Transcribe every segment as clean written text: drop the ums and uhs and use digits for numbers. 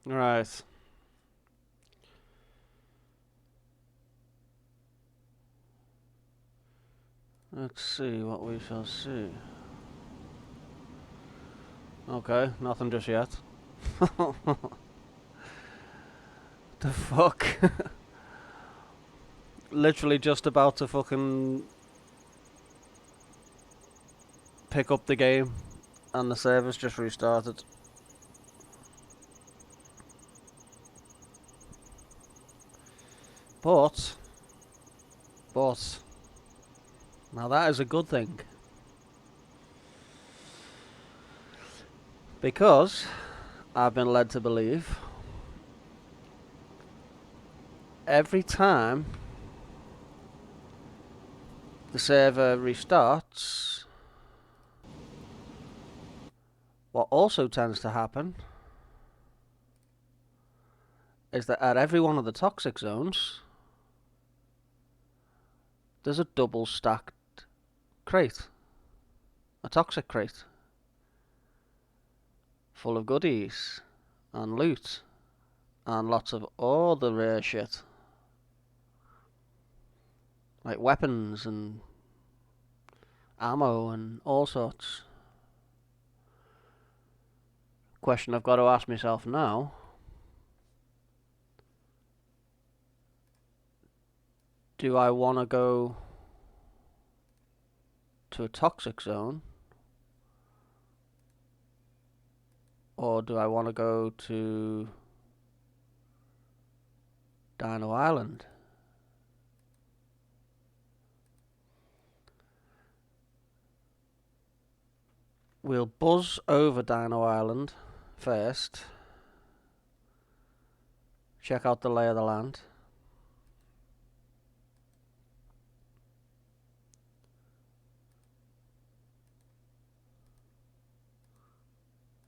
Right. Let's see what we shall see. Okay, nothing just yet. The fuck? Literally just about to fucking pick up the game and the server's just restarted. But, now that is a good thing. Because I've been led to believe every time the server restarts, what also tends to happen is that at every one of the toxic zones, there's a double stacked crate. A toxic crate. Full of goodies and loot and lots of all the rare shit. Like weapons and ammo and all sorts. Question I've got to ask myself now: do I want to go to a toxic zone, or do I want to go to Dino Island? We'll buzz over Dino Island first. Check out the lay of the land.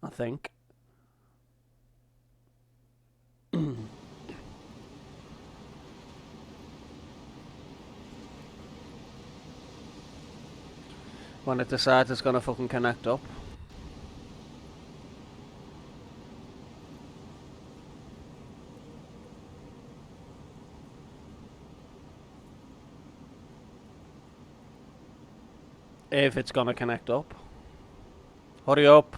I think. When it decides it's gonna fucking connect up. If it's gonna connect up. Hurry up.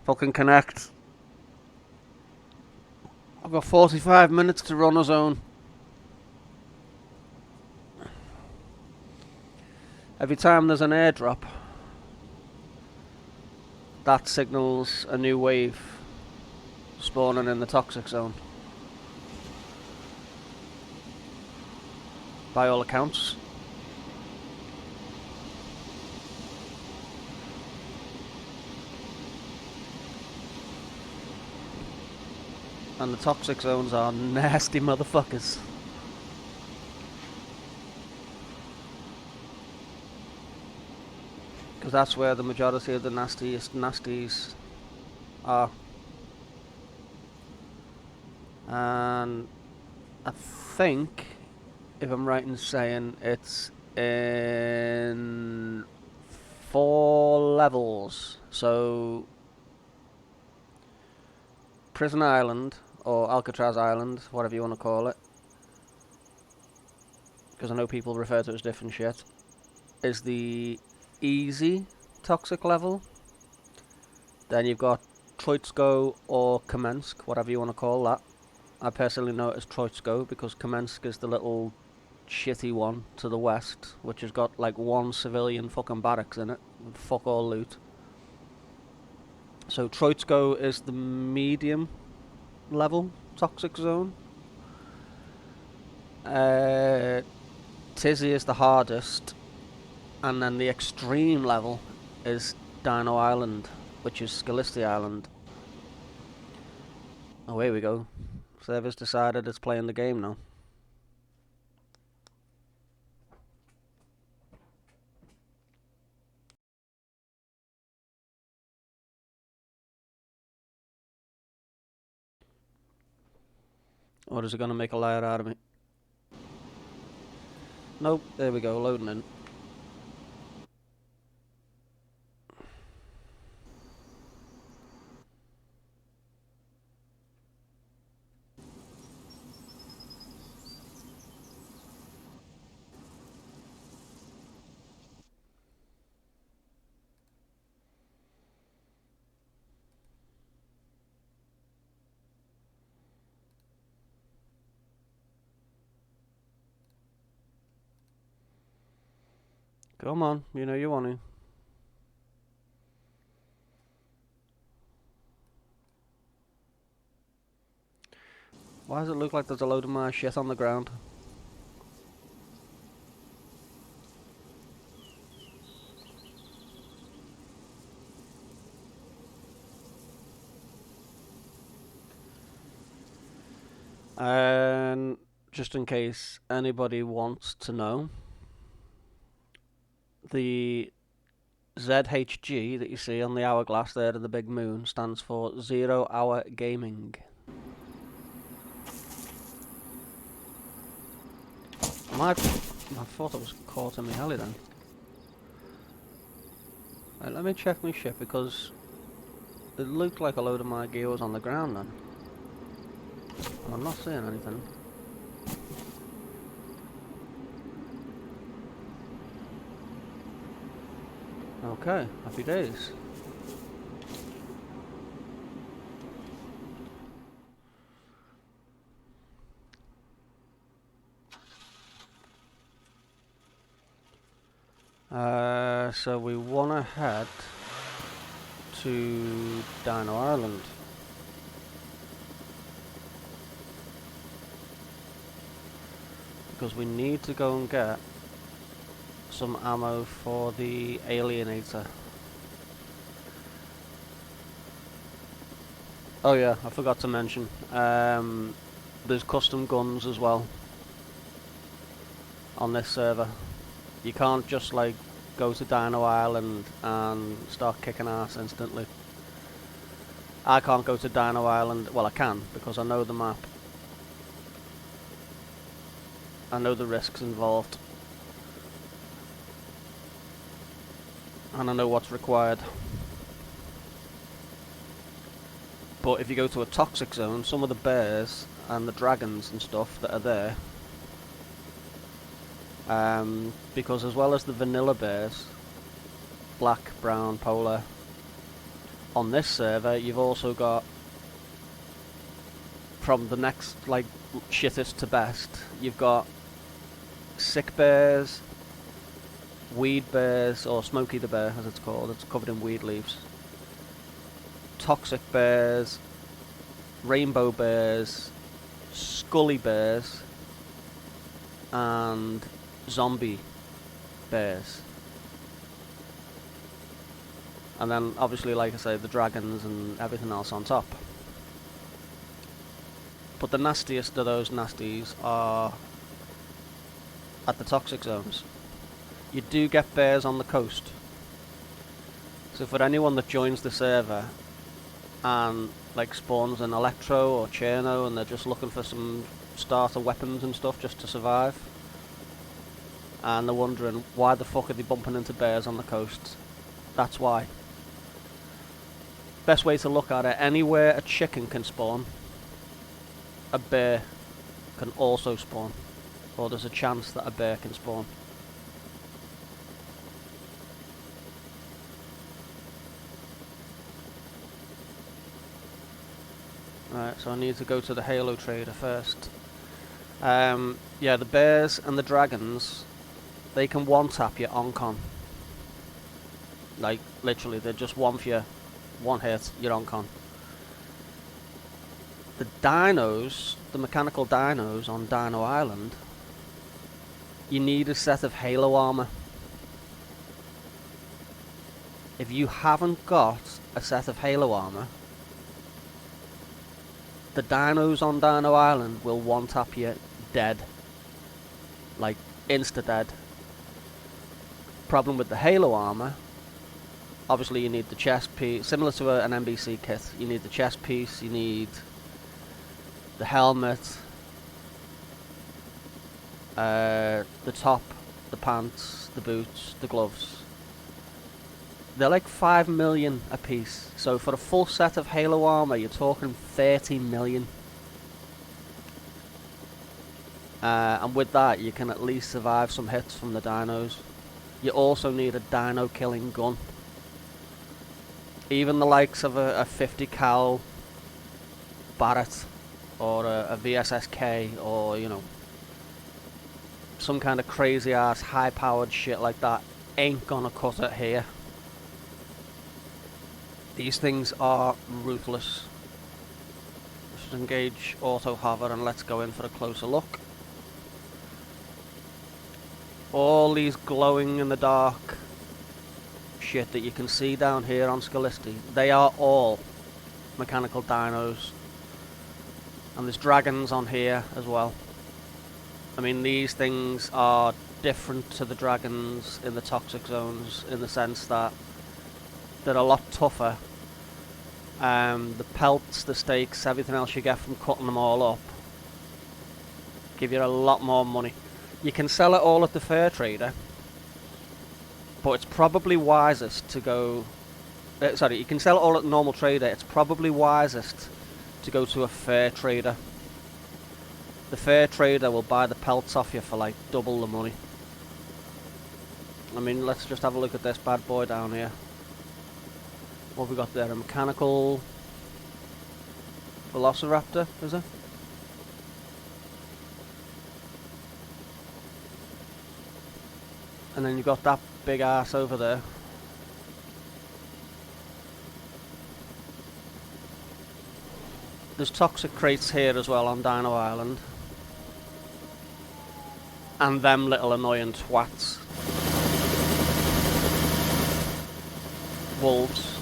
Fucking connect. I've got 45 minutes to run a zone. Every time there's an airdrop, that signals a new wave spawning in the toxic zone. By all accounts. And the toxic zones are nasty motherfuckers. Because that's where the majority of the nastiest nasties are. And I think, if I'm right in saying, it's in 4 levels. So, Prison Island, or Alcatraz Island, whatever you want to call it, because I know people refer to it as different shit, is the easy toxic level. Then you've got Troitsko or Kamensk, whatever you want to call that. I personally know it as Troitsko because Kamensk is the little shitty one to the west, which has got like 1 civilian fucking barracks in it, with fuck all loot. So Troitsko is the medium level toxic zone. Tizzy is the hardest, and then the extreme level is Dino Island, which is Scalisty Island. Oh, here we go. Server's decided it's playing the game now. Or is it going to make a liar out of me? Nope, there we go, loading in. Come on, you know you want to. Why does it look like there's a load of my shit on the ground? And just in case anybody wants to know, the ZHG that you see on the hourglass there of the big moon stands for 0 Hour Gaming. I thought I was caught in my heli then. Right, let me check my ship because it looked like a load of my gear was on the ground then. And I'm not seeing anything. Okay, happy days. So we want to head to Dino Island. Because we need to go and get some ammo for the Alienator. Oh yeah, I forgot to mention, there's custom guns as well on this server. You can't just like go to Dino Island and start kicking ass instantly. I can't go to Dino Island, well I can, because I know the map. I know the risks involved. And I know what's required. But if you go to a toxic zone, some of the bears and the dragons and stuff that are there, because as well as the vanilla bears, black, brown, polar, on this server you've also got, from the next like shittest to best, you've got sick bears, weed bears, or Smokey the bear as it's called, it's covered in weed leaves, toxic bears, rainbow bears, scully bears, and zombie bears. And then obviously, like I say, the dragons and everything else on top. But the nastiest of those nasties are at the toxic zones. You do get bears on the coast. So for anyone that joins the server and like spawns an Electro or Cherno and they're just looking for some starter weapons and stuff just to survive, and they're wondering why the fuck are they bumping into bears on the coast, that's why. Best way to look at it, anywhere a chicken can spawn, a bear can also spawn, or there's a chance that a bear can spawn. Right, so I need to go to the Halo Trader first. Yeah, the bears and the dragons, they can one-tap you on con. Like, literally, they're just one for you, one hit, you're on con. The dinos, the mechanical dinos on Dino Island, you need a set of Halo armor. If you haven't got a set of Halo armor, the dinos on Dino Island will one-tap you dead. Like, insta-dead. Problem with the Halo armor, obviously you need the chest piece, similar to an NBC kit. You need the chest piece, you need the helmet, the top, the pants, the boots, the gloves. They're like 5 million a piece. So for a full set of Halo armor, you're talking 30 million. And with that, you can at least survive some hits from the dinos. You also need a dino killing gun. Even the likes of a 50 cal Barrett or a VSSK, or you know, some kind of crazy ass high powered shit like that, ain't gonna cut it here. These things are ruthless. Let's engage auto hover and let's go in for a closer look. All these glowing in the dark shit that you can see down here on Scalisti, they are all mechanical dinos. And there's dragons on here as well. I mean, these things are different to the dragons in the toxic zones in the sense that they're a lot tougher. The pelts, the stakes, everything else you get from cutting them all up give you a lot more money. You can sell it all at the fair trader, but it's probably wisest to go... sorry, you can sell it all at the normal trader. It's probably wisest to go to a fair trader. The fair trader will buy the pelts off you for like double the money. I mean, let's just have a look at this bad boy down here. What have we got there? A mechanical velociraptor, is it? And then you've got that big ass over there. There's toxic crates here as well on Dino Island. And them little annoying twats. Wolves.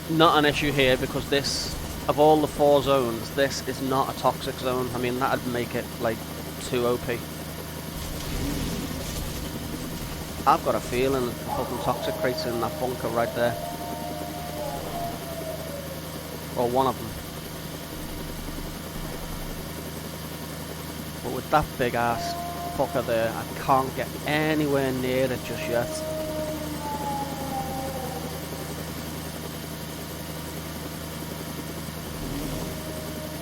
Not an issue here because this, of all the 4 zones, this is not a toxic zone. I mean, that'd make it like too OP. I've got a feeling that the fucking toxic crate's in that bunker right there. Or one of them. But with that big ass fucker there, I can't get anywhere near it just yet.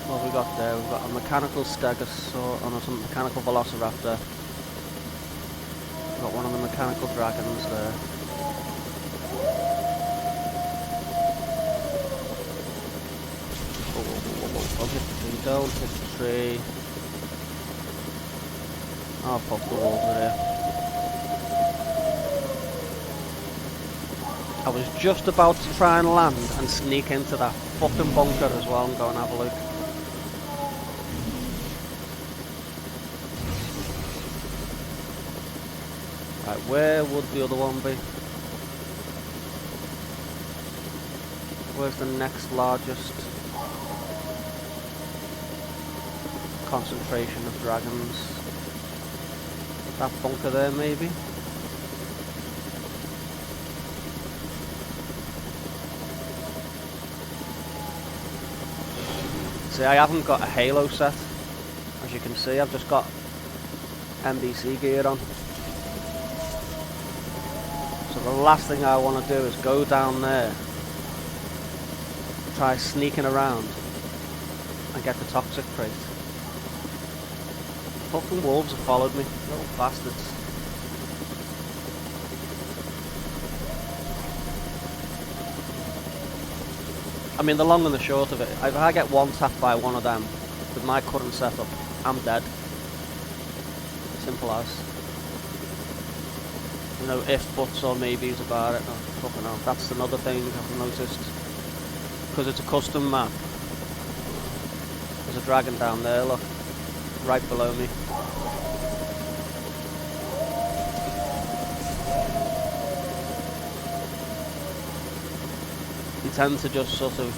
What have we got there? We've got a mechanical stegosaur, oh no, some mechanical velociraptor. We've got one of the mechanical dragons there. Don't hit the tree, don't hit the tree. Oh fuck, the wolves are here. I was just about to try and land and sneak into that fucking bunker as well and go and have a look. Right, where would the other one be? Where's the next largest concentration of dragons? That bunker there, maybe? See, I haven't got a halo set. As you can see, I've just got NBC gear on. So the last thing I want to do is go down there, try sneaking around, and get the toxic crate. Fucking wolves have followed me, little bastards. I mean, the long and the short of it, if I get one tapped by one of them with my current setup, I'm dead. Simple as. No ifs, buts or maybes about it. No, fucking hell. That's another thing I've noticed. Because it's a custom map. There's a dragon down there, look. Right below me. You tend to just sort of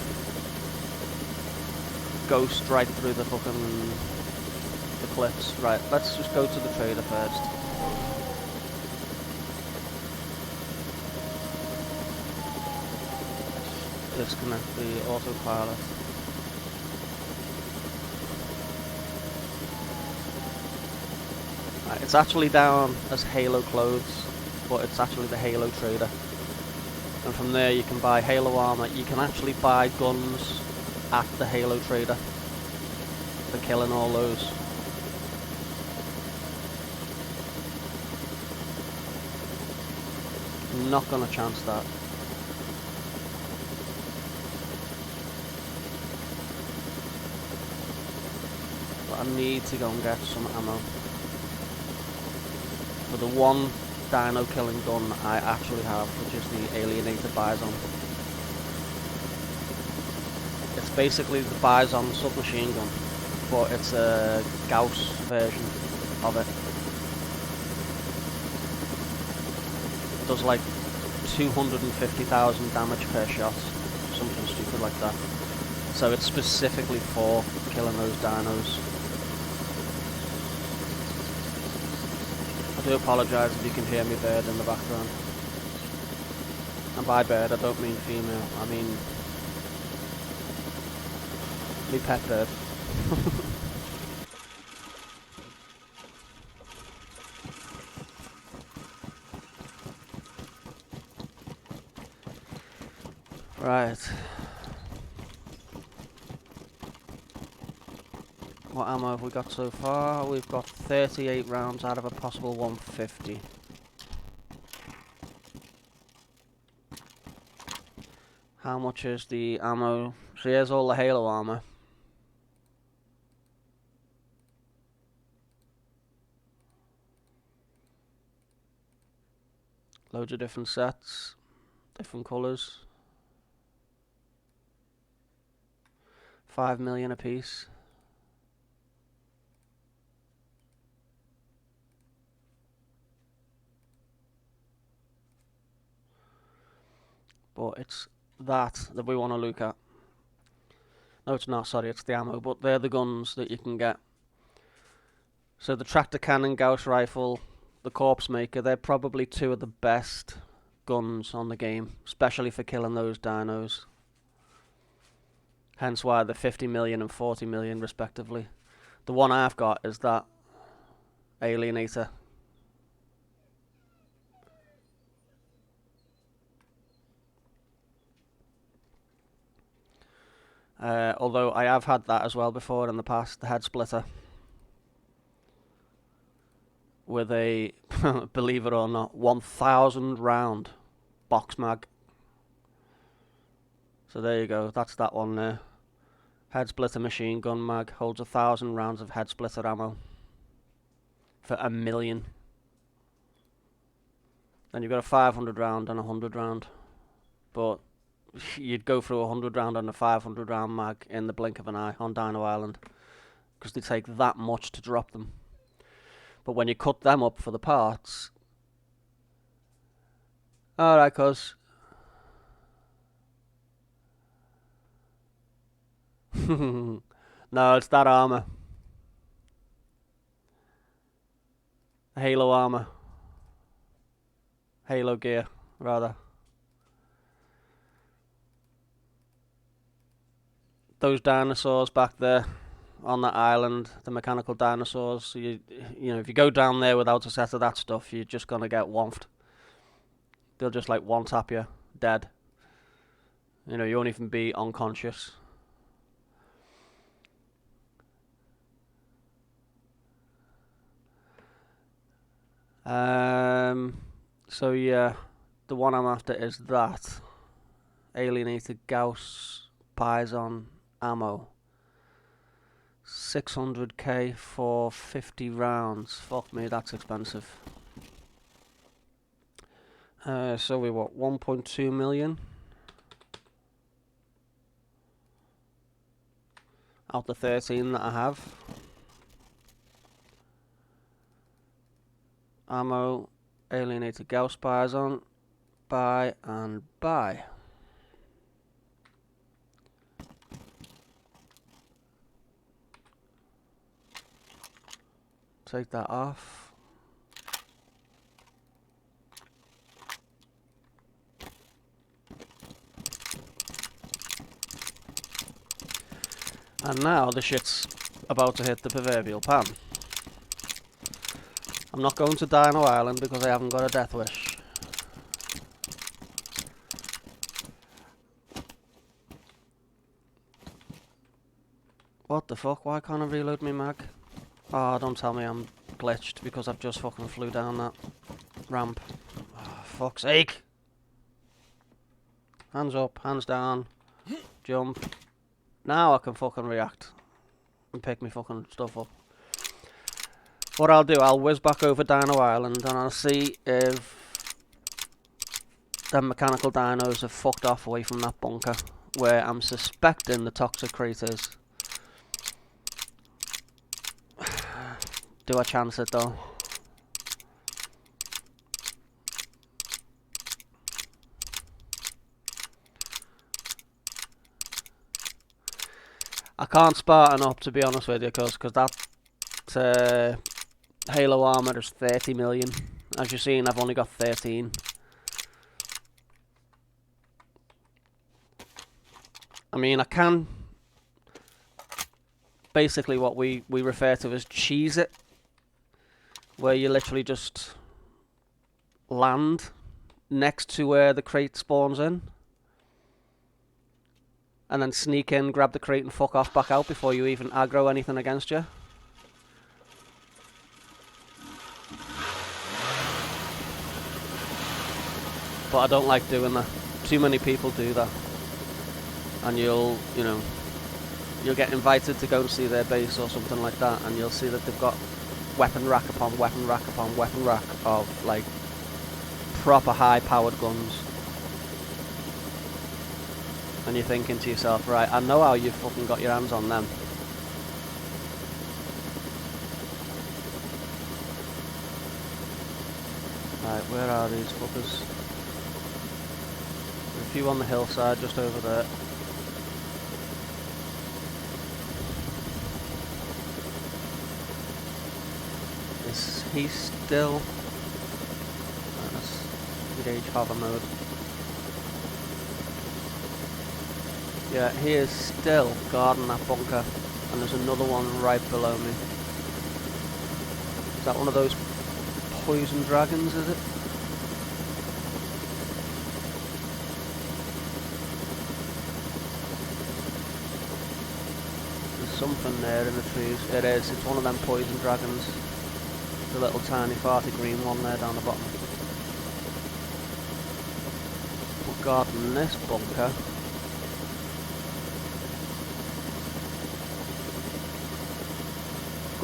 ghost right through the fucking the cliffs. Right, let's just go to the trader first. Disconnect the autopilot. Right, it's actually down as Halo clothes, but it's actually the Halo trader. And from there you can buy Halo armor. You can actually buy guns at the Halo trader for killing all those. I'm not gonna chance that. But I need to go and get some ammo. for the one dino killing gun I actually have, which is the Alienator Bison. It's basically the Bison submachine gun, but it's a Gauss version of it. It does like 250,000 damage per shot, something stupid like that. So it's specifically for killing those dinos. I do apologise if you can hear me bird in the background. And by bird I don't mean female, I mean me pet bird. Right. What ammo have we got so far? We've got 38 rounds out of a possible 150. How much is the ammo? So here's all the Halo armor. Loads of different sets, different colours. 5 million a piece. But it's that we want to look at. No, it's not, sorry, it's the ammo, but they're the guns that you can get. So the tractor cannon, Gauss rifle, the corpse maker, they're probably two of the best guns on the game, especially for killing those dinos. Hence why they're 50 million and 40 million respectively. The one I've got is that Alienator. Although I have had that as well before in the past, the head splitter. With a, believe it or not, 1,000 round box mag. So there you go, that's that one there. Head splitter machine gun mag, holds 1,000 rounds of head splitter ammo. For 1 million. Then you've got a 500 round and a 100 round. But you'd go through a 100 round and a 500 round mag in the blink of an eye on Dino Island, because they take that much to drop them. But when you cut them up for the parts, alright, cuz. No, it's that armor. Halo armor. Halo gear, rather. Those dinosaurs back there on that island, the mechanical dinosaurs, you know, if you go down there without a set of that stuff, you're just gonna get womfed. They'll just like one tap you, dead. You know, you won't even be unconscious. So yeah, the one I'm after is that Alienated Gauss Bison ammo. 600k for 50 rounds. Fuck me, that's expensive. So we what, 1.2 million? Out the 13 that I have. Ammo, Alienated Gauss Bison, buy and buy. Take that off. And now the shit's about to hit the proverbial pan. I'm not going to Dino Island because I haven't got a death wish. What the fuck? Why can't I reload my mag? Oh, don't tell me I'm glitched because I've just fucking flew down that ramp. Oh, fuck's sake! Hands up, hands down, jump. Now I can fucking react and pick me fucking stuff up. What I'll do, I'll whiz back over Dino Island and I'll see if the mechanical dinos have fucked off away from that bunker where I'm suspecting the toxic crate is. Do I chance it though? I can't Spartan up, to be honest with you, because that Halo armor is 30 million. As you've seen, I've only got 13. I mean, I can... Basically what we refer to as cheese it, where you literally just land next to where the crate spawns in. And then sneak in, grab the crate and fuck off back out before you even aggro anything against you. But I don't like doing that. Too many people do that. And you'll get invited to go and see their base or something like that, and you'll see that they've got weapon rack upon weapon rack upon weapon rack of, like, proper high-powered guns. And you're thinking to yourself, right, I know how you fucking got your hands on them. Right, where are these fuckers? There's a few on the hillside just over there. Is he still... Let's engage hover mode. Yeah, he is still guarding that bunker, and there's another one right below me. Is that one of those poison dragons, is it? There's something there in the trees. It is, it's one of them poison dragons. The little tiny farty green one there down the bottom. We're guarding this bunker.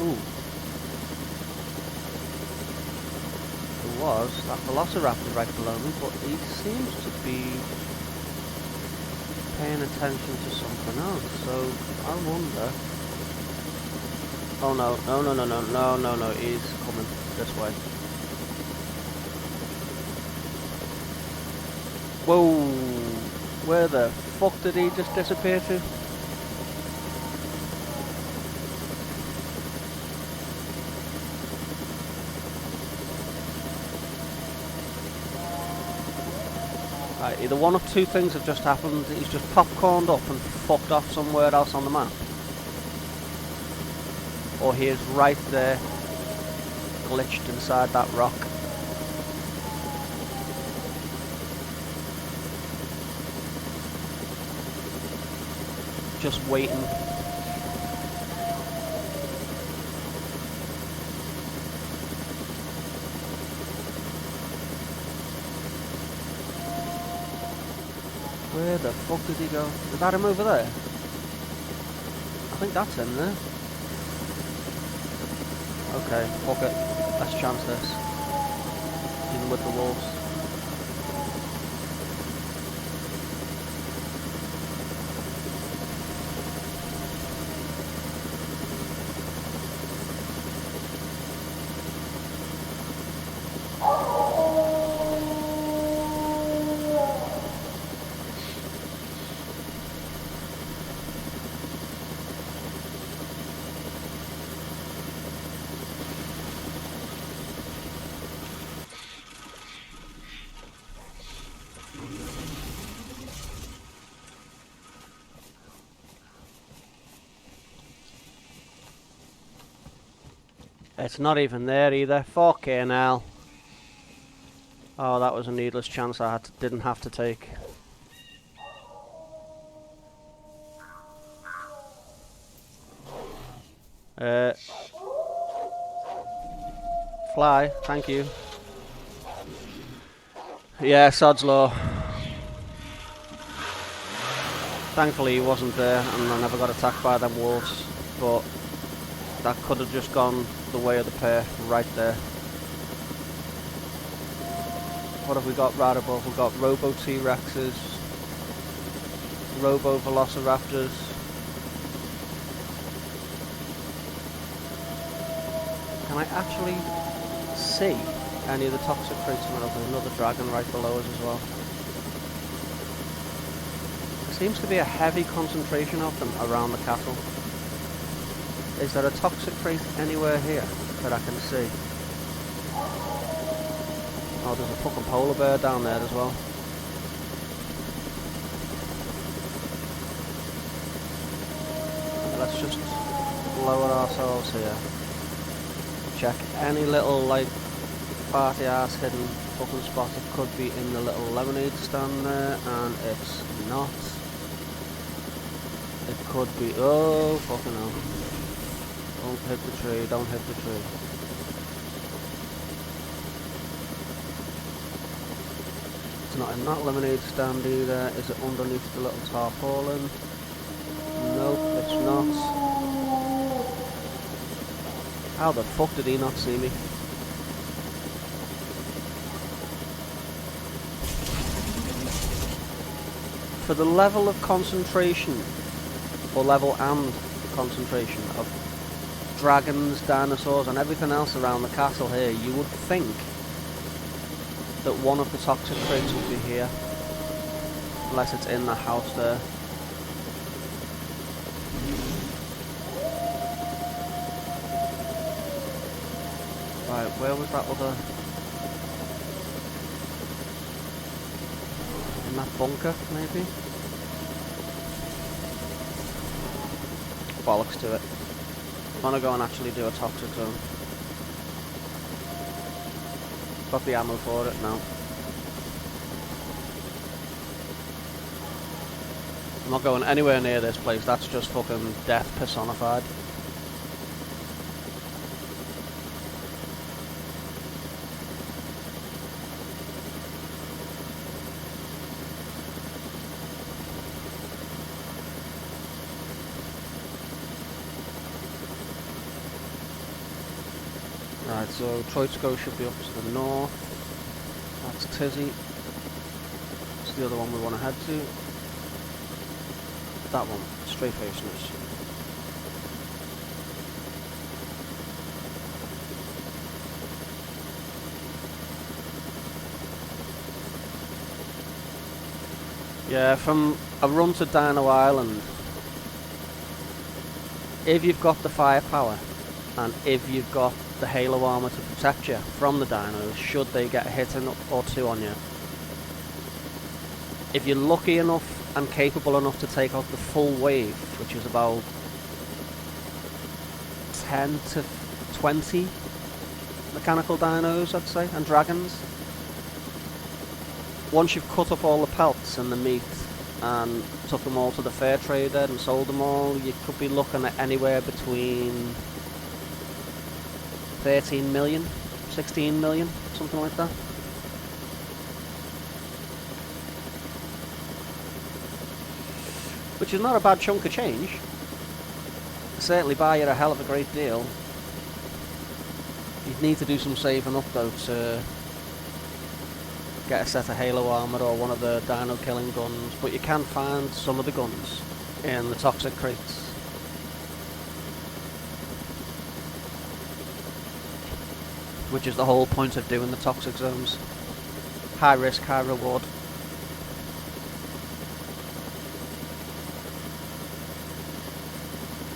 Ooh. There was that velociraptor right below me, but he seems to be paying attention to something else, so I wonder... Oh no, he's coming this way. Whoa! Where the fuck did he just disappear to? Right, either one of two things have just happened. He's just popcorned up and fucked off somewhere else on the map. Or he is right there, glitched inside that rock. Just waiting. Where the fuck did he go? Is that him over there? I think that's him there. Okay, fuck it. Let's chance this. Even with the wolves. It's not even there either. Fucking hell. Oh, that was a needless chance I didn't have to take. Fly, thank you. Yeah, sod's law. Thankfully he wasn't there and I never got attacked by them wolves, but that could have just gone the way of the pair right there. What have we got right above? We've got Robo T-Rexes, Robo Velociraptors. Can I actually see any of the toxic crates? There's another dragon right below us as well. There seems to be a heavy concentration of them around the castle. Is there a toxic crate anywhere here that I can see? Oh, there's a fucking polar bear down there as well. Let's just lower ourselves here. Check any little, like, party ass hidden fucking spot. It could be in the little lemonade stand there, and it's not. It could be. Oh, fucking hell. Don't hit the tree, don't hit the tree. It's not in that lemonade stand either. Is it underneath the little tarpaulin? Nope, it's not. How the fuck did he not see me? For the level of concentration, or level and concentration of dragons, dinosaurs and everything else around the castle here, you would think that one of the toxic crates would be here. Unless it's in the house there. Right, where was that other... in that bunker, maybe? Bollocks to it. I'm gonna go and actually do a toxic zone. Got the ammo for it now. I'm not going anywhere near this place, that's just fucking death personified. Right, so Troitsko should be up to the north. That's Tizzy. That's the other one we want to head to. That one, straight facing us. Yeah, from a run to Dino Island, if you've got the firepower and if you've got the halo armor to protect you from the dinos, should they get a hit or two on you, if you're lucky enough and capable enough to take out the full wave, which is about 10 to 20 mechanical dinos, I'd say, and dragons. Once you've cut up all the pelts and the meat and took them all to the fair trader and sold them all, you could be looking at anywhere between 13 million, 16 million, something like that. Which is not a bad chunk of change. Certainly buy you a hell of a great deal. You'd need to do some saving up though to get a set of halo armor or one of the dino killing guns, but you can find some of the guns in the toxic crates. Which is the whole point of doing the toxic zones. High risk, high reward.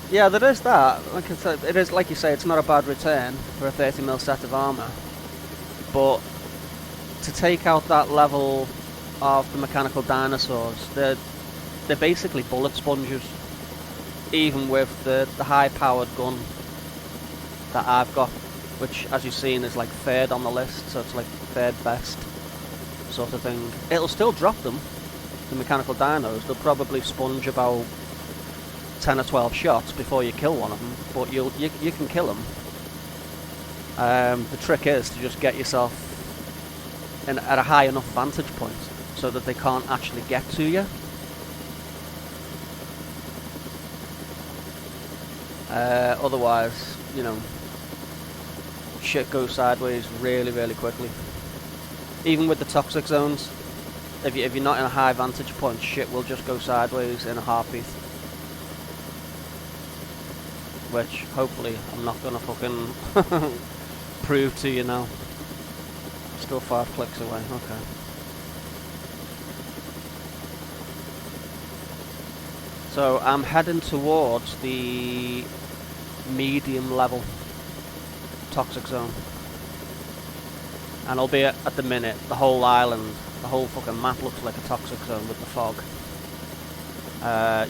Yeah, there is that. Like I said, it is, like you say, it's not a bad return for a 30mm set of armour. But to take out that level of the mechanical dinosaurs, they're basically bullet sponges. Even with the high-powered gun that I've got, which, as you've seen, is like third on the list, so it's like third best sort of thing. It'll still drop them, the mechanical dinos. They'll probably sponge about 10 or 12 shots before you kill one of them, but you can kill them. The trick is to just get yourself at a high enough vantage point so that they can't actually get to you. Otherwise, you know, shit goes sideways really, really quickly. Even with the toxic zones, if you're not in a high vantage point, shit will just go sideways in a heartbeat. Which, hopefully, I'm not gonna fucking prove to you now. Still 5 clicks away, okay. So, I'm heading towards the medium level toxic zone. And albeit at the minute, the whole island, the whole fucking map looks like a toxic zone with the fog.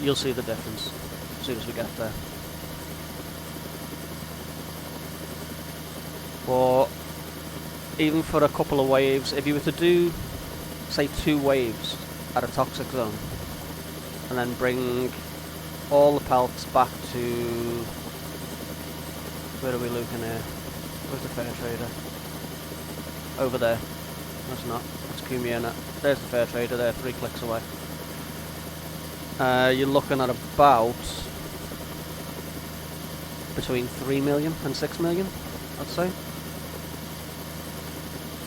You'll see the difference as soon as we get there. But even for a couple of waves, if you were to do, say, 2 waves at a toxic zone, and then bring all the pelts back to, where are we looking here? Where's the fair trader? Over there. That's not. That's Kumiana. There's the fair trader there, 3 clicks away. You're looking at about between 3 million and 6 million, I'd say.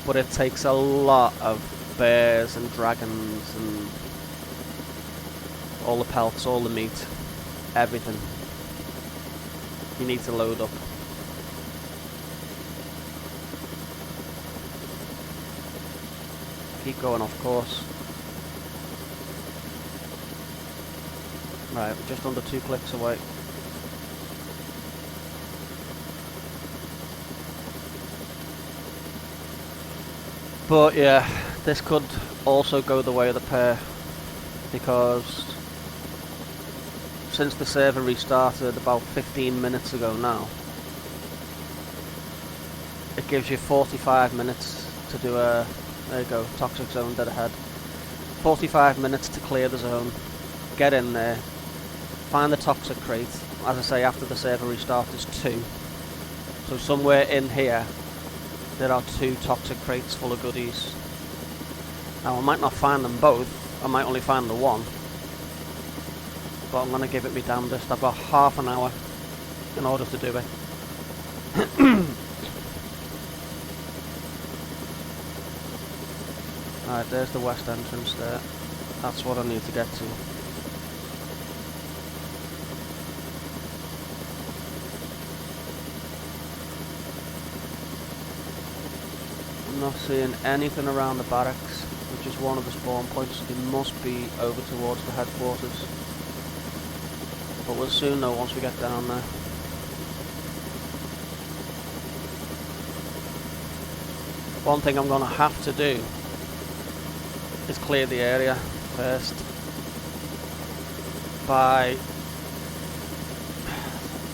But it takes a lot of bears and dragons and all the pelts, all the meat, everything. You need to load up. Keep going off course. Right, we're just under 2 clicks away. But yeah, this could also go the way of the pair, because since the server restarted about 15 minutes ago now, it gives you 45 minutes to do a, there you go, toxic zone dead ahead. 45 minutes to clear the zone, get in there, find the toxic crate. As I say, after the server restart there's 2. So somewhere in here there are 2 toxic crates full of goodies. Now I might not find them both, I might only find the one. But I'm going to give it my damnedest. I've got half an hour in order to do it. Alright, there's the west entrance there. That's what I need to get to. I'm not seeing anything around the barracks, which is one of the spawn points. They must be over towards the headquarters. But we'll soon know once we get down there. One thing I'm going to have to do is clear the area first by,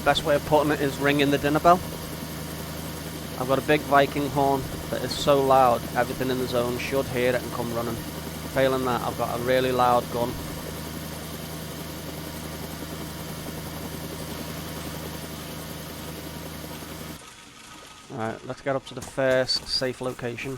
best way of putting it is ringing the dinner bell. I've got a big Viking horn that is so loud everything in the zone should hear it and come running. Failing that, I've got a really loud gun. Alright, let's get up to the first safe location.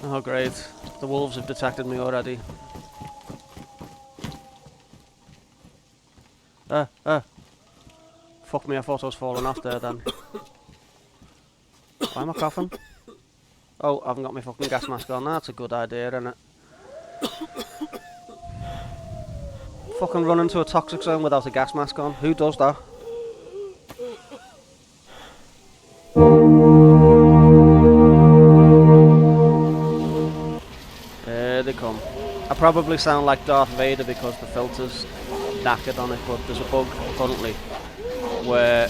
Oh great, the wolves have detected me already. Fuck me, I thought I was falling off there then. Why am I coughing? Oh, I haven't got my fucking gas mask on. That's a good idea, isn't it? Fucking run into a toxic zone without a gas mask on. Who does that? There they come. I probably sound like Darth Vader because the filter's knackered on it, but there's a bug currently where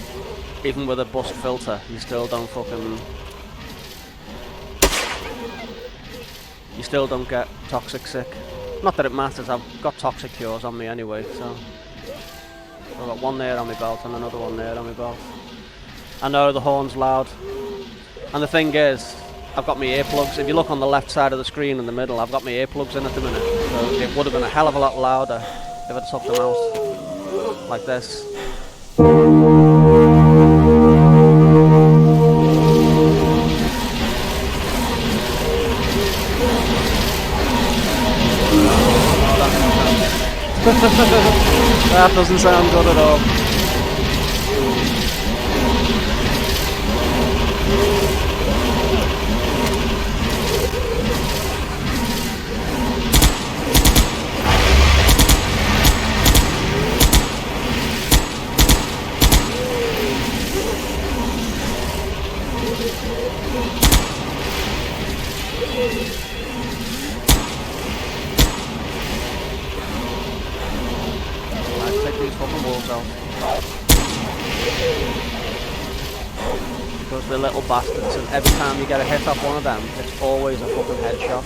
even with a bust filter you still don't get toxic sick. Not that it matters, I've got toxic cures on me anyway, so I've got one there on my belt and another one there on my belt. I know the horn's loud, and the thing is, I've got my earplugs. If you look on the left side of the screen in the middle, I've got my earplugs in at the minute, so it would have been a hell of a lot louder if I'd took them out like this. That doesn't sound good at all. Let's take these fucking walls out. Because they're little bastards, and every time you get a hit off one of them, it's always a fucking headshot.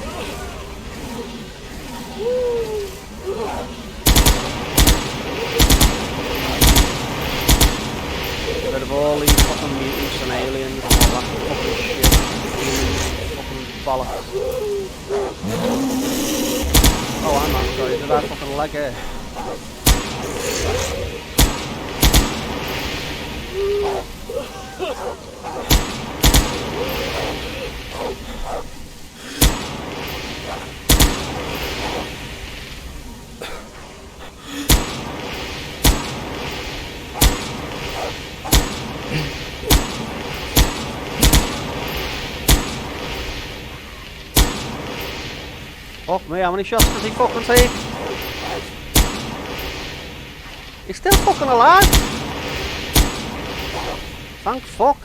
Get rid of all these fucking mutants and aliens and all that fucking shit. Fucking bollocks. Oh, I'm not sorry, did that fucking leg here? Fuck me, how many shots does he fucking take? He's still fucking alive! Thank fuck.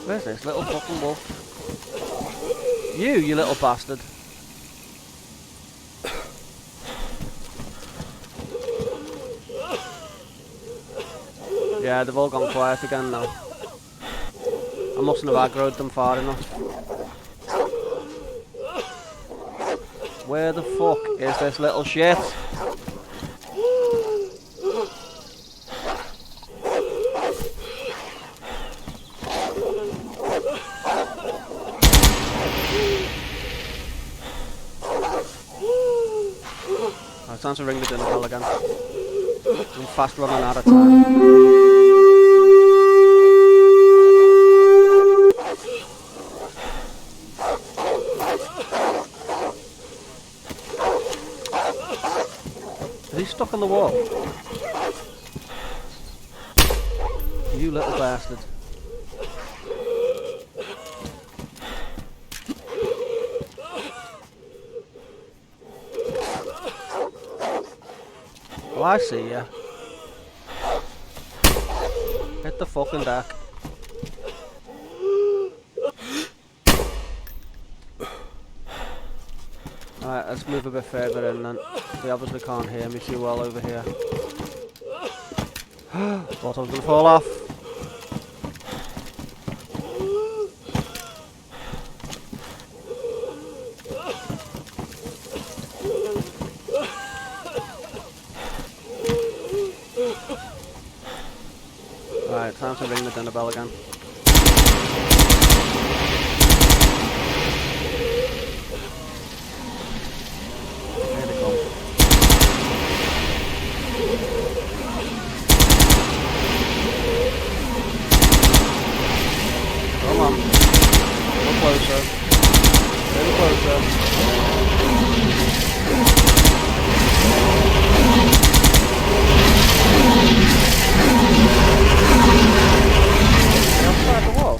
Where's this little fucking wolf? You little bastard. Yeah, they've all gone quiet again now. I mustn't have aggroed them far enough. Where the fuck is this little shit? Oh, it's time to ring the dinner bell again. I'm fast running out of time. Is he stuck on the wall? You little bastard. Oh, I see ya. Hit the fucking deck. Alright, let's move a bit further in then. They obviously can't hear me too well over here. Thought I was gonna fall off. Alright, time to ring the dinner bell again. Here they come. Come on. A little closer. A little closer. Outside the wall.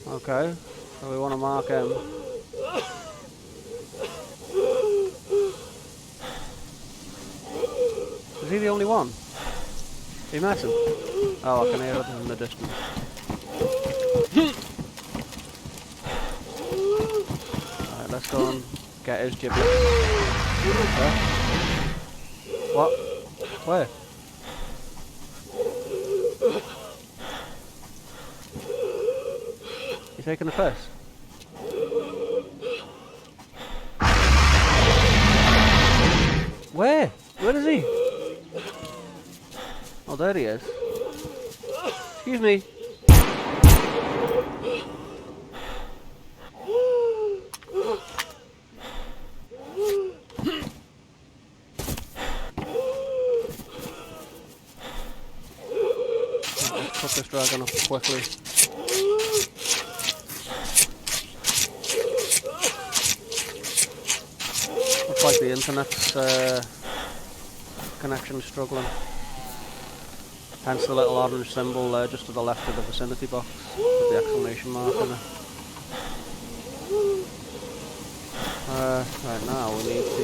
Okay, so we want to mark him. Is he the only one? Are you messing? Oh, I can hear it in the distance. Alright, let's go and get his giblets. What? Where? You taking the piss? Where? Where is he? Oh, there he is. Excuse me. this dragon up quickly. Looks like the internet's connection's struggling. Hence the little orange symbol there just to the left of the vicinity box with the exclamation mark on it. Right now we need to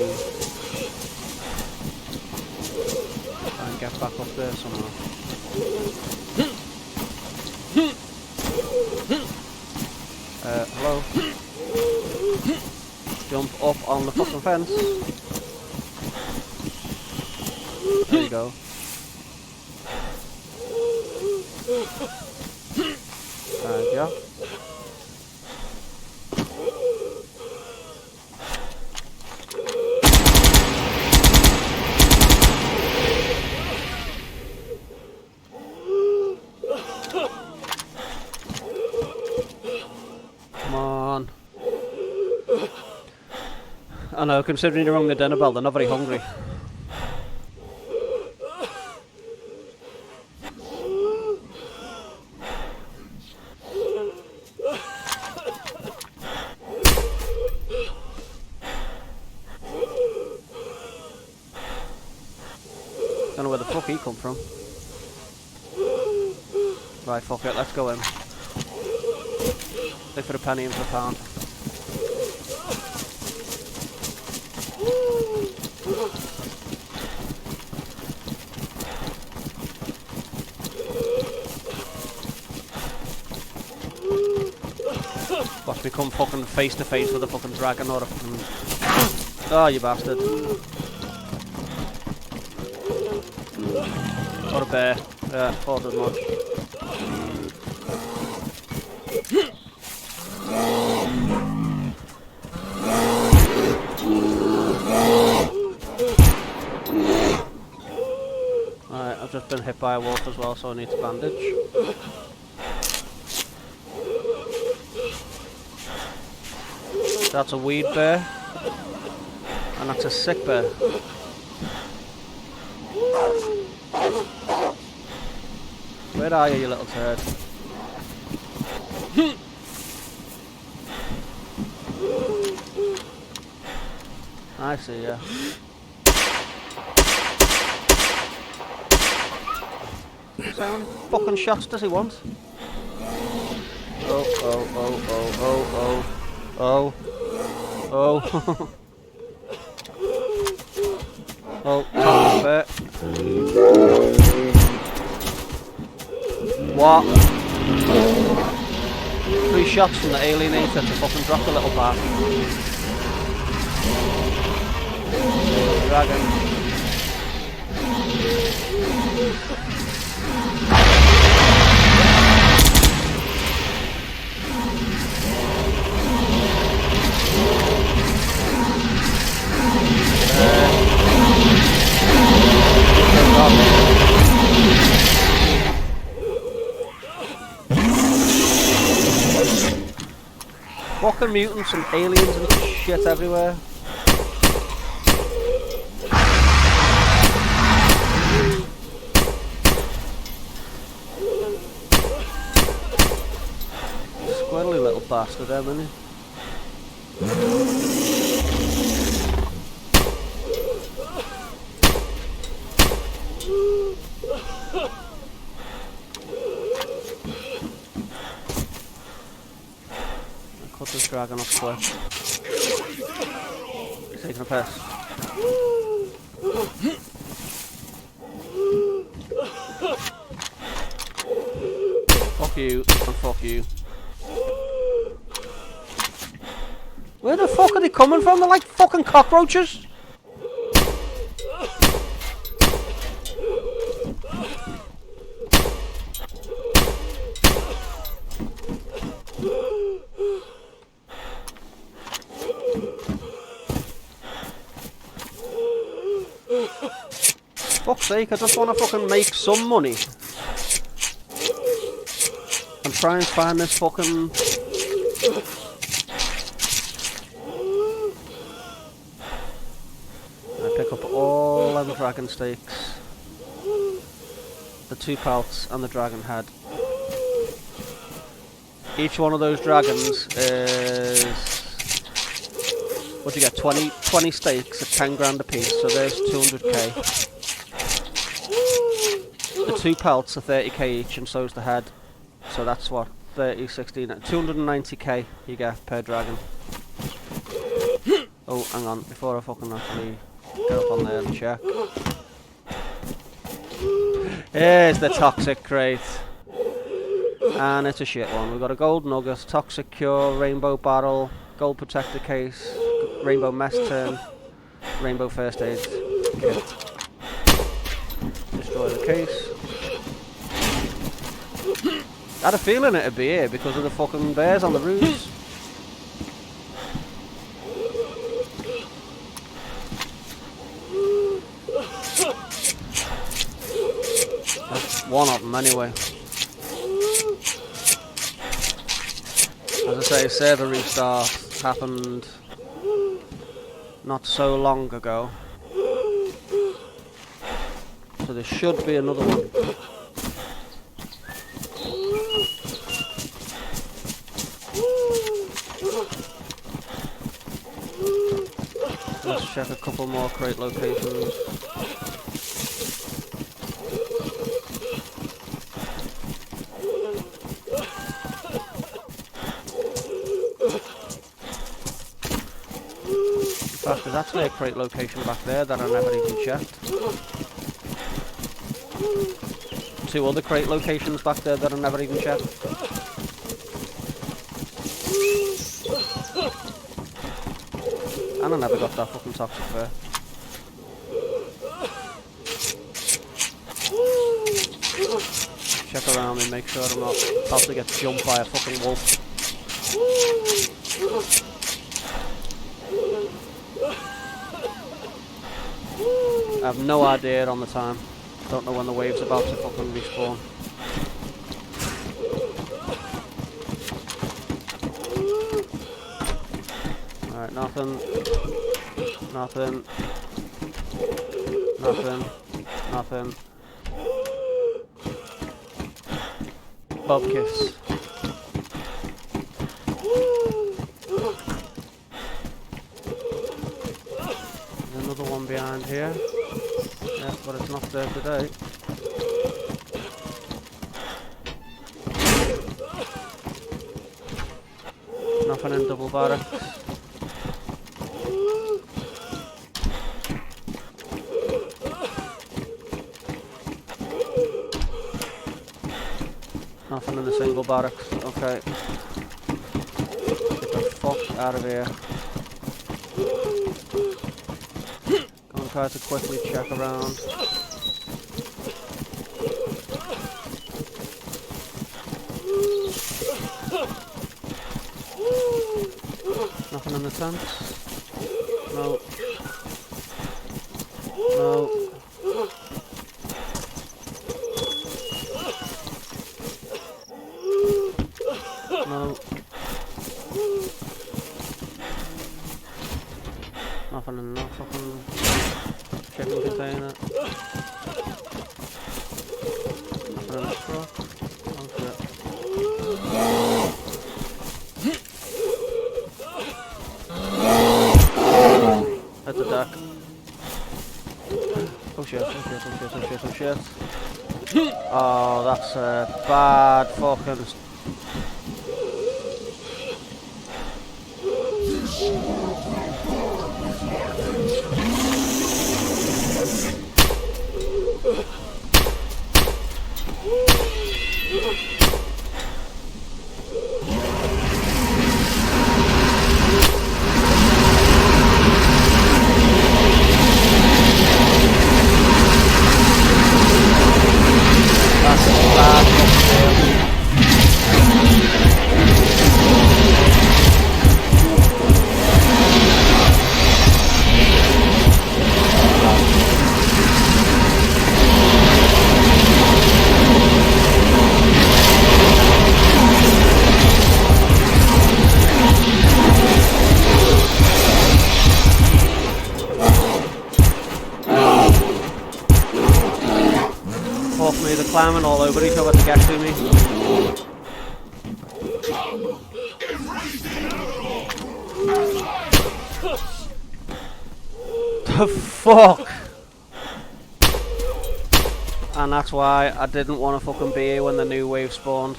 try and get back up there somehow. Hello? Jump up on the fucking fence. There you go. Thank you. Come on. I know, considering you're on the dinner bell, they're not very hungry. Don't know where the fuck he come from. Right, fuck it, let's go in. Look for a penny and for a pound. Watch me come fucking face to face with a fucking dragon or a fucking... Oh, you bastard. Or a bear. Yeah, thought as much. Alright, I've just been hit by a wolf as well, so I need to bandage. That's a weed bear. And that's a sick bear. Where are you little turd? I see ya. How many fucking shots does he want? Oh, oh, oh, oh, oh, oh, oh, oh. Oh, top bit. What? 3 shots from the alienator to fucking drop the little bar. Dragon. Fucking mutants and aliens and shit everywhere. Squirrely little bastard, isn't he? Cut this dragon off quick. He's taking a piss. Fuck you, and fuck you. Where the fuck are they coming from? They're like fucking cockroaches. Fuck's sake, I just want to fucking make some money. And try and find this fucking... I pick up all them dragon steaks. The 2 pelts and the dragon head. Each one of those dragons is, what do you get, 20 stakes at 10 grand a piece, so there's 200k. The 2 pelts are 30k each, and so's the head, so that's what, 30, 16, 290k you get per dragon. Oh, hang on, before I fucking actually get up on there and check. Here's the toxic crate. And it's a shit one. We've got a gold nugget, toxic cure, rainbow barrel, gold protector case, rainbow mess tin, rainbow first aid kit. Destroy the case. I had a feeling it'd be here because of the fucking bears on the roofs. That's one of them anyway. As I say, server restart happened not so long ago. So there should be another one. Let's check a couple more crate locations. There's actually a crate location back there that I never even checked. 2 other crate locations back there that I never even checked. And I never got that fucking toxic fur. Check around me, make sure I'm not about to get jumped by a fucking wolf. I have no idea on the time. Don't know when the wave's about to fucking respawn. Alright, nothing. Nothing. Nothing. Nothing. Bubkiss. There's another one behind here. Yeah, but it's not there today. Nothing in double barracks. Nothing in the single barracks. Okay. Get the fuck out of here. Go and try to quickly check around. Nothing in the tents? No. No. No. Nothing in the fucking shipping container. Nothing in the truck. Oh shit. At the deck. Oh shit, oh shit, oh shit, oh shit, oh shit. Oh, that's a bad fucking... Climbing all over each other to get to me. Fuck! And that's why I didn't want to fucking be here when the new wave spawned.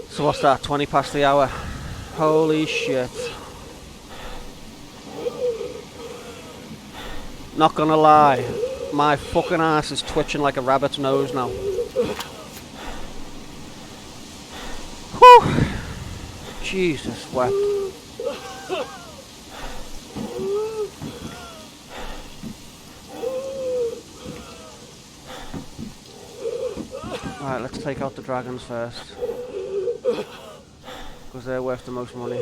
So what's that, 20 past the hour? Holy shit. Not gonna lie, my fucking ass is twitching like a rabbit's nose now. Whew! Jesus wept. Right, let's take out the dragons first. Because they're worth the most money.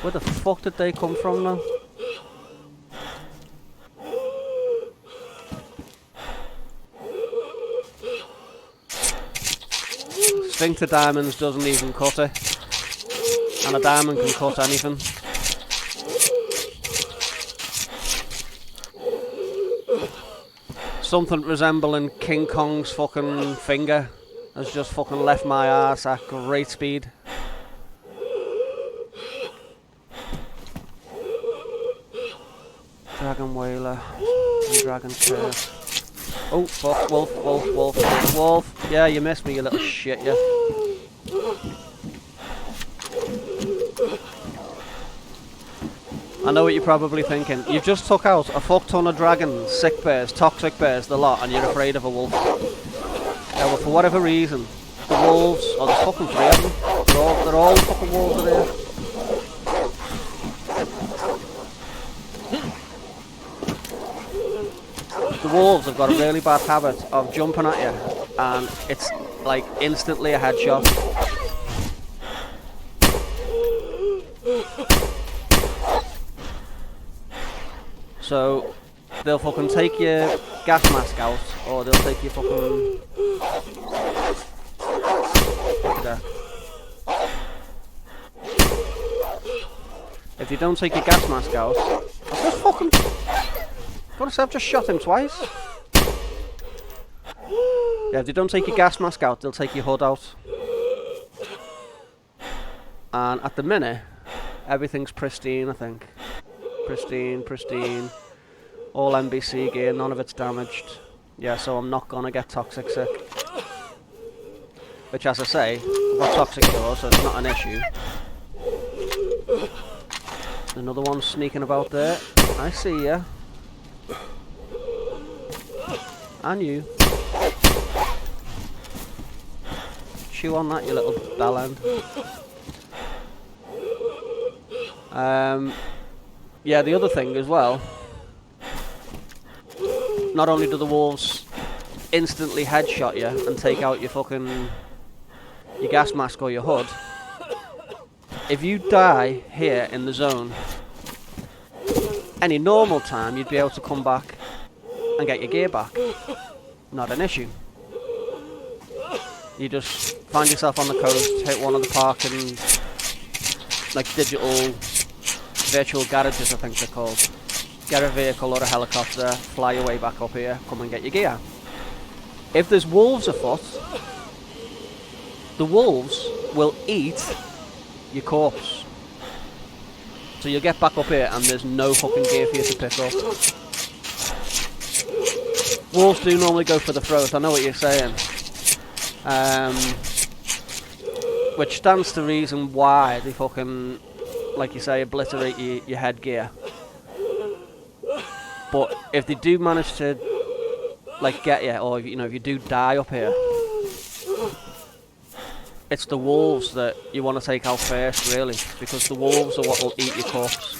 Where the fuck did they come from now? Sphincter diamonds doesn't even cut it. And a diamond can cut anything. Something resembling King Kong's fucking finger has just fucking left my ass at great speed. Dragon Whaler and Dragon Curse. Oh fuck, wolf, wolf, wolf, wolf, wolf. Yeah, you missed me, you little shit, yeah. I know what you're probably thinking. You've just took out a fuck ton of dragons, sick bears, toxic bears, the lot, and you're afraid of a wolf. Yeah, well, for whatever reason, the wolves, oh, there's fucking 3 of them. They're all fucking wolves are there. The wolves have got a really bad habit of jumping at you, and it's like instantly a headshot. So they'll fucking take your gas mask out, or they'll take your fucking... Look at that. If you don't take your gas mask out, I've just fucking... Gotta say, I've just shot him twice. Yeah, if you don't take your gas mask out, they'll take your hood out. And at the minute, everything's pristine, I think. Pristine, pristine. All NBC gear, none of it's damaged. Yeah, so I'm not gonna get toxic sick. Which, as I say, I've got toxic cure, so it's not an issue. Another one sneaking about there. I see ya. And you. Chew on that, you little bellend. Yeah, the other thing as well, not only do the wolves instantly headshot you and take out your fucking your gas mask or your hood, if you die here in the zone, any normal time you'd be able to come back and get your gear back. Not an issue. You just find yourself on the coast, hit one of the parking, like digital virtual garages, I think they're called. Get a vehicle or a helicopter, fly your way back up here, come and get your gear. If there's wolves afoot, the wolves will eat your corpse. So you'll get back up here and there's no fucking gear for you to pick up. Wolves do normally go for the throat, I know what you're saying. Which stands to reason why they fucking, like you say, obliterate your headgear. But if they do manage to, like, get you, or you know, if you do die up here, it's the wolves that you want to take out first, really, because the wolves are what will eat your corpse.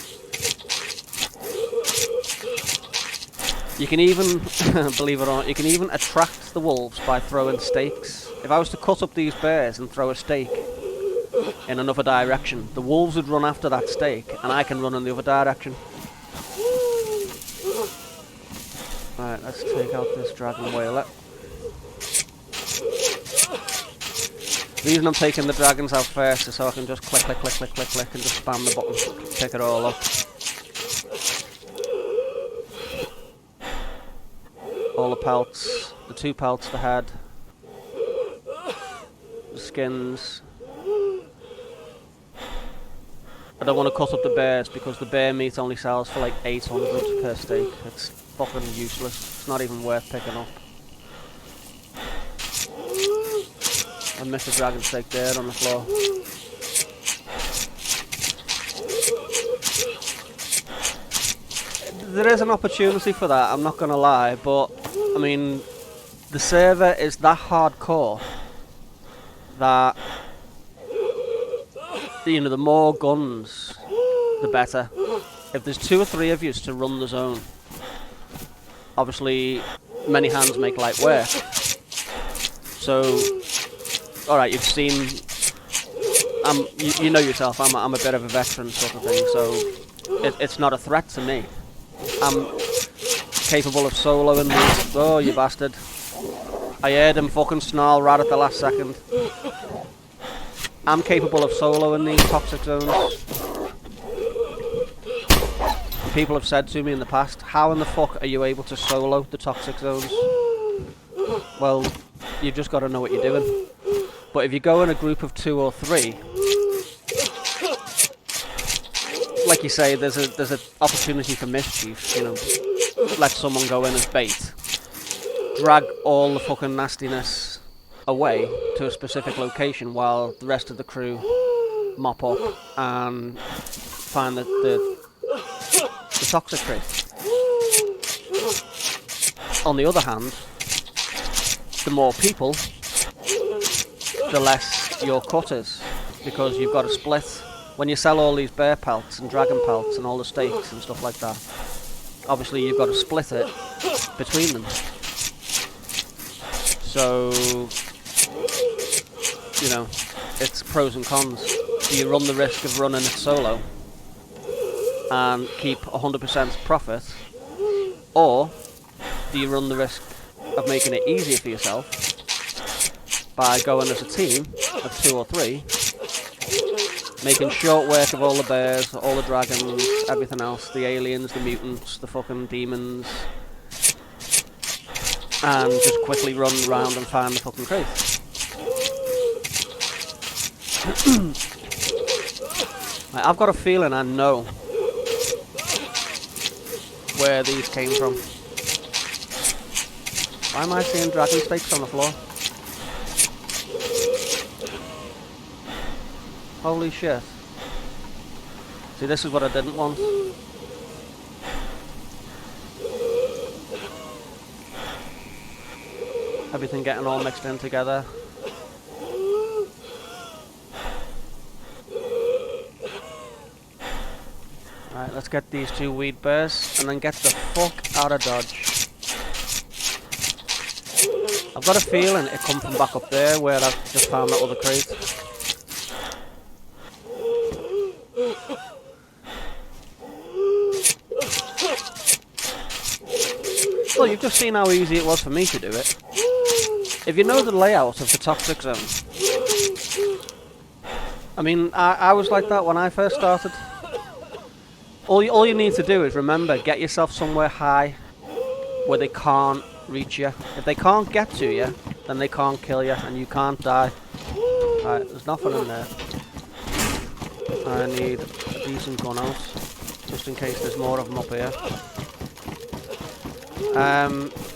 You can even, believe it or not, you can even attract the wolves by throwing stakes. If I was to cut up these bears and throw a stake in another direction, the wolves would run after that stake, and I can run in the other direction. Right, let's take out this dragon whaler. The reason I'm taking the dragons out first is so I can just click, click, click, click, click, click, and just spam the button, pick it all up. All the pelts, the 2 pelts, the head, the skins. I don't want to cut up the bears because the bear meat only sells for like 800 per steak. It's fucking useless. It's not even worth picking up. I missed a dragon steak there on the floor. There is an opportunity for that, I'm not going to lie, but I mean, the server is that hardcore that, you know, the more guns, the better. If there's 2 or 3 of you to run the zone, obviously many hands make light work. So, alright, you've seen, you know yourself, I'm a bit of a veteran sort of thing, so it's not a threat to me. I'm capable of soloing these. Oh, you bastard. I heard him fucking snarl right at the last second. I'm capable of soloing these toxic zones. People have said to me in the past, how in the fuck are you able to solo the toxic zones? Well, you've just got to know what you're doing. But if you go in a group of 2 or 3, like you say, there's an opportunity for mischief, you know. Let someone go in as bait. Drag all the fucking nastiness away to a specific location while the rest of the crew mop up and find the toxic crate. On the other hand, the more people, the less your cut is, because you've got to split. When you sell all these bear pelts and dragon pelts and all the steaks and stuff like that, obviously you've got to split it between them. So, you know, it's pros and cons. Do you run the risk of running it solo and keep 100% profit, or do you run the risk of making it easier for yourself by going as a team of 2 or 3, making short work of all the bears, all the dragons, everything else, the aliens, the mutants, the fucking demons, and just quickly run around and find the fucking crate. Like, I've got a feeling I know where these came from. Why am I seeing dragon steaks on the floor? Holy shit. See, this is what I didn't want. Everything getting all mixed in together. Right, let's get these 2 weed bears and then get the fuck out of Dodge. I've got a feeling it come from back up there where I've just found that other crate. Well, you've just seen how easy it was for me to do it. If you know the layout of the toxic zone, I mean, I was like that when I first started. All you need to do is remember, get yourself somewhere high where they can't reach you. If they can't get to you, then they can't kill you and you can't die. Right, there's nothing in there. I need a decent gun out, just in case there's more of them up here.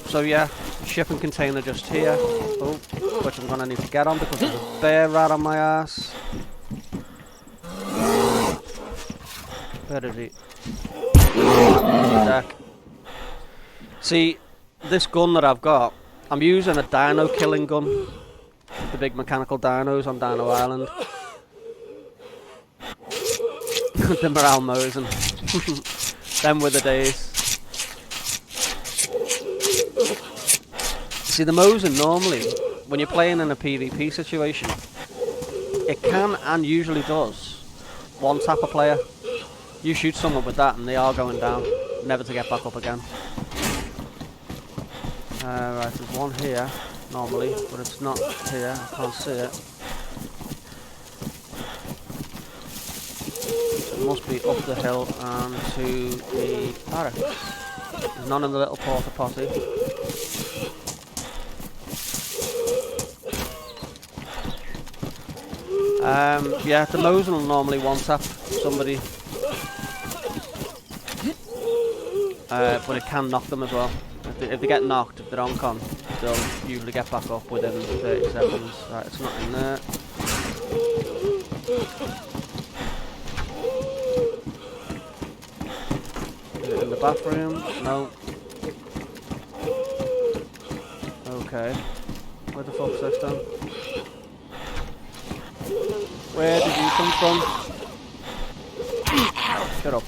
So yeah, shipping container just here, which I'm gonna need to get on because there's a bear right on my ass. Where is he? Deck. See, this gun that I've got, I'm using a dino killing gun. The big mechanical dinos on Dino Island. The morale Mosin. Them were the days. See, the Mosin normally, when you're playing in a PvP situation, it can and usually does one-tap a player. You shoot someone with that and they are going down, never to get back up again. Right, there's one here, normally, but it's not here, I can't see it. It must be up the hill and to the barracks. There's none in the little porta potty. Yeah, the Mosin will normally one-tap somebody. But it can knock them as well. If they get knocked, if they're on con, they'll usually get back up within 30 seconds. Right, it's not in there. Is it in the bathroom? No. Okay. Where the fuck's this then? Where did you come from? Shut up.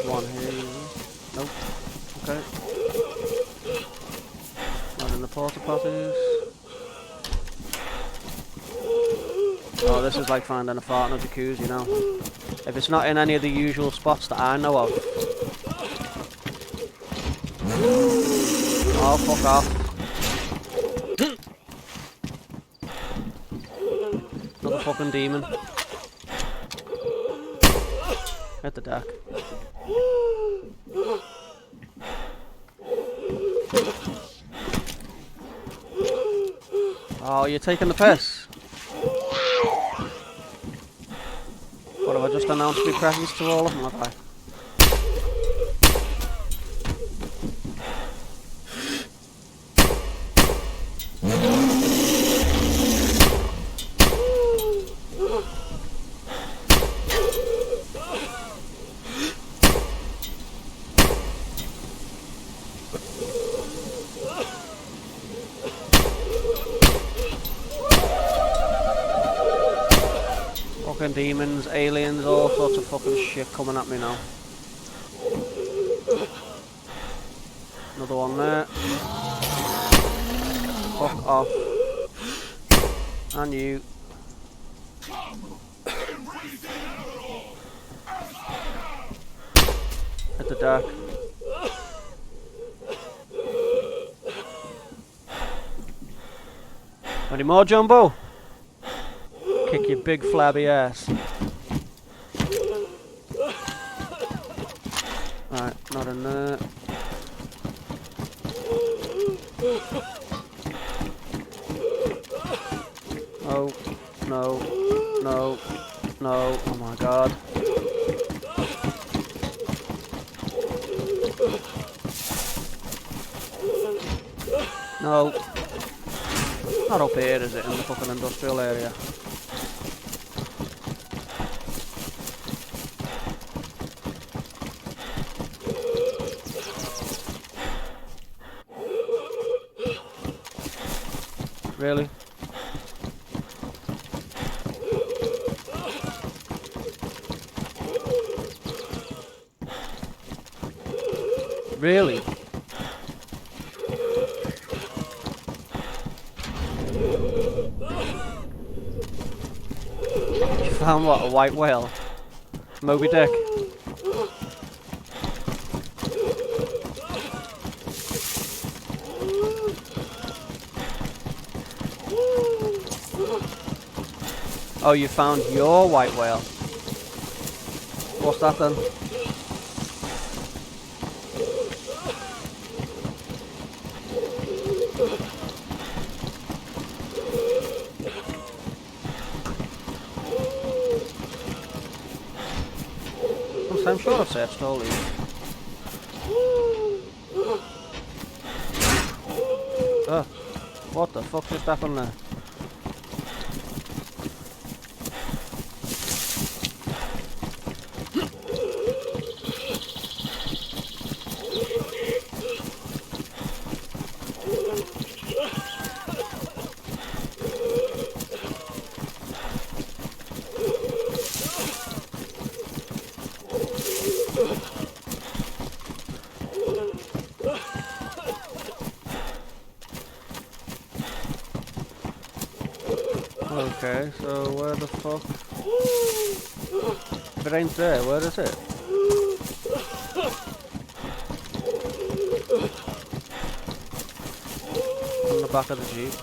One here. Nope. Okay. Not in the porta potties. Oh, this is like finding a fart in a jacuzzi, you know. If it's not in any of the usual spots that I know of. Oh, fuck off. Another fucking demon. Hit the deck. Oh, you're taking the piss. What, have I just announced my presence to all of them, have I? Fucking demons, aliens, all sorts of fucking shit coming at me now. Another one there. Fuck off. And you. Hit the deck. Any more, Jumbo? Kick your big flabby ass. Right, not in there. Oh, no, no, no, oh my god. No. Not up here, is it, in the fucking industrial area? Really? Really? You found what, a white whale? Moby Dick? Oh, you found your white whale. What's that then? I'm sure I've searched all these. Oh, what the fuck just happened there? Okay, so where the fuck? If it ain't there, where is it? On the back of the Jeep.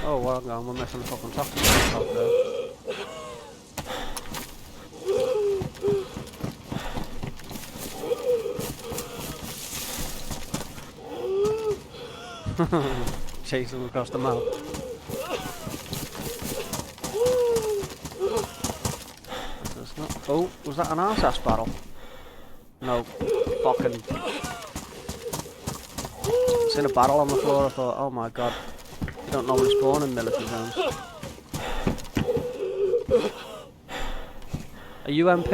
Oh, well, hang on, we're missing the fucking toxic out there. Chase them across the map. Oh, was that an arse battle? No. Fucking... Seen a barrel on the floor, I thought, oh my god. You don't normally spawn in military zones. A UMP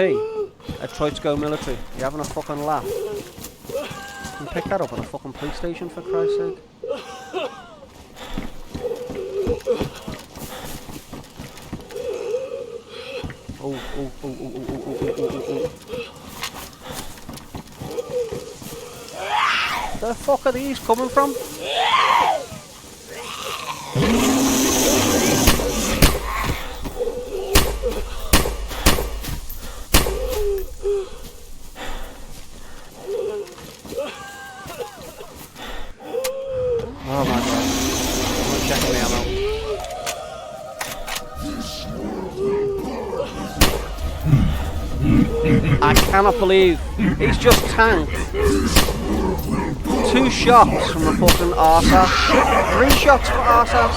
at Troitsko military. You having a fucking laugh? You can pick that up at a fucking police station for Christ's sake. Oh. Where the fuck are these coming from? Oh my god. I'm checking the ammo. I cannot believe he's just tanked 2 shots from a fucking arse-ass. 3 shots for arse-ass.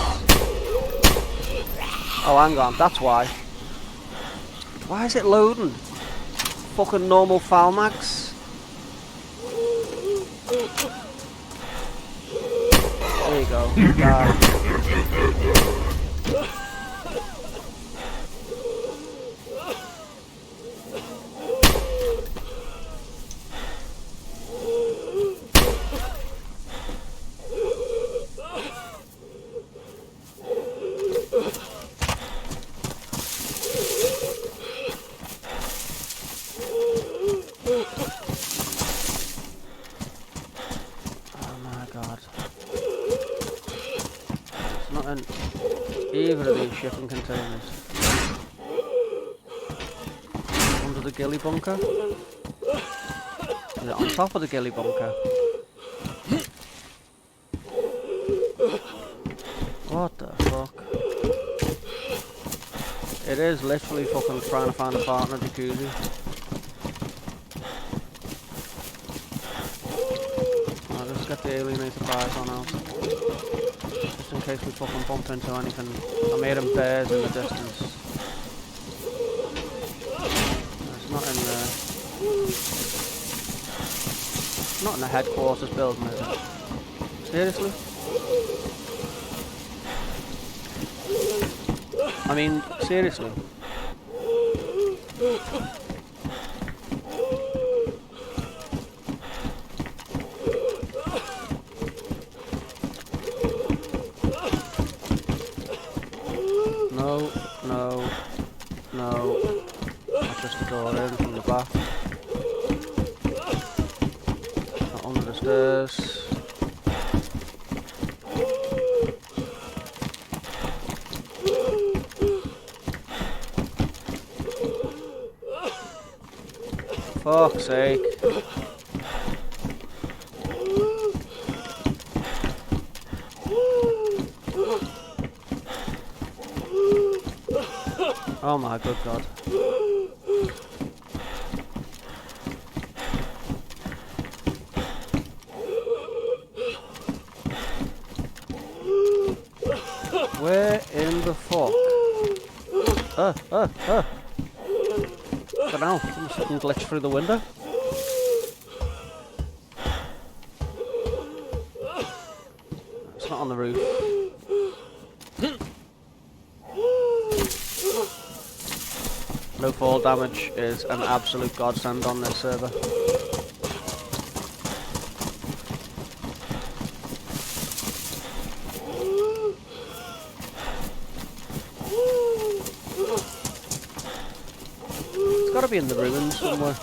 Oh, hang on, that's why. Why is it loading? Fucking normal Falmax. There you go. Either of these shipping containers. Under the ghillie bunker? Is it on top of the ghillie bunker? What the fuck? It is literally fucking trying to find a partner jacuzzi. I'll just get the alienated bars on out. Just in case we fucking bump into anything. I made them bears in the distance. It's not in the... It's not in the headquarters building, is it? Seriously? I mean, seriously? No. That's just the door in from the back. Not under the stairs. Fuck's sake. Oh my good god. Where in the fuck? But now, some sudden glitch through the window. It's not on the roof. No fall damage is an absolute godsend on this server. It's gotta be in the ruins somewhere.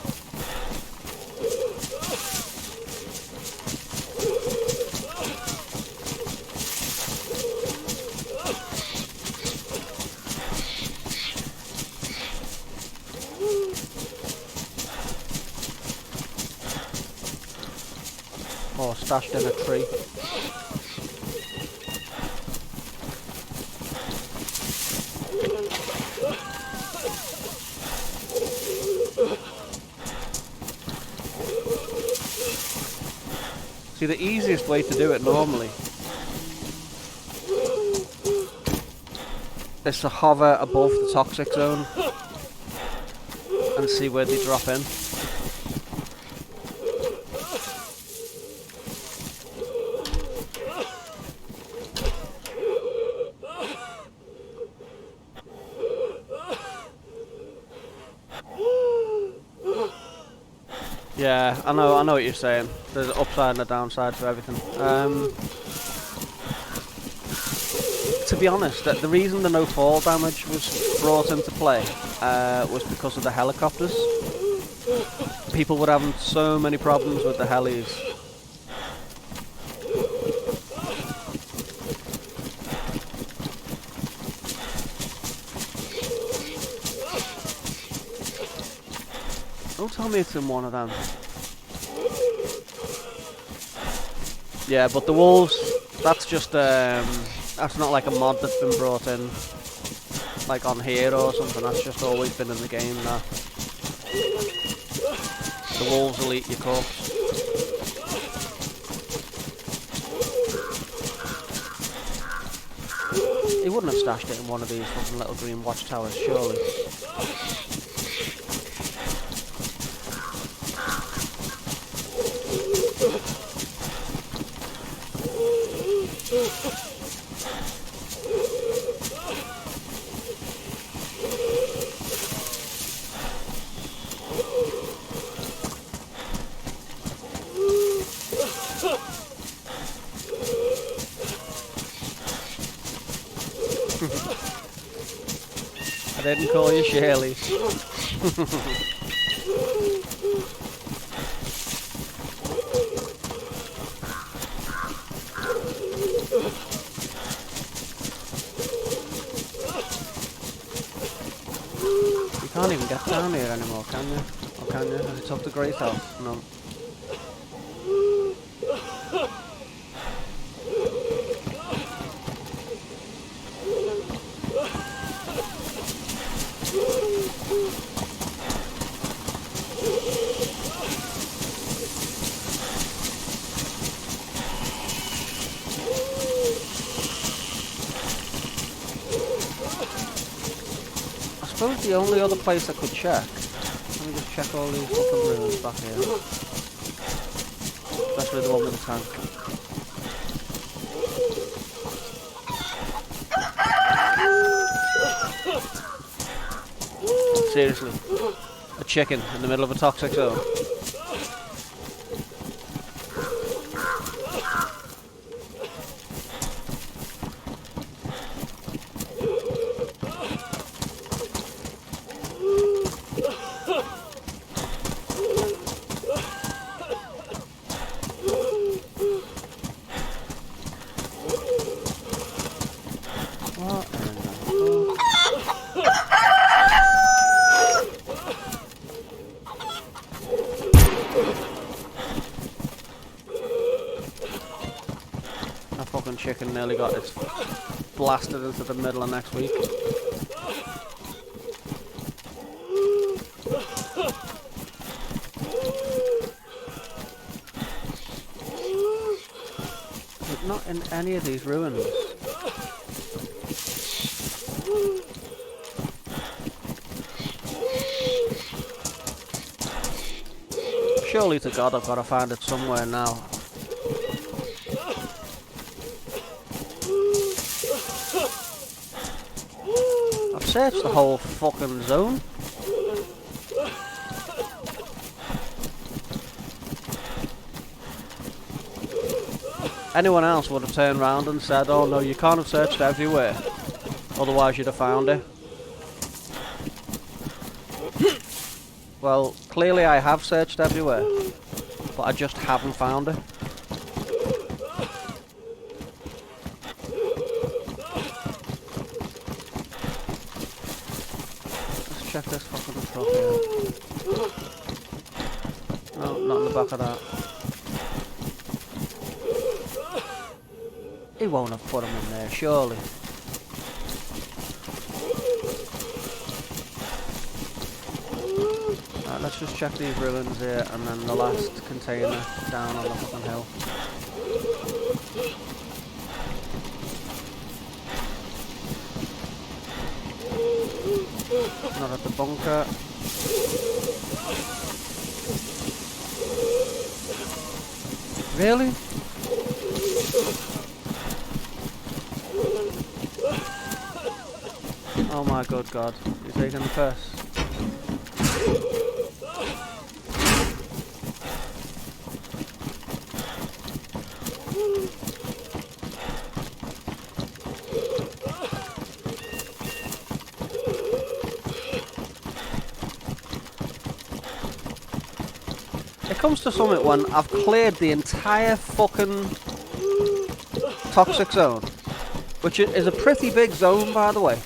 Or stashed in a tree. See, the easiest way to do it normally is to hover above the toxic zone and see where they drop in. Yeah, I know what you're saying. There's an upside and a downside to everything. To be honest, the reason the no fall damage was brought into play was because of the helicopters. People were having so many problems with the helis. Don't tell me it's in one of them. Yeah, but the wolves, that's just, that's not like a mod that's been brought in, like on here or something. That's just always been in the game now. The wolves will eat your corpse. He wouldn't have stashed it in one of these fucking little green watchtowers, surely. I didn't call you Shirley. You can't even get down here anymore, can you? Or can you? Have you took the great off? No. I suppose the only other place I could check. Let me just check all these fucking ruins back here. Especially the one with the tank. Seriously. A chicken in the middle of a toxic zone. Fucking chicken nearly got its blasted into the middle of next week. But not in any of these ruins. Surely to God I've got to find it somewhere now. Search the whole fucking zone. Anyone else would have turned around and said, oh no, you can't have searched everywhere, otherwise you'd have found it. Well, clearly I have searched everywhere, but I just haven't found it. Check this fucking truck here. No, not in the back of that. He won't have put them in there, surely. Right, let's just check these ruins here and then the last container down on the fucking hill. Not at the bunker. Really? Oh my good god. You're taking the piss. It comes to something when I've cleared the entire fucking toxic zone, which is a pretty big zone, by the way.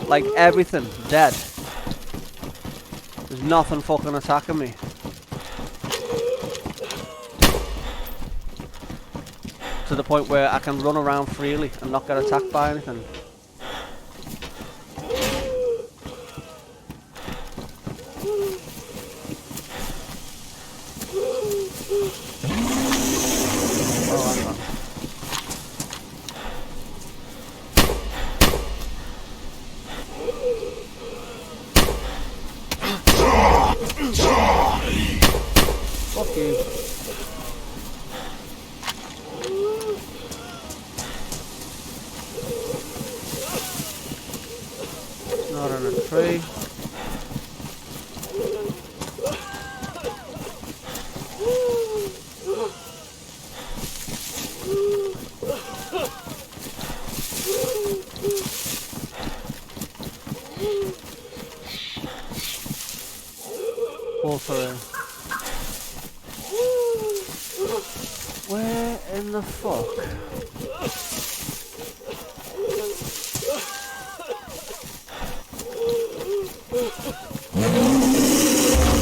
Like, everything dead. There's nothing fucking attacking me. To the point where I can run around freely and not get attacked by anything. Fuck you. Not in a tree. Water. Where in the fuck?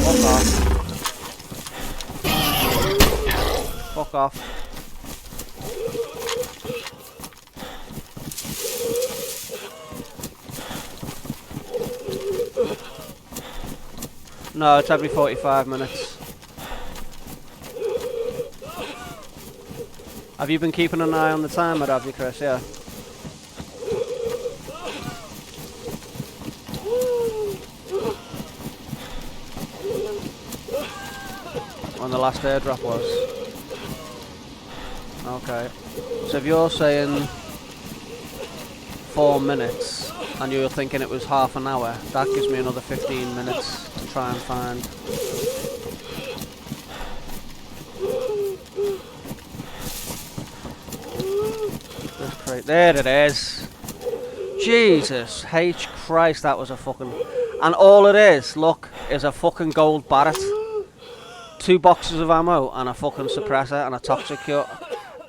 Fuck off. Fuck off. No, it's every 45 minutes. Have you been keeping an eye on the timer, have you, Chris? Yeah. When the last airdrop was. Okay. So if you're saying 4 minutes and you're thinking it was half an hour, that gives me another 15 minutes to try and find. This crate. There it is. Jesus H Christ, that was a fucking... And all it is, look, is a fucking gold Barrett. 2 boxes of ammo and a fucking suppressor and a toxic cure.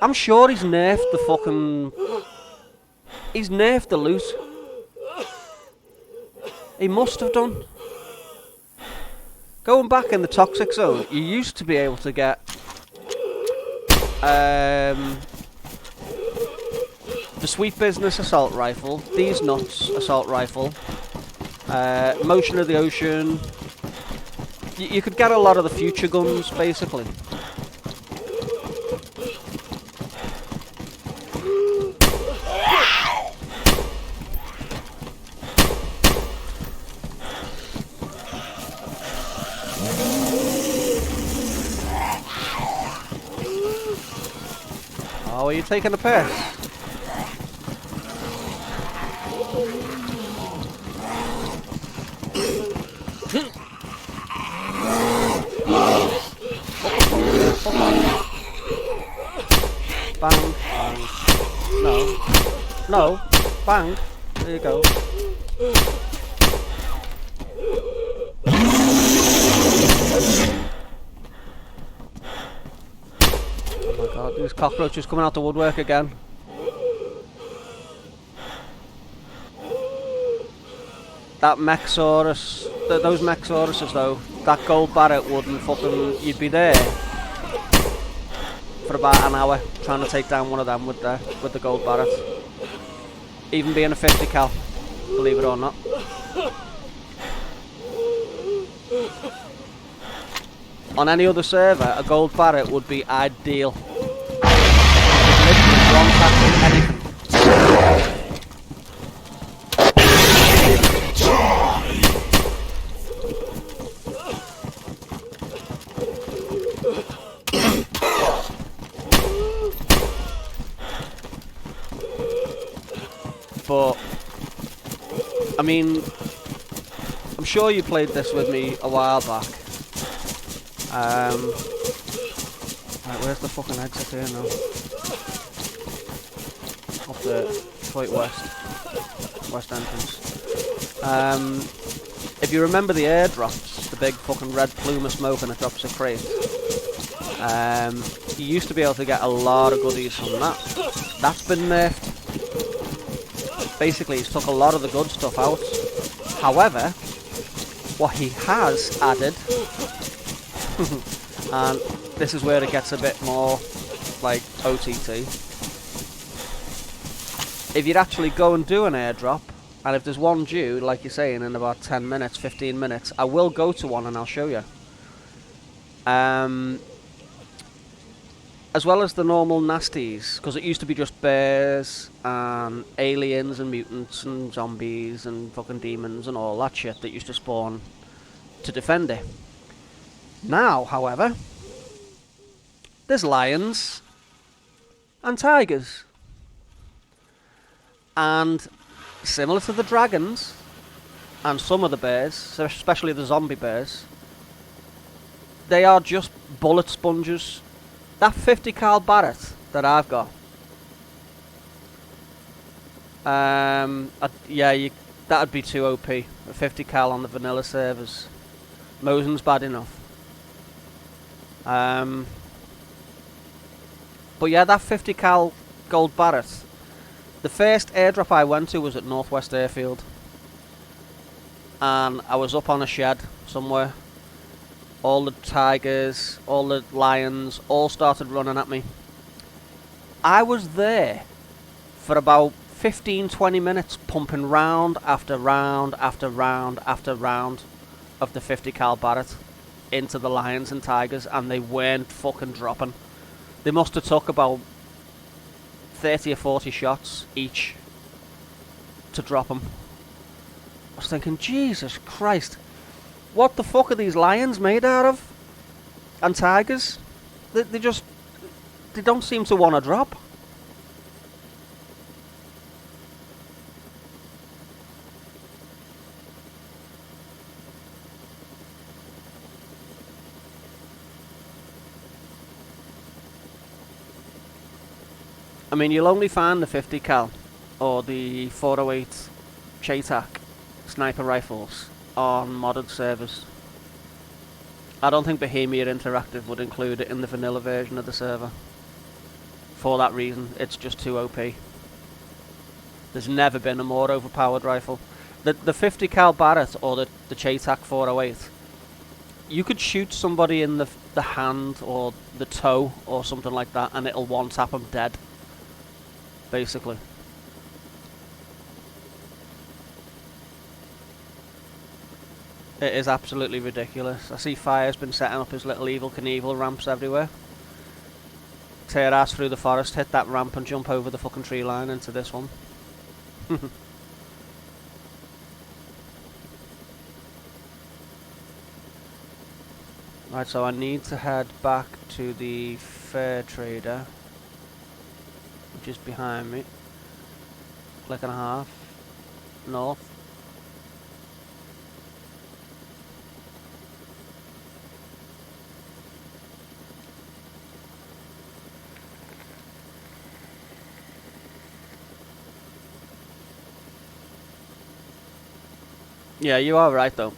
I'm sure he's nerfed the fucking... He's nerfed the loot. He must have done. Going back in the toxic zone, you used to be able to get the Sweet Business assault rifle, these nuts assault rifle, Motion of the Ocean. You could get a lot of the future guns, basically. Oh, are you taking a piss? Bang, bang. No. No. Bang. There you go. Oh my god, these cockroaches coming out the woodwork again. That Mechsaurus, those Mechsauruses though, that gold Barrett wouldn't fucking, you'd be there for about an hour trying to take down one of them with the gold Barrett. Even being a 50 cal, believe it or not. On any other server, a gold Barrett would be ideal. Literally wrong tactic, anything. But I mean, I'm sure you played this with me a while back. Right, where's the fucking exit here now? Up the Detroit West entrance. If you remember the airdrops, the big fucking red plume of smoke and it drops a crate, you used to be able to get a lot of goodies from that. That's been nerfed. Basically, he's took a lot of the good stuff out. However, what he has added, and this is where it gets a bit more like OTT. If you'd actually go and do an airdrop, and if there's one due, like you're saying, in about 10 minutes, 15 minutes, I will go to one and I'll show you. As well as the normal nasties, because it used to be just bears and aliens and mutants and zombies and fucking demons and all that shit that used to spawn to defend it. Now, however, there's lions and tigers. And similar to the dragons and some of the bears, especially the zombie bears, they are just bullet sponges. That 50 cal Barrett that I've got, yeah, that'd be too OP. A 50 cal on the vanilla servers. Mosin's bad enough. But yeah, that 50 cal gold Barrett. The first airdrop I went to was at Northwest Airfield, and I was up on a shed somewhere. All the tigers, all the lions, all started running at me. I was there for about 15-20 minutes, pumping round after round after round after round of the 50 cal Barrett into the lions and tigers, and they weren't fucking dropping. They must have took about 30 or 40 shots each to drop them. I was thinking, Jesus Christ, what the fuck are these lions made out of? And tigers? They don't seem to want to drop. I mean, you'll only find the 50 cal or the 408 Chaytak sniper rifles on modded servers. I don't think Bohemia Interactive would include it in the vanilla version of the server. For that reason, it's just too OP. There's never been a more overpowered rifle. The 50 cal Barrett or the Chaytak 408, you could shoot somebody in the hand or the toe or something like that and it'll one-tap them dead. Basically. It is absolutely ridiculous. I see Fire's been setting up his little Evil Knievel ramps everywhere. Tear ass through the forest, hit that ramp and jump over the fucking tree line into this one. Right, so I need to head back to the Fair Trader, which is behind me. Click and a half. North. Yeah, you are right though.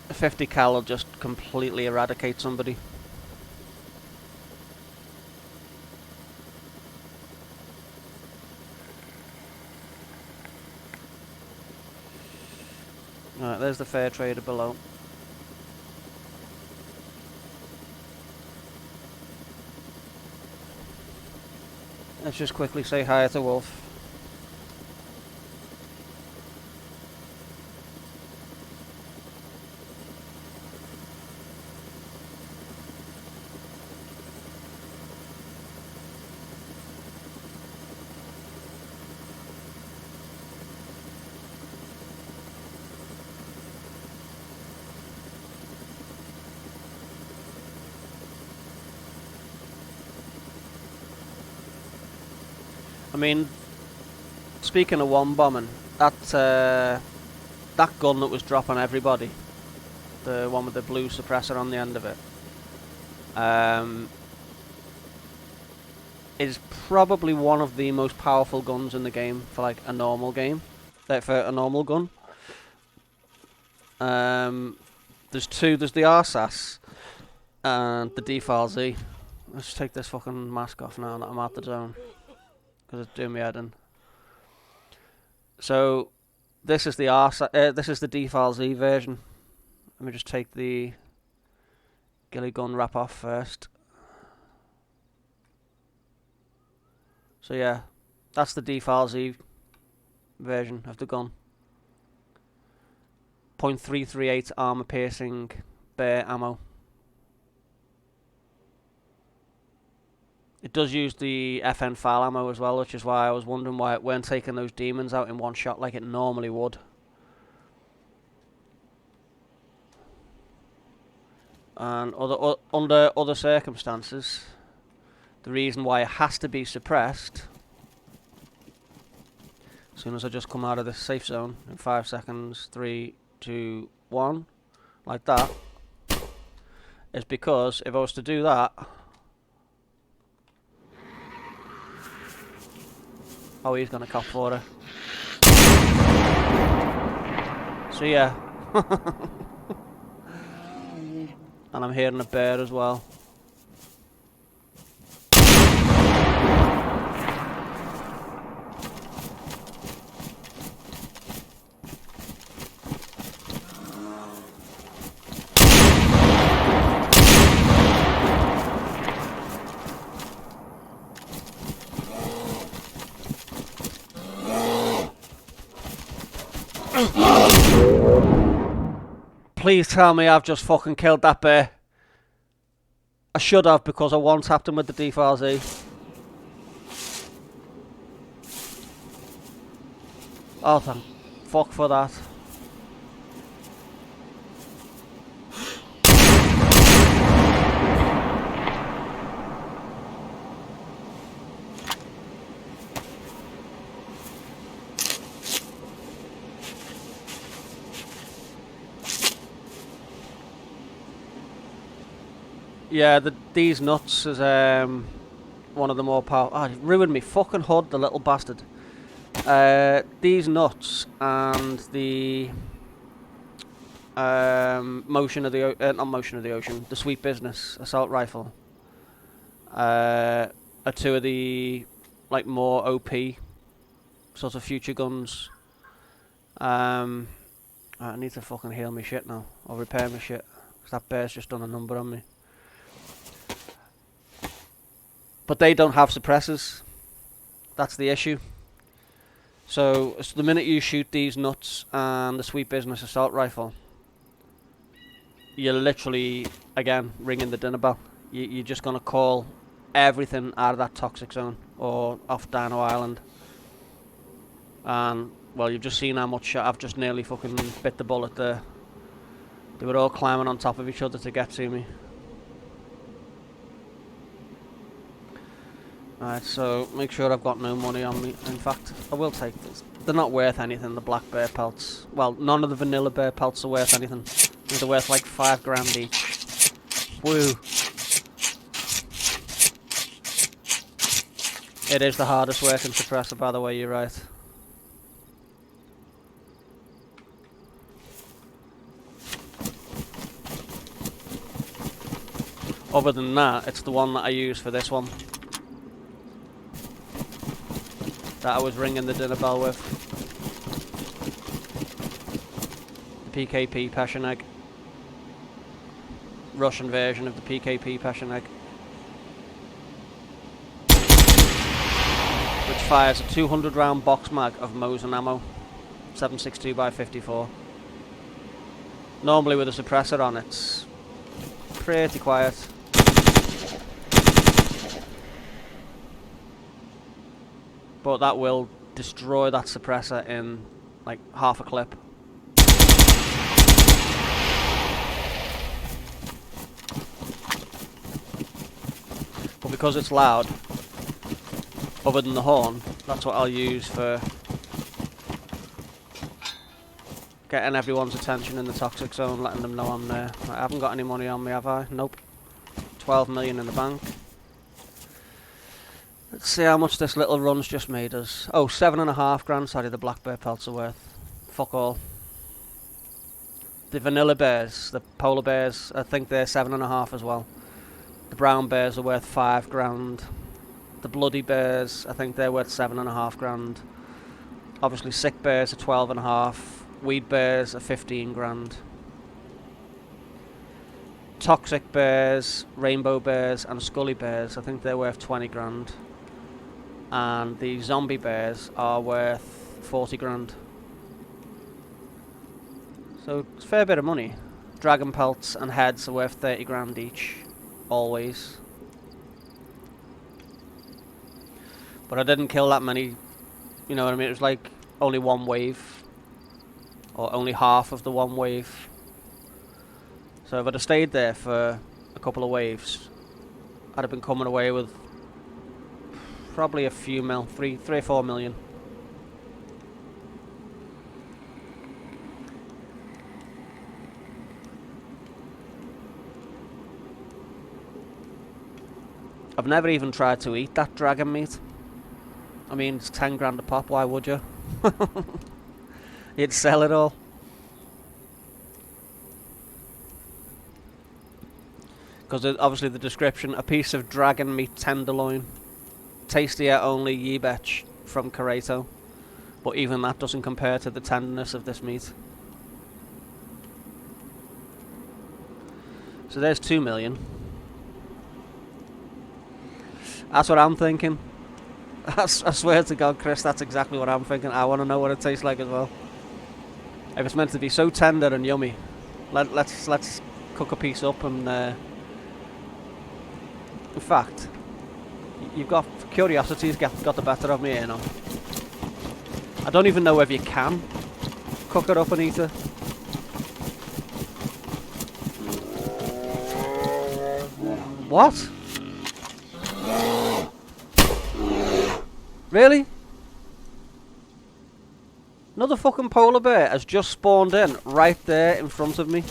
50 cal will just completely eradicate somebody. Alright, there's the Fair Trader below. Let's just quickly say hi to Wolf. I mean, speaking of one bombing, that gun that was dropping everybody, the one with the blue suppressor on the end of it, is probably one of the most powerful guns in the game for like a normal game, for a normal gun. There's two. There's the RSAS and the DayZ. Let's take this fucking mask off now that I'm out the zone, because it's doing me head in. So this is the this is the DayZ version. Let me just take the ghillie gun wrap off first. So yeah, that's the DayZ version of the gun. .338 armor piercing bear ammo. It does use the FN file ammo as well, which is why I was wondering why it weren't taking those demons out in one shot like it normally would. And under other circumstances, the reason why it has to be suppressed, as soon as I just come out of this safe zone in 5 seconds, 3, 2, 1, like that, is because if I was to do that, oh, he's gonna cop for it. So yeah. And I'm hearing a bear as well. Please tell me I've just fucking killed that bear. I should have, because I one-tapped him with the DayZ. Oh, thank fuck for that. Yeah, these nuts is one of the more powerful. Oh, it ruined me fucking HUD, the little bastard. These nuts and the motion of the not motion of the ocean, the Sweet Business assault rifle are two of the like more OP sort of future guns. I need to fucking heal my shit now, or repair my shit, because that bear's just done a number on me. But they don't have suppressors. That's the issue. So the minute you shoot these nuts and the Sweet Business assault rifle, you're literally, again, ringing the dinner bell. You're just going to call everything out of that toxic zone or off Dino Island. And, well, you've just seen how much I've just nearly fucking bit the bullet there. They were all climbing on top of each other to get to me. Alright, so make sure I've got no money on me. In fact, I will take this. They're not worth anything, the black bear pelts. Well, none of the vanilla bear pelts are worth anything. They're worth like 5 grand each. Woo. It is the hardest working suppressor, by the way, you're right. Other than that, it's the one that I use for this one. That I was ringing the dinner bell with. The PKP passion egg. Russian version of the PKP passion egg. Which fires a 200 round box mag of Mosin ammo. 7.62x54. Normally with a suppressor on, it's pretty quiet. But that will destroy that suppressor in like half a clip. But because it's loud, other than the horn, that's what I'll use for Getting everyone's attention in the toxic zone, letting them know I'm there. I haven't got any money on me, have I? Nope. 12 million in the bank. Let's see how much this little run's just made us. Oh, 7.5 grand, sorry, the black bear pelts are worth. Fuck all. The vanilla bears, the polar bears, I think they're 7.5 as well. The brown bears are worth 5 grand. The bloody bears, I think they're worth 7.5 grand. Obviously sick bears are 12.5. Weed bears are 15 grand. Toxic bears, rainbow bears and scully bears, I think they're worth 20 grand. And the zombie bears are worth 40 grand. So it's a fair bit of money. Dragon pelts and heads are worth 30 grand each. Always. But I didn't kill that many, you know what I mean? It was like only one wave. Or only half of the one wave. So if I'd have stayed there for a couple of waves, I'd have been coming away with probably a few mil, 3 or 4 million. I've never even tried to eat that dragon meat. I mean, it's 10 grand a pop, why would you? You'd sell it all. Because obviously the description, a piece of dragon meat tenderloin. Tastier only ye betch from Kareto. But even that doesn't compare to the tenderness of this meat. So there's 2 million. That's what I'm thinking. I swear to God, Chris, that's exactly what I'm thinking. I want to know what it tastes like as well. If it's meant to be so tender and yummy, let's cook a piece up and... in fact, you've got... curiosity's got the better of me here now. I don't even know if you can cook it up and eat it. What? Really? Another fucking polar bear has just spawned in right there in front of me.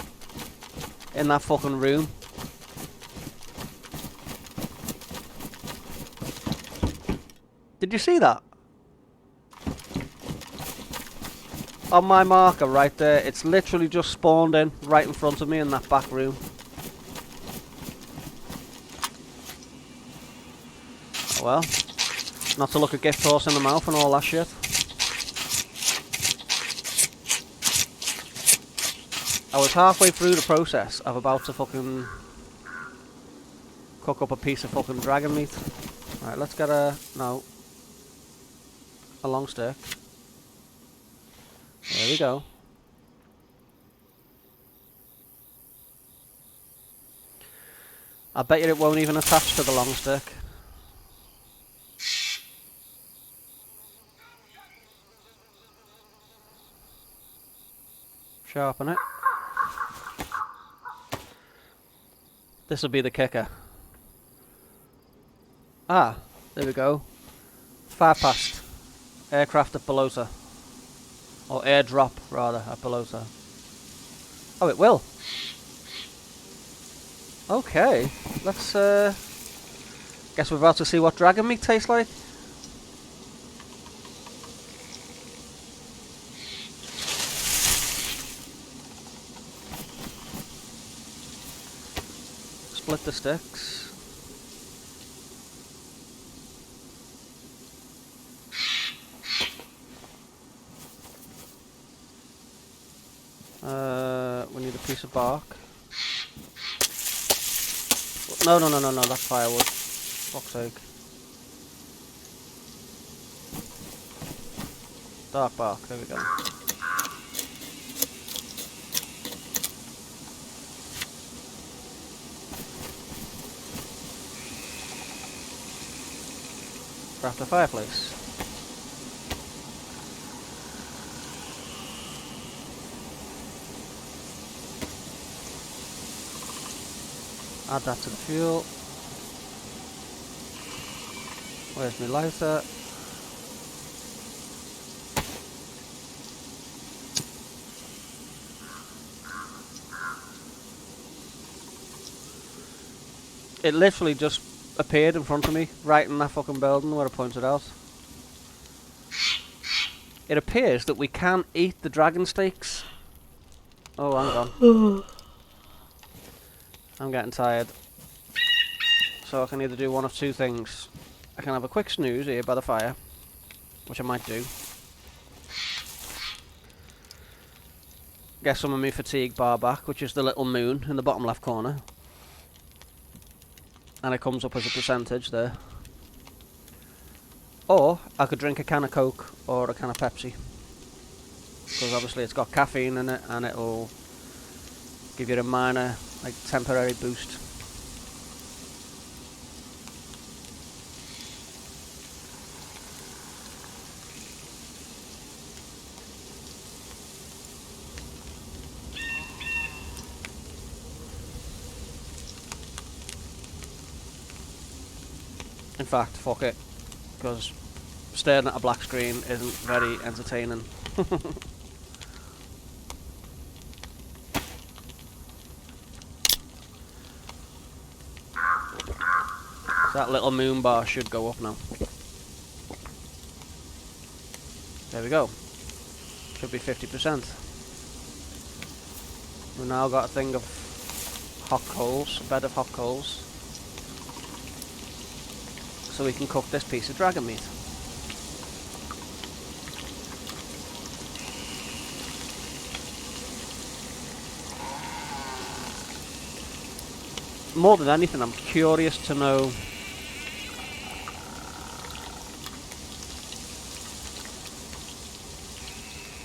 In that fucking room. Did you see that? On my marker right there, it's literally just spawned in right in front of me in that back room. Oh well. Not to look a gift horse in the mouth and all that shit. I was halfway through the process of about to fucking cook up a piece of fucking dragon meat. Alright, let's get a long stick. There we go. I bet you it won't even attach to the long stick. Sharpen it. This will be the kicker. Ah, there we go. 5 past. Aircraft at Pelota. Or airdrop, rather, at Pelota. Oh, it will. Okay. Let's, guess we're about to see what dragon meat tastes like. Split the sticks. We need a piece of bark. No, that's firewood. Fuck's sake. Dark bark, there we go. Craft a fireplace. Add that to the fuel. Where's my lighter? It literally just appeared in front of me, right in that fucking building where I pointed out. It appears that we can eat the dragon steaks. Oh, hang on. I'm getting tired. So I can either do one of two things. I can have a quick snooze here by the fire, which I might do. Get some of my fatigue bar back, which is the little moon in the bottom left corner. And it comes up as a percentage there. Or I could drink a can of Coke or a can of Pepsi. Because obviously it's got caffeine in it and it'll give you a minor, like, temporary boost. In fact, fuck it, because staring at a black screen isn't very entertaining. That little moon bar should go up now. There we go. Should be 50%. We've now got a thing of hot coals, a bed of hot coals. So we can cook this piece of dragon meat. More than anything, I'm curious to know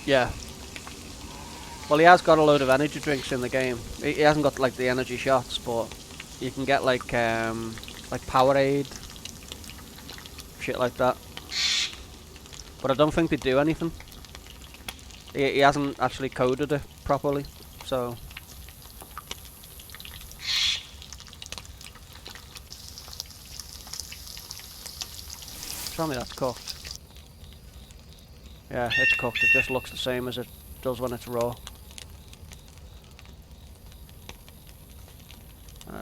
yeah. Well, he has got a load of energy drinks in the game. He hasn't got like the energy shots, but you can get like Powerade, shit like that. But I don't think they do anything. He hasn't actually coded it properly, so. Tell me that's cooked. Yeah, it's cooked. It just looks the same as it does when it's raw.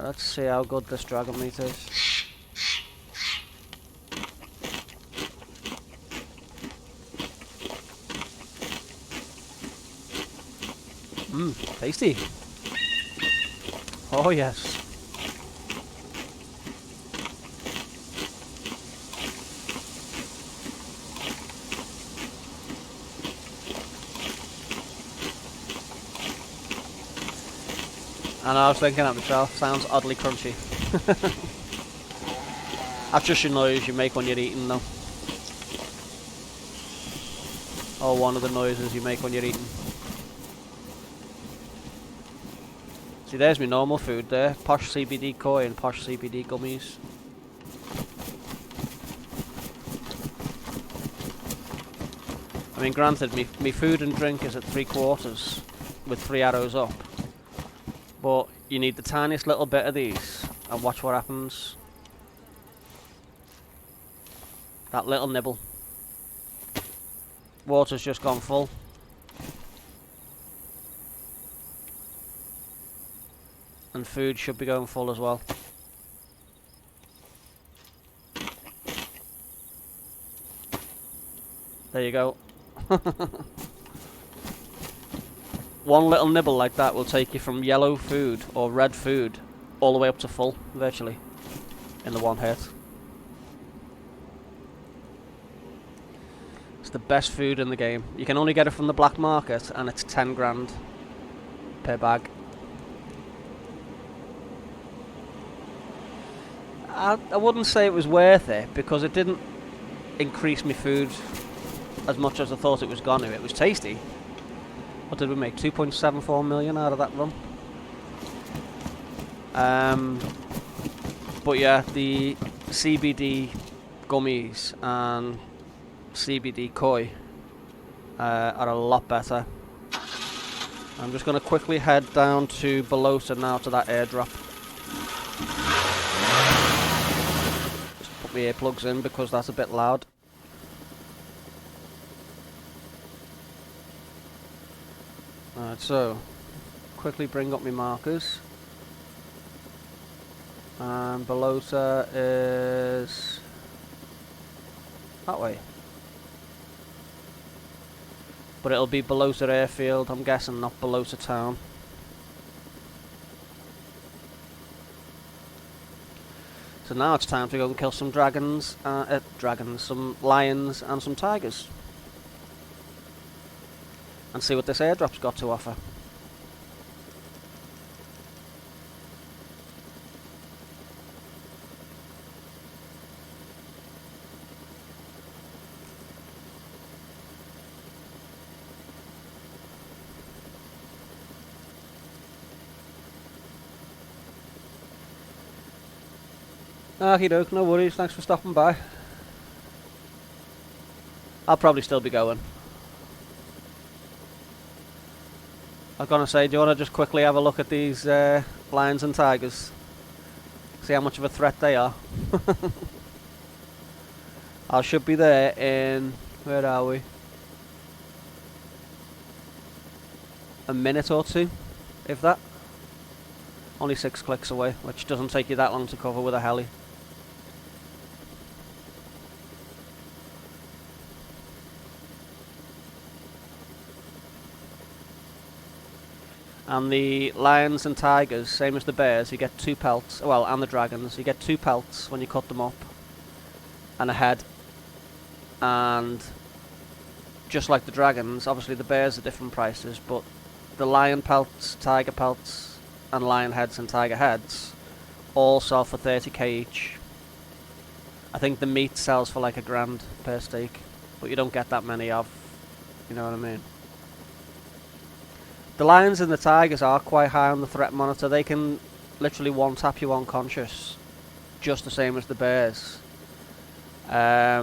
Let's see how good this dragon meat is. Mmm, tasty. Oh yes. And I was thinking at myself, sounds oddly crunchy. That's just your noise you make when you're eating though. Or one of the noises you make when you're eating. See, there's my normal food there. Posh CBD koi and posh CBD gummies. I mean, granted, me food and drink is at 3/4 with 3 arrows up. But you need the tiniest little bit of these and watch what happens. That little nibble. Water's just gone full. And food should be going full as well. There you go. One little nibble like that will take you from yellow food or red food all the way up to full, virtually, in the one hit. It's the best food in the game. You can only get it from the black market and it's 10 grand per bag. I wouldn't say it was worth it because it didn't increase my food as much as I thought it was going to. It was tasty. What did we make? 2.74 million out of that run. But yeah, the CBD gummies and CBD koi are a lot better. I'm just going to quickly head down to Balota now to that airdrop. Just put my earplugs in because that's a bit loud. Alright, so quickly bring up my markers. And Balota is that way. But it'll be Balota Airfield, I'm guessing, not Balota Town. So now it's time to go and kill some dragons, some lions and some tigers. And see what this airdrop's got to offer. Okie doke, no worries, thanks for stopping by. I'll probably still be going. I was gonna say, do you want to just quickly have a look at these lions and tigers? See how much of a threat they are. I should be there in, where are we? A minute or two, if that. Only 6 clicks away, which doesn't take you that long to cover with a heli. And the lions and tigers, same as the bears, you get 2 pelts. Well, and the dragons, you get 2 pelts when you cut them up. And a head. And just like the dragons, obviously the bears are different prices, but the lion pelts, tiger pelts, and lion heads and tiger heads all sell for 30k each. I think the meat sells for like £1,000 per steak, but you don't get that many of, you know what I mean? The lions and the tigers are quite high on the threat monitor. They can literally one-tap you unconscious, just the same as the bears. They're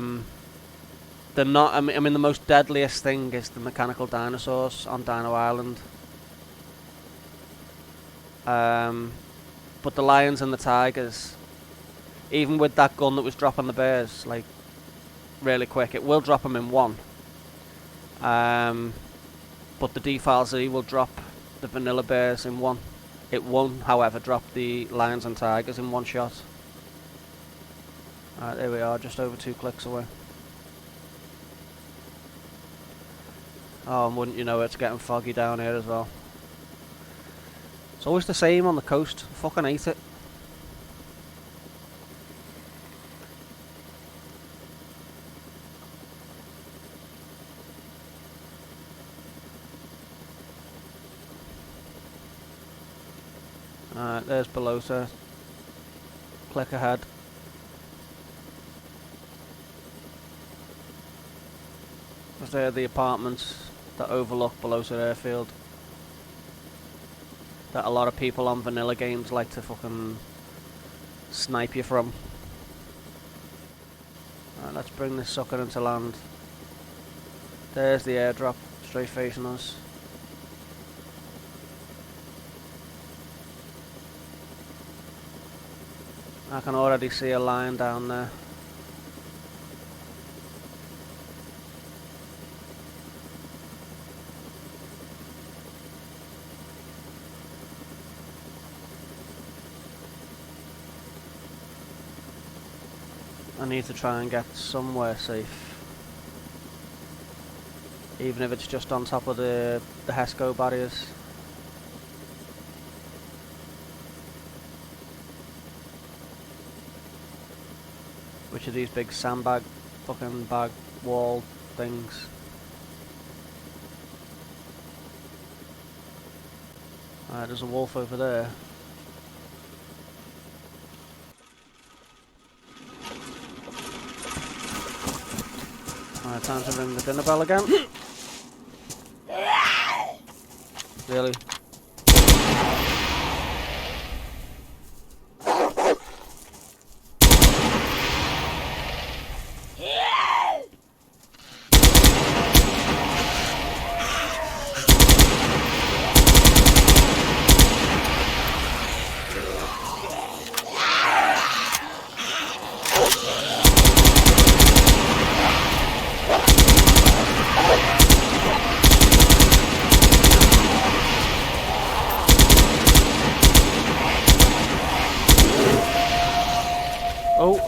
not. I mean, the most deadliest thing is the mechanical dinosaurs on Dino Island. But the lions and the tigers, even with that gun that was dropping the bears, like really quick, it will drop them in one. But the DayZ will drop the vanilla bears in one. It won't, however, drop the lions and tigers in one shot. Alright, there we are, just over 2 clicks away. Oh, and wouldn't you know, it's getting foggy down here as well. It's always the same on the coast. I fucking hate it. Alright, there's Balota. Click ahead. There are the apartments that overlook Balota Airfield. That a lot of people on vanilla games like to fucking snipe you from. Alright, let's bring this sucker into land. There's the airdrop, straight facing us. I can already see a lion down there. I need to try and get somewhere safe. Even if it's just on top of the HESCO barriers. Which are these big sandbag fucking bag wall things. Alright, there's a wolf over there. Alright, time to ring the dinner bell again. Really?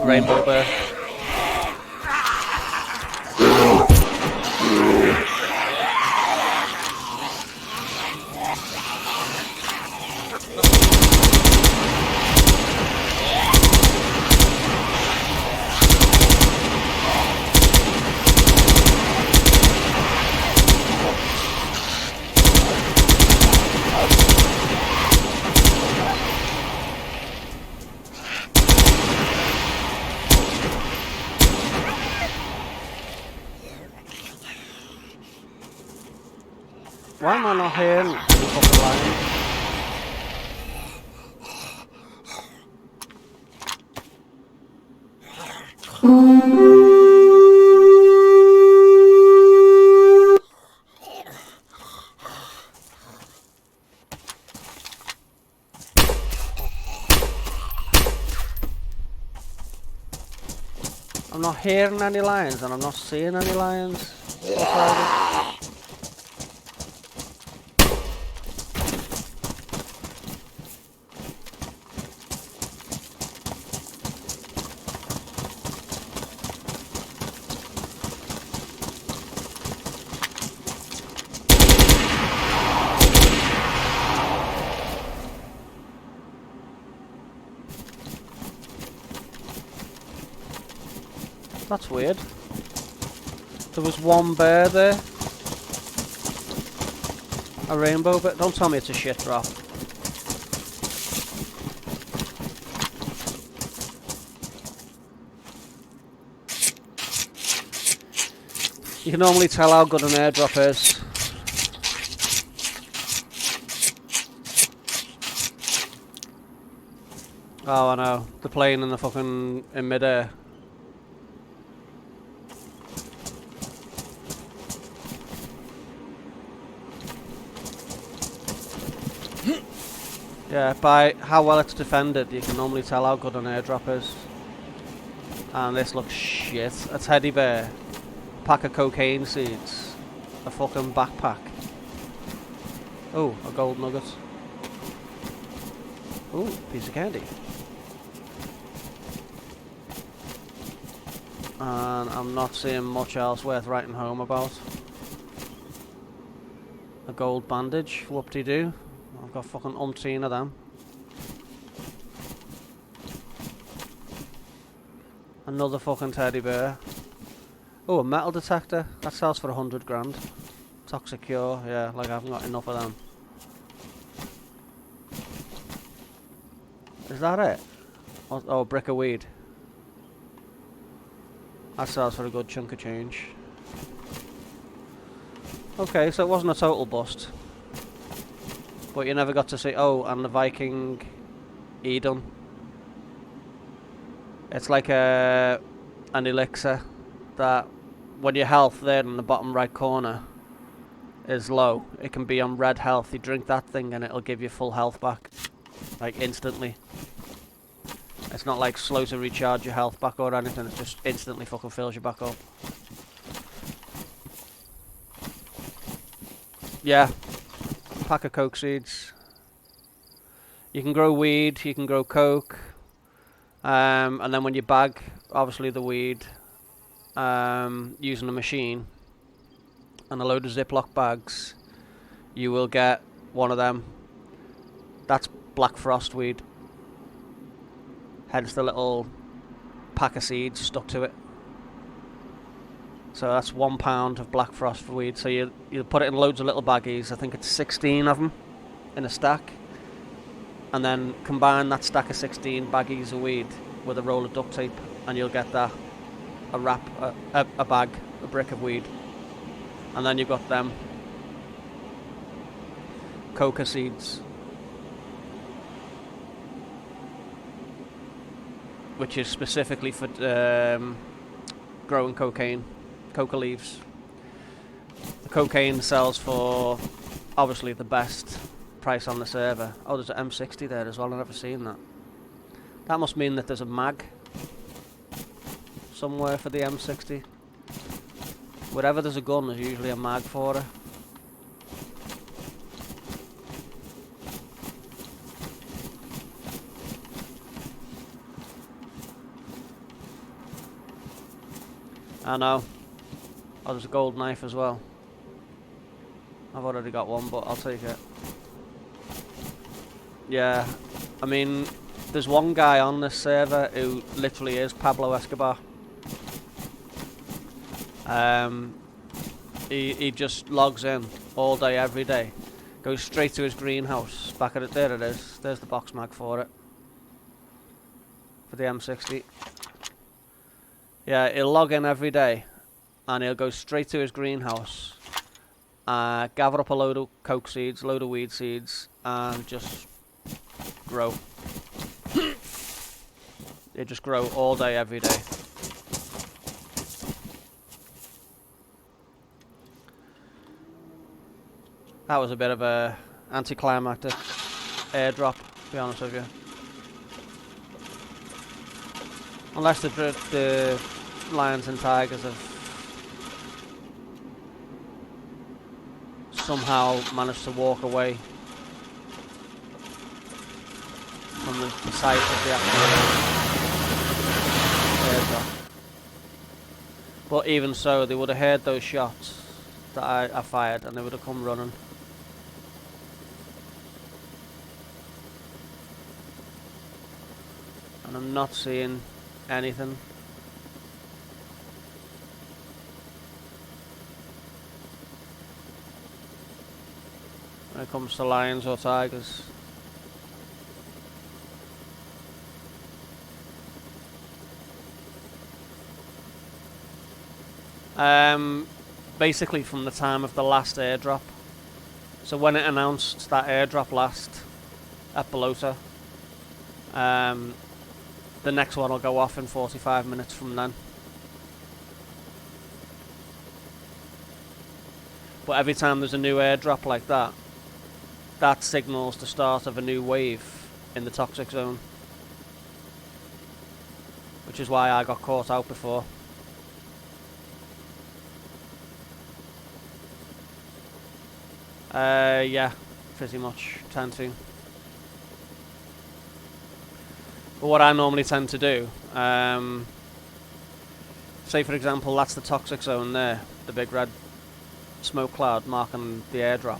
rainbow bear. Why am I not hearing the fucking line? I'm not hearing any lions and I'm not seeing any lions. So far. That's weird. There was one bear there. A rainbow bear. Don't tell me it's a shit drop. You can normally tell how good an airdrop is. Oh, I know. The plane in the fucking in midair. Yeah, by how well it's defended, you can normally tell how good an airdrop is. And this looks shit. A teddy bear, a pack of cocaine seeds, a fucking backpack. Oh, a gold nugget. Ooh, piece of candy. And I'm not seeing much else worth writing home about. A gold bandage, whoop-de-doo. I've got fucking umpteen of them. Another fucking teddy bear. Oh, a metal detector. That sells for 100 grand. Toxic cure. Yeah, like I haven't got enough of them. Is that it? Oh, a brick of weed. That sells for a good chunk of change. Okay, so it wasn't a total bust. But you never got to see... Oh, and the Viking Eden. It's like an elixir that when your health there in the bottom right corner is low, it can be on red health. You drink that thing and it'll give you full health back. Like instantly. It's not like slow to recharge your health back or anything. It just instantly fucking fills you back up. Yeah. Pack of coke seeds. You can grow weed, you can grow coke, and then when you bag, obviously the weed, using a machine and a load of Ziploc bags, you will get one of them. That's black frost weed. Hence the little pack of seeds stuck to it. So that's 1 pound of black frost weed. So you put it in loads of little baggies. I think it's 16 of them in a stack. And then combine that stack of 16 baggies of weed with a roll of duct tape, and you'll get that a bag, a brick of weed. And then you've got them coca seeds, which is specifically for growing cocaine, coca leaves. The cocaine sells for obviously the best price on the server. Oh, there's an M60 there as well. I've never seen that. That must mean that there's a mag somewhere for the M60. Wherever there's a gun, there's usually a mag for it. I know. Oh, there's a gold knife as well. I've already got one, but I'll take it. Yeah, I mean, there's one guy on this server who literally is Pablo Escobar. He just logs in all day, every day. Goes straight to his greenhouse. Back at it, there it is. There's the box mag for it. For the M60. Yeah, he'll log in every day. And he'll go straight to his greenhouse. Gather up a load of coke seeds, load of weed seeds, and just grow. They just grow all day, every day. That was a bit of a anticlimactic airdrop, to be honest with you. Unless the lions and tigers have somehow managed to walk away from the site of the actual airdrop. But even so, they would have heard those shots that I fired and they would have come running. And I'm not seeing anything. When it comes to lions or tigers. Basically from the time of the last airdrop. So when it announced that airdrop last at Balota, the next one will go off in 45 minutes from then. But every time there's a new airdrop like that, that signals the start of a new wave in the toxic zone. Which is why I got caught out before. Yeah, pretty much tend to. But what I normally tend to do, say for example that's the toxic zone there, the big red smoke cloud marking the airdrop.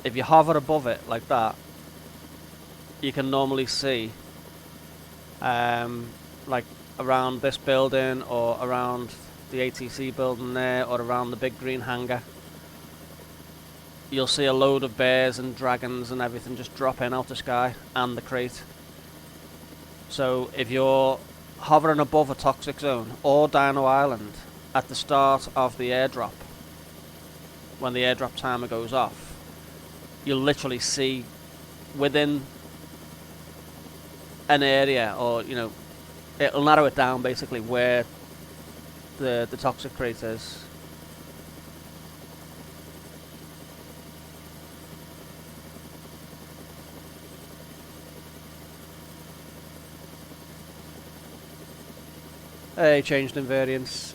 If you hover above it like that, you can normally see like around this building or around the ATC building there or around the big green hangar. You'll see a load of bears and dragons and everything just drop in out the sky and the crate. So if you're hovering above a toxic zone or Dino Island at the start of the airdrop, when the airdrop timer goes off, you'll literally see within an area, or you know, it'll narrow it down basically where the toxic crate is. Hey, changed invariants.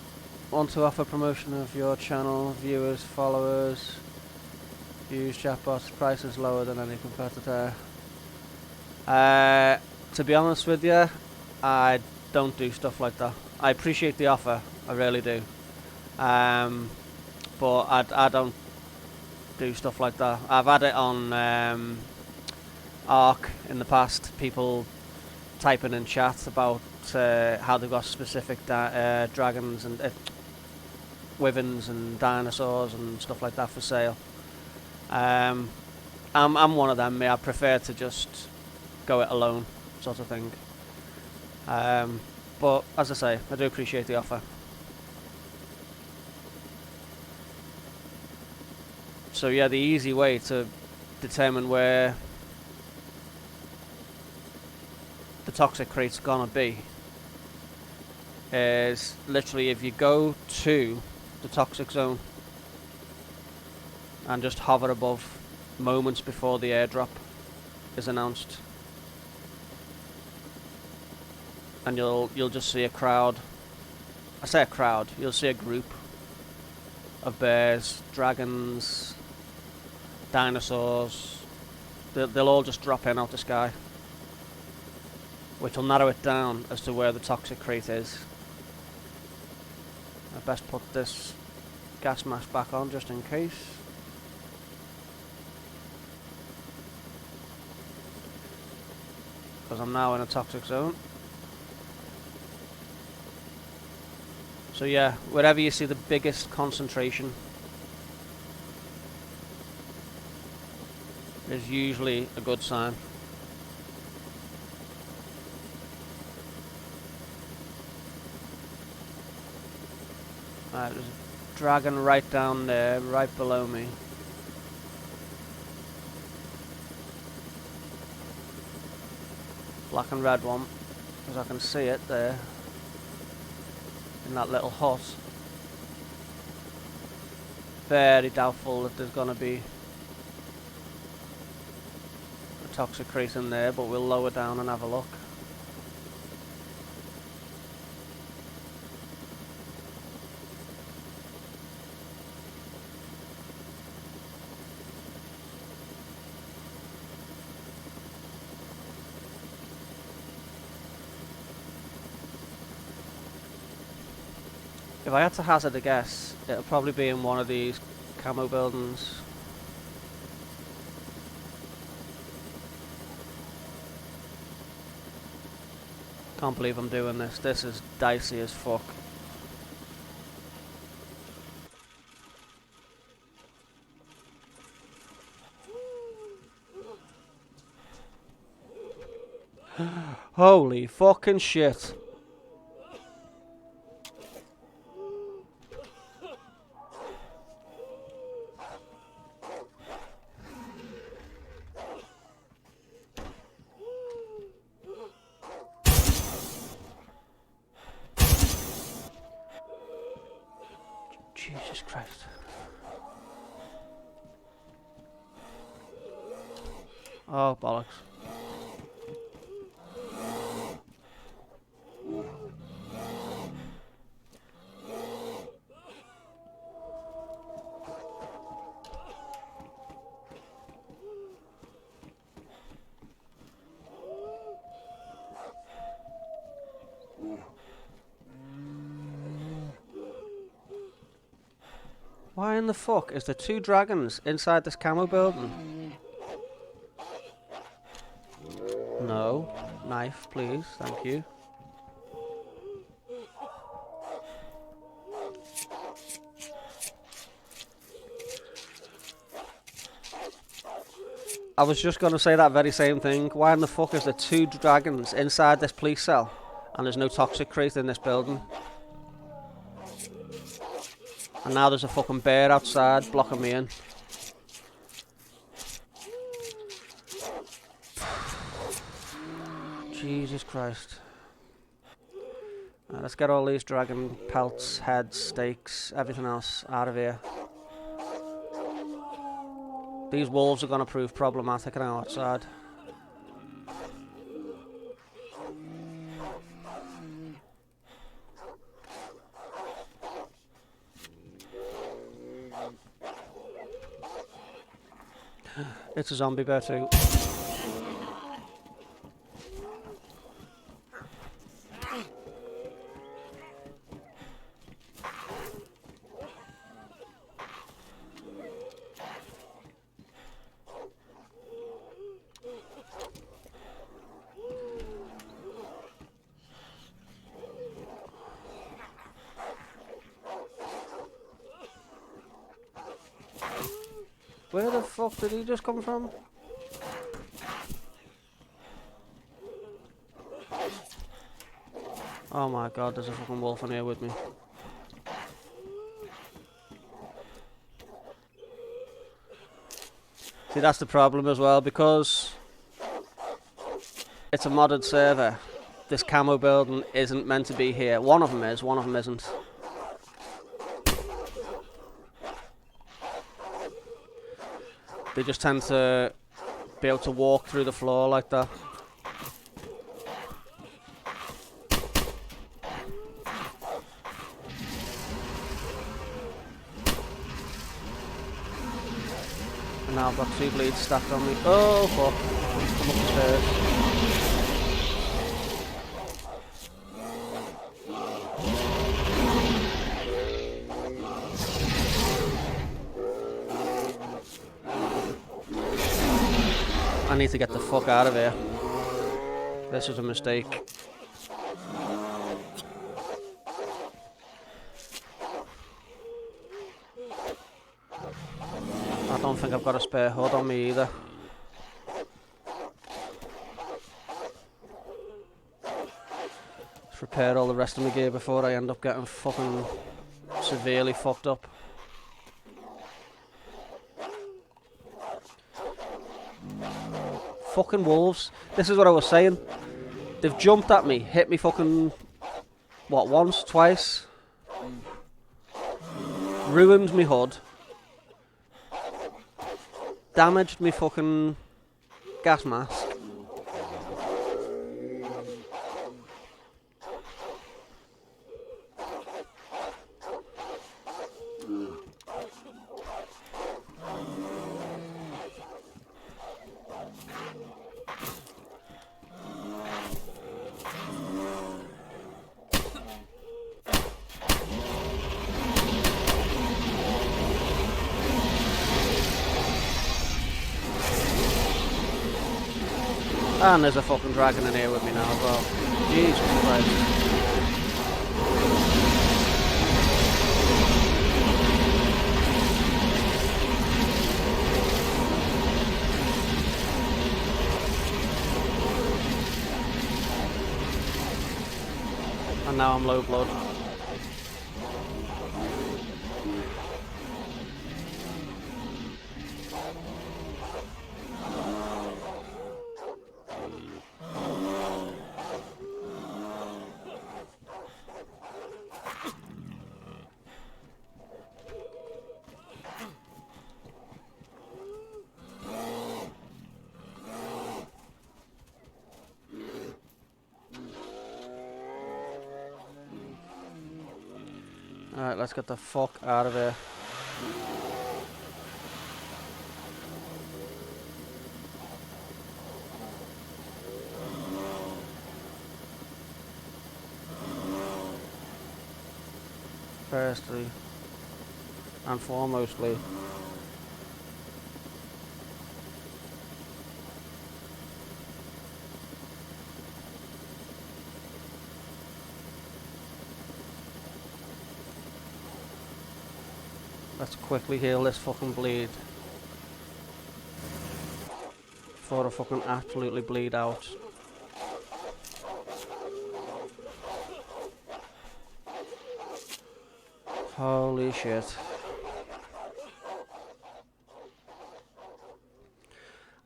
Want to offer promotion of your channel, viewers, followers, views, chatbots, price is lower than any competitor. To be honest with you, I don't do stuff like that. I appreciate the offer, I really do. But I don't do stuff like that. I've had it on Arc in the past, people typing in chat about how they've got specific dragons and wyverns and dinosaurs and stuff like that for sale. I'm one of them. I prefer to just go it alone, sort of thing. But as I say, I do appreciate the offer. So yeah, the easy way to determine where the toxic crate's gonna be is literally if you go to the toxic zone and just hover above moments before the airdrop is announced, and you'll just see a crowd. I say a crowd, you'll see a group of bears, dragons, dinosaurs. They'll all just drop in out the sky, which will narrow it down as to where the toxic crate is. I best put this gas mask back on just in case. Because I'm now in a toxic zone. So yeah, wherever you see the biggest concentration is usually a good sign. There's a dragon right down there, right below me. Black and red one, because I can see it there, in that little hut. Very doubtful that there's going to be a toxic crate in there, but we'll lower down and have a look. If I had to hazard a guess, it'll probably be in one of these camo buildings. Can't believe I'm doing this. This is dicey as fuck. Holy fucking shit. Jesus Christ. Oh, bollocks. Why in the fuck is there two dragons inside this camo building? No. Knife, please. Thank you. I was just going to say that very same thing. Why in the fuck is there two dragons inside this police cell and there's no toxic crate in this building? And now there's a fucking bear outside blocking me in. Jesus Christ. Right, let's get all these dragon pelts, heads, steaks, everything else out of here. These wolves are going to prove problematic now outside. It's a zombie bear too. Where the fuck did he just come from? Oh my god, there's a fucking wolf in here with me. See, that's the problem as well, because it's a modded server. This camo building isn't meant to be here. One of them is, one of them isn't. They just tend to be able to walk through the floor like that. And now I've got two bleeds stacked on me. Oh fuck. Let's come up the stairs. I need to get the fuck out of here. This is a mistake. I don't think I've got a spare hood on me either. Let's repair all the rest of my gear before I end up getting fucking severely fucked up. Fucking wolves. This is what I was saying. They've jumped at me, hit me fucking... what, once, twice? Ruined me hood. Damaged me fucking gas mask. And there's a fucking dragon in here with me now as well. Jesus Christ. And now I'm low blood. Alright, let's get the fuck out of here. Firstly and foremostly, let's quickly heal this fucking bleed before I fucking absolutely bleed out. Holy shit.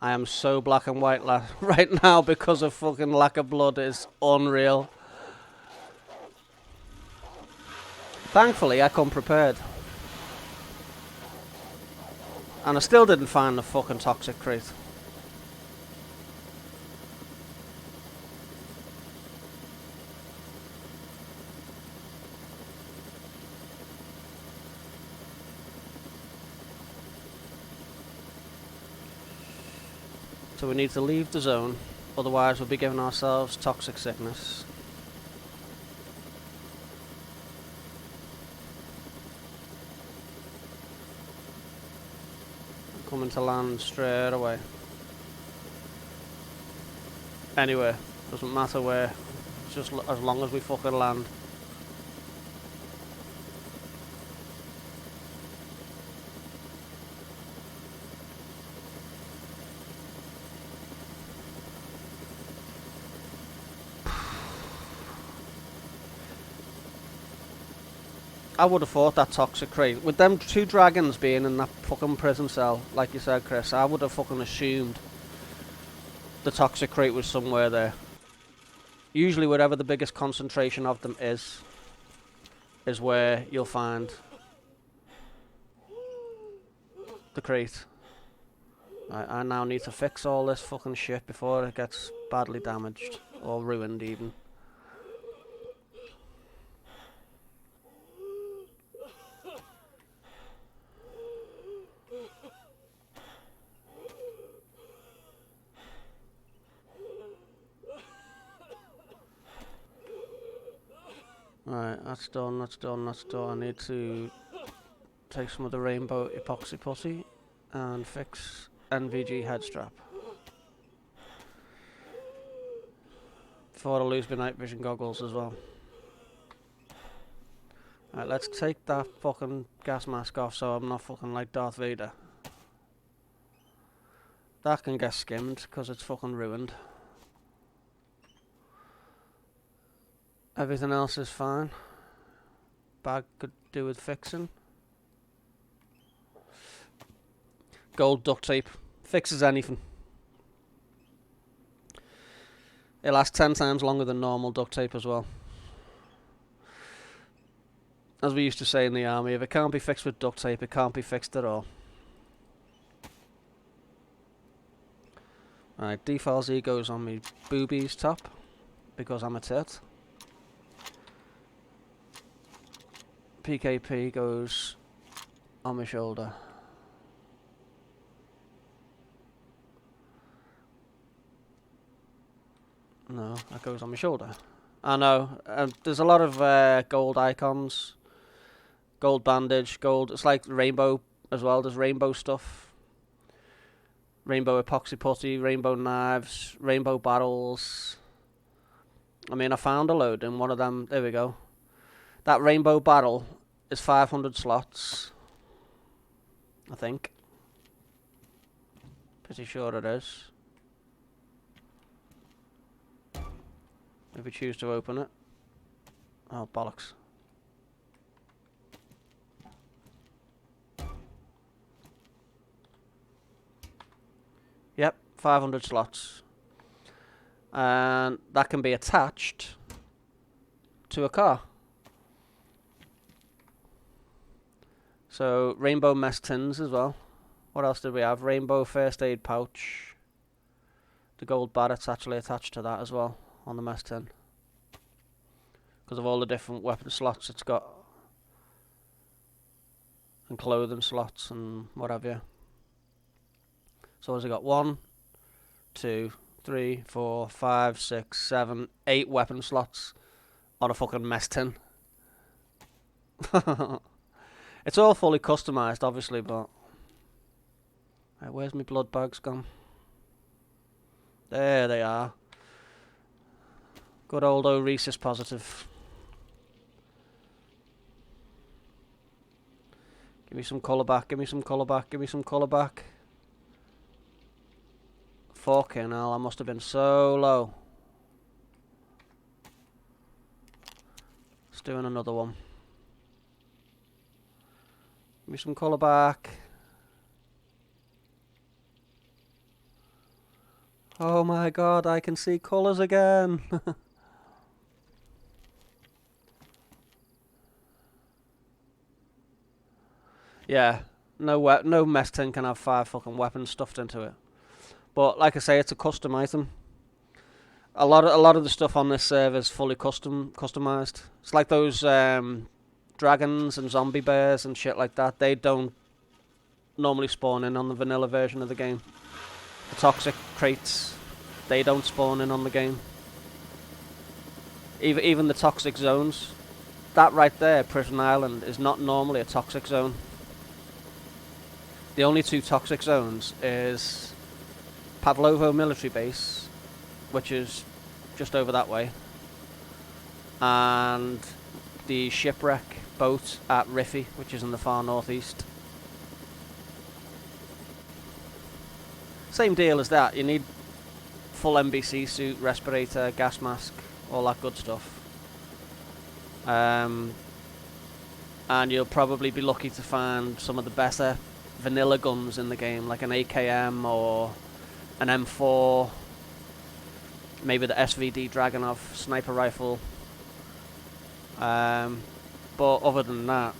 I am so black and white right now because of fucking lack of blood. It's unreal. Thankfully, I come prepared. And I still didn't find the fucking toxic crate. So we need to leave the zone, otherwise we'll be giving ourselves toxic sickness. Coming to land straight away. Anywhere, doesn't matter where, just as long as we fucking land. I would have thought that toxic crate, with them two dragons being in that fucking prison cell, like you said, Chris, I would have fucking assumed the toxic crate was somewhere there. Usually wherever the biggest concentration of them is where you'll find the crate. I now need to fix all this fucking shit before it gets badly damaged, or ruined even. Right, that's done, that's done, that's done. I need to take some of the rainbow epoxy putty and fix NVG head strap. Before I lose my night vision goggles as well. Right, let's take that fucking gas mask off so I'm not fucking like Darth Vader. That can get skimmed because it's fucking ruined. Everything else is fine. Bag could do with fixing. Gold duct tape. Fixes anything. It lasts 10 times longer than normal duct tape as well. As we used to say in the army, if it can't be fixed with duct tape, it can't be fixed at all. Right, default Z goes on me boobies top, because I'm a tit. PKP goes on my shoulder. No, that goes on my shoulder. I know, there's a lot of gold icons. Gold bandage, gold, it's like rainbow as well, there's rainbow stuff. Rainbow epoxy putty, rainbow knives, rainbow barrels. I mean, I found a load in one of them, there we go. That rainbow barrel is 500 slots, I think. Pretty sure it is. If we choose to open it. Oh, bollocks. Yep, 500 slots. And that can be attached to a car. So, rainbow mess tins as well. What else did we have? Rainbow first aid pouch. The gold barrett's actually attached to that as well, on the mess tin. Because of all the different weapon slots it's got. And clothing slots and what have you. So has it got 1, 2, 3, 4, 5, 6, 7, 8 weapon slots on a fucking mess tin. It's all fully customised, obviously, but... Right, where's my blood bags gone? There they are. Good old Rhesus positive. Give me some colour back, give me some colour back, give me some colour back. Fucking hell, I must have been so low. Let's do another one. Give me some colour back. Oh my god, I can see colours again. Yeah, no mess tin can have 5 fucking weapons stuffed into it. But like I say, it's a custom item. A lot of the stuff on this server is fully customized. It's like those dragons and zombie bears and shit like that. They don't normally spawn in on the vanilla version of the game. The toxic crates, they don't spawn in on the game. Even the toxic zones. That right there, Prison Island, is not normally a toxic zone. The only 2 toxic zones is Pavlovo military base, which is just over that way, and the shipwreck boat at Riffy, which is in the far northeast. Same deal as that, you need full NBC suit, respirator, gas mask, all that good stuff. And you'll probably be lucky to find some of the better vanilla guns in the game, like an AKM or an M4, maybe the SVD Dragunov sniper rifle. But other than that,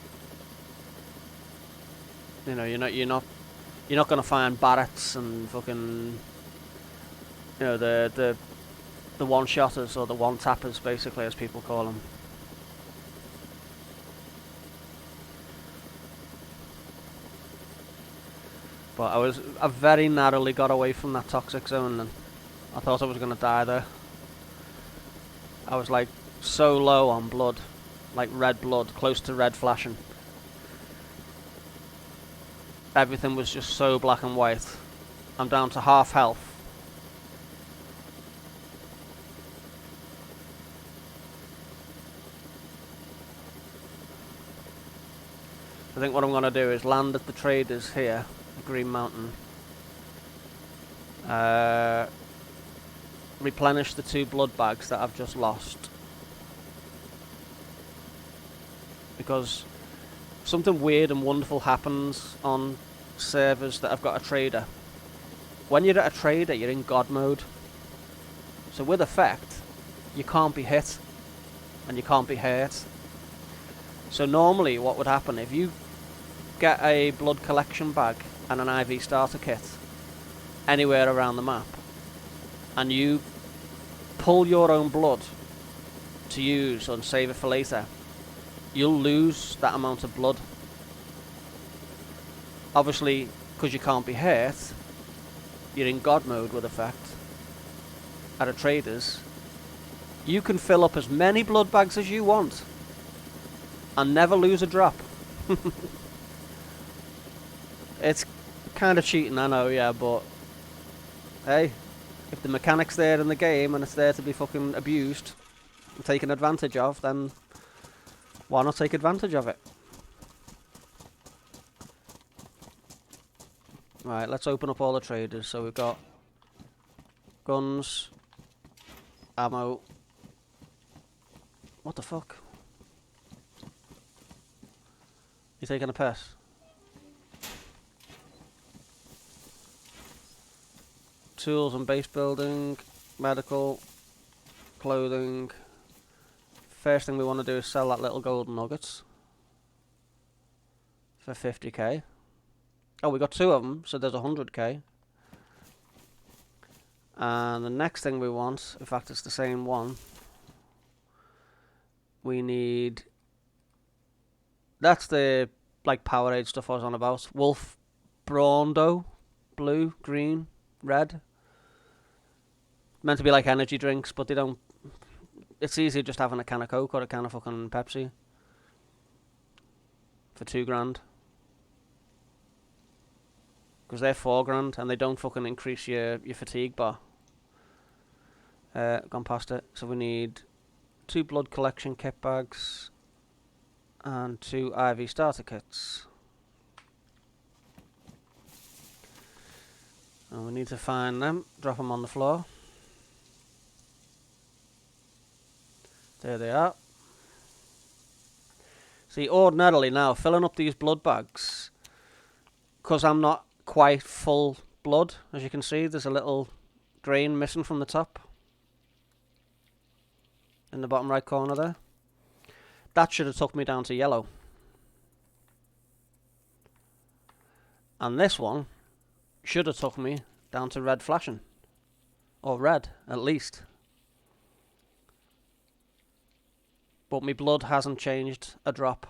you know, you're not gonna find Barretts and fucking, you know, the one-shotters or the one-tappers, basically, as people call them. But I very narrowly got away from that toxic zone, and I thought I was gonna die there. I was like so low on blood, like red blood, close to red flashing. Everything was just so black and white. I'm down to half health. I think what I'm going to do is land at the traders here, Green Mountain. Replenish the 2 blood bags that I've just lost. Because something weird and wonderful happens on servers that have got a trader. When you're at a trader, you're in God mode. So with effect, you can't be hit. And you can't be hurt. So normally what would happen, if you get a blood collection bag and an IV starter kit anywhere around the map, and you pull your own blood to use and save it for later, you'll lose that amount of blood. Obviously, because you can't be hurt, you're in God mode with effect. At a trader's, you can fill up as many blood bags as you want and never lose a drop. It's kind of cheating, I know, yeah, but hey, if the mechanic's there in the game and it's there to be fucking abused and taken advantage of, then why not take advantage of it? Right, let's open up all the traders. So we've got guns, ammo. What the fuck? You taking a piss? Tools and base building, medical, clothing. First thing we want to do is sell that little golden nuggets for 50k. Oh, we got 2 of them, so there's 100k. And the next thing we want, in fact it's the same one, we need, that's the like Powerade stuff I was on about. Wolf Brando, blue, green, red. Meant to be like energy drinks, but they don't, it's easier just having a can of Coke or a can of fucking Pepsi for $2,000. Because they're $4,000 and they don't fucking increase your fatigue bar. Gone past it. So we need 2 blood collection kit bags and 2 IV starter kits. And we need to find them, drop them on the floor. There they are. See, ordinarily now, filling up these blood bags, because I'm not quite full blood, as you can see, there's a little grain missing from the top. In the bottom right corner there. That should have took me down to yellow. And this one should have took me down to red flashing. Or red, at least. But my blood hasn't changed a drop.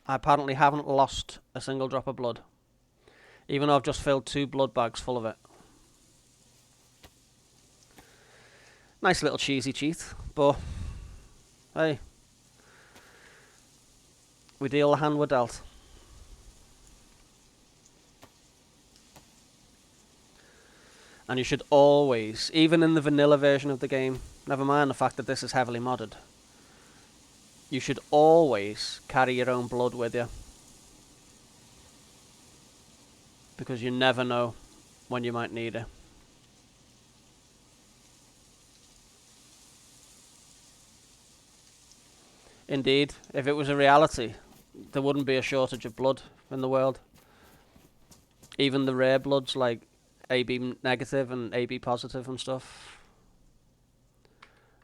I apparently haven't lost a single drop of blood. Even though I've just filled 2 blood bags full of it. Nice little cheesy cheat, but hey, we deal the hand we're dealt. And you should always, even in the vanilla version of the game, never mind the fact that this is heavily modded, you should always carry your own blood with you. Because you never know when you might need it. Indeed, if it was a reality, there wouldn't be a shortage of blood in the world. Even the rare bloods like AB negative and AB positive and stuff.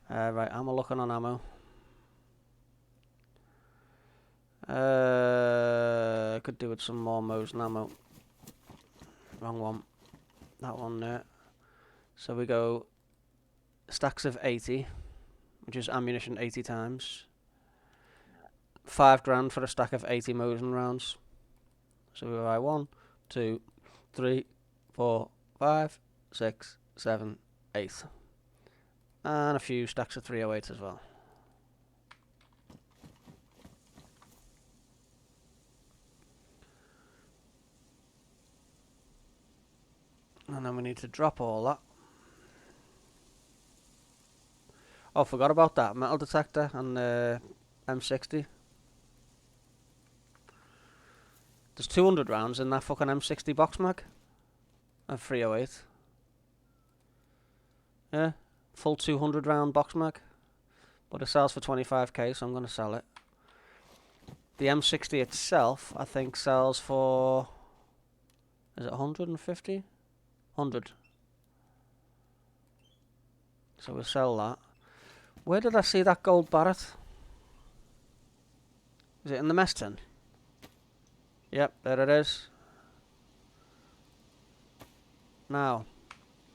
Right, I'm looking on ammo. Could do with some more Mosin ammo. Wrong one. That one there. So we go stacks of 80, which is ammunition 80 times. $5,000 for a stack of 80 Mosin rounds. So we buy 1, 2, 3, 4, 5, 6, 7, 8. And a few stacks of 308 as well. And then we need to drop all that. Oh, forgot about that metal detector and the M60. There's 200 rounds in that fucking M60 box mag. And 308. Yeah, full 200 round box mag. But it sells for 25k, so I'm going to sell it. The M60 itself, I think, sells for... Is it 150? 100. So we'll sell that. Where did I see that gold Barrett? Is it in the mess tin? Yep, there it is. Now,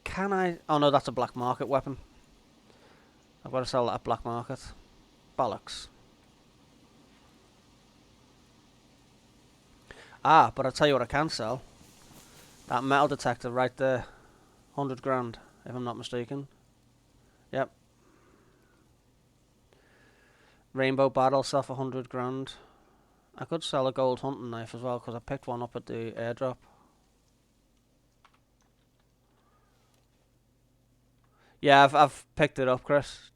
can I... Oh no, that's a black market weapon. I've got to sell that at black market. Bollocks. Ah, but I'll tell you what I can sell. That metal detector right there. 100 grand, if I'm not mistaken. Yep. Rainbow barrel sell for 100 grand. I could sell a gold hunting knife as well, because I picked one up at the airdrop. Yeah, I've picked it up, Chris.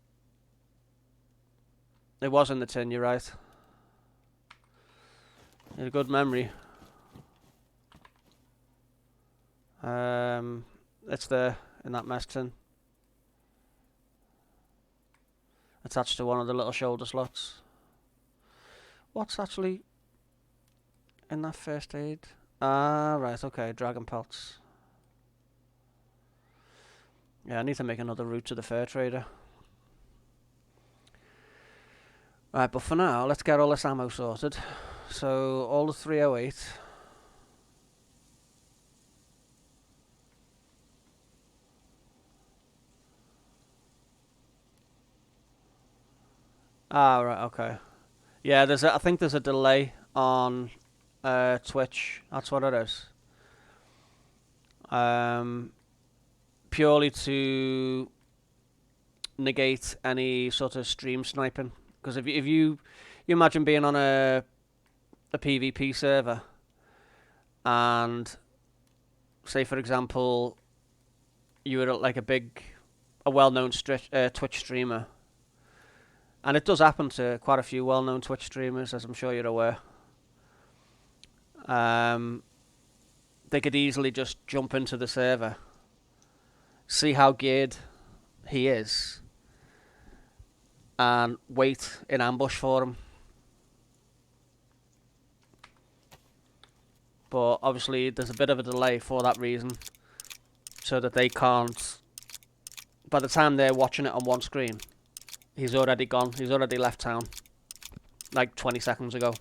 It was in the tin, you're right. You had a good memory. It's there, in that mess tin. Attached to one of the little shoulder slots. What's actually in that first aid? Ah, right, okay, dragon pelts. Yeah, I need to make another route to the fur trader. Right, but for now, let's get all this ammo sorted. So, all the 308. Ah, right, okay. Yeah, I think there's a delay on Twitch. That's what it is. Purely to negate any sort of stream sniping. Because if you imagine being on a PvP server, and say for example you were like a well-known Twitch streamer, and it does happen to quite a few well-known Twitch streamers, as I'm sure you're aware. They could easily just jump into the server, see how geared he is, and wait in ambush for him. But obviously there's a bit of a delay for that reason, so that they can't... By the time they're watching it on one screen, he's already gone. He's already left town. Like 20 seconds ago.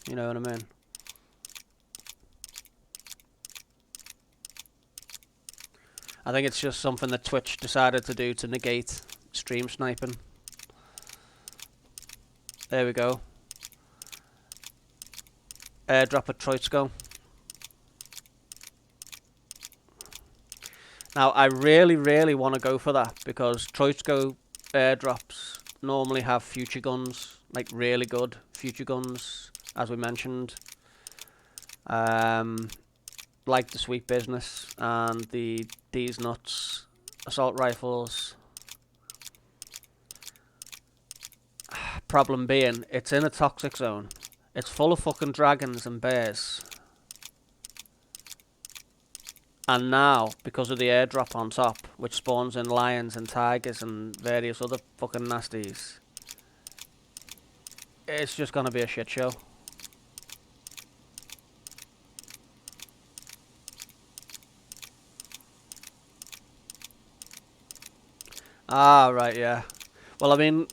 You know what I mean? I think it's just something that Twitch decided to do to negate stream sniping. There we go. Airdrop at Troitsko. Now, I really want to go for that, because Troitsko airdrops normally have future guns, like really good future guns, as we mentioned. Like the Sweet Business and the D's Nuts assault rifles. Problem being, it's in a toxic zone. It's full of fucking dragons and bears. And now, because of the airdrop on top, which spawns in lions and tigers and various other fucking nasties, it's just gonna be a shit show. Ah, right, yeah. Well, I mean,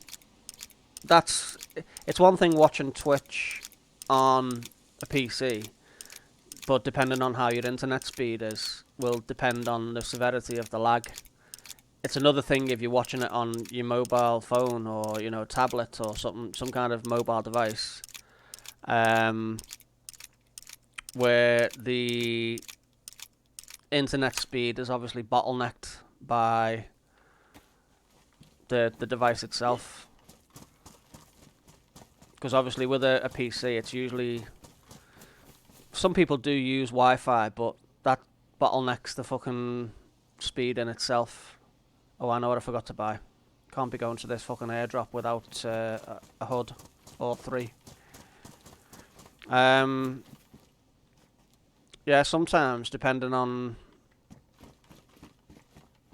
it's one thing watching Twitch on a PC, but depending on how your internet speed is, will depend on the severity of the lag. It's another thing if you're watching it on your mobile phone or, you know, tablet or some kind of mobile device, where the internet speed is obviously bottlenecked by the device itself. Because obviously with a PC, it's usually... Some people do use Wi-Fi, but that bottlenecks the fucking speed in itself. Oh, I know what I forgot to buy. Can't be going to this fucking airdrop without a HUD or 3. Yeah, sometimes depending on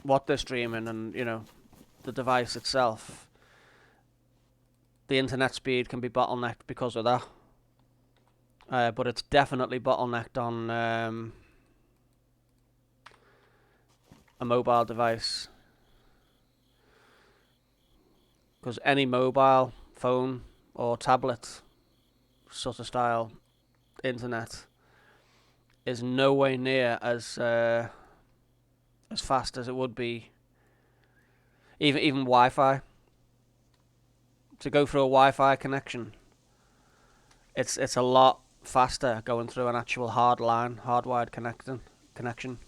what they're streaming and the device itself, the internet speed can be bottlenecked because of that. But it's definitely bottlenecked on a mobile device, because any mobile phone or tablet sort of style internet is nowhere near as fast as it would be even Wi-Fi. To go through a Wi-Fi connection, it's a lot faster going through an actual hardwired connection.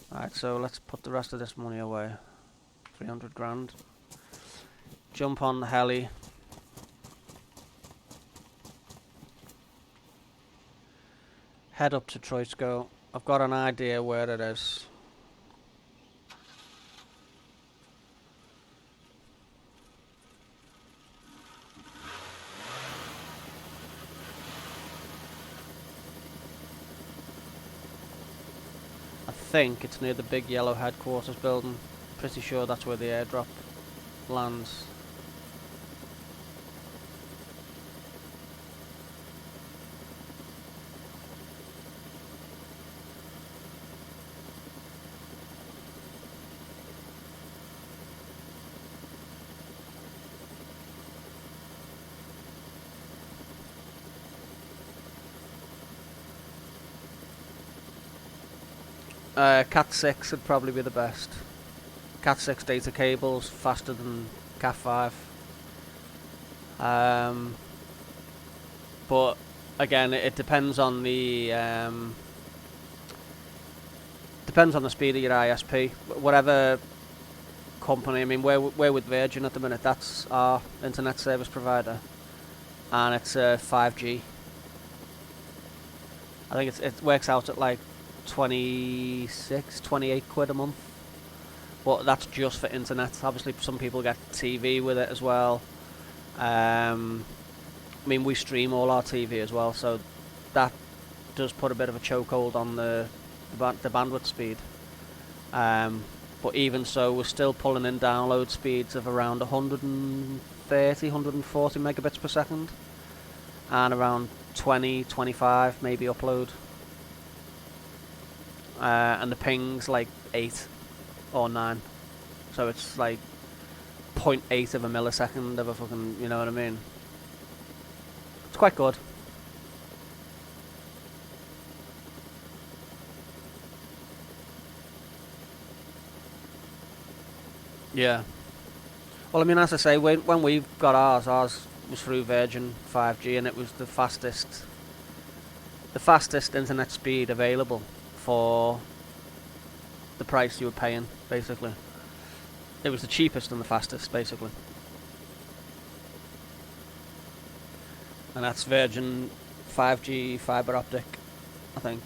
Alright, so let's put the rest of this money away. 300 grand. Jump on the heli. Head up to Troitsko. I've got an idea where it is. I think it's near the big yellow headquarters building. Pretty sure that's where the airdrop lands. Cat 6 would probably be the best. Cat 6 data cables faster than Cat 5. But again, it depends on the speed of your ISP. Whatever company, I mean, we're with Virgin at the minute. That's our internet service provider, and it's 5G. I think it works out at like 26, 28 quid a month. But that's just for internet. Obviously, some people get TV with it as well. I mean, we stream all our TV as well, so that does put a bit of a chokehold on the bandwidth speed. But even so, we're still pulling in download speeds of around 130, 140 megabits per second, and around 20, 25 maybe upload. And the ping's like 8 or 9, so it's like 0.8 of a millisecond of a fucking, you know what I mean? It's quite good. Yeah. Well, I mean, as I say, when we got ours was through Virgin 5G, and it was the fastest internet speed available for the price you were paying, basically. It was the cheapest and the fastest, basically. And that's Virgin 5G fibre optic, I think.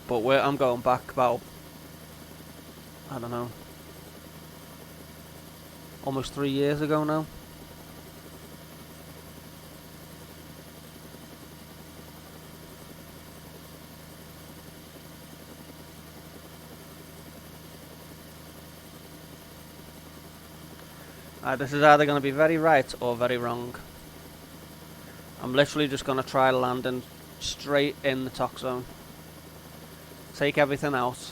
But I'm going back about, I don't know, almost 3 years ago now. This is either going to be very right or very wrong. I'm literally just going to try landing straight in the tox zone. Take everything out,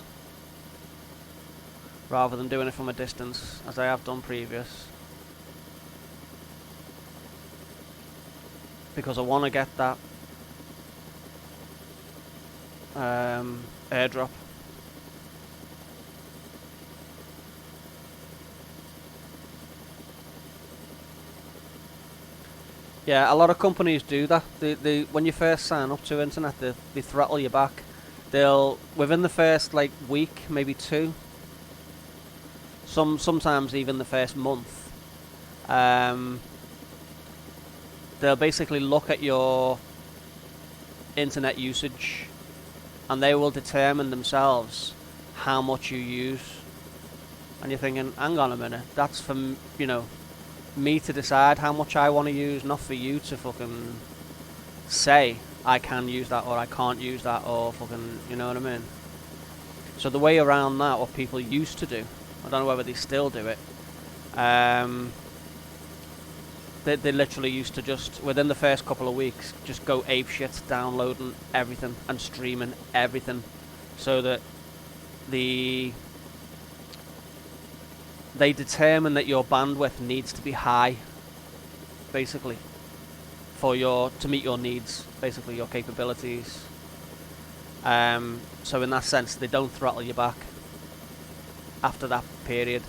rather than doing it from a distance, as I have done previous. Because I want to get that airdrop. Yeah, a lot of companies do that. They when you first sign up to internet, they throttle you back. They'll, within the first like week, maybe 2, sometimes even the first month, they'll basically look at your internet usage, and they will determine themselves how much you use. And you're thinking, hang on a minute, that's from, me to decide how much I want to use, not for you to fucking say I can use that or I can't use that or fucking, you know what I mean? So the way around that, what people used to do, I don't know whether they still do it, they literally used to just, within the first couple of weeks, just go apeshit, downloading everything and streaming everything, so that they determine that your bandwidth needs to be high, basically, to meet your needs, basically your capabilities. So in that sense, they don't throttle you back after that period.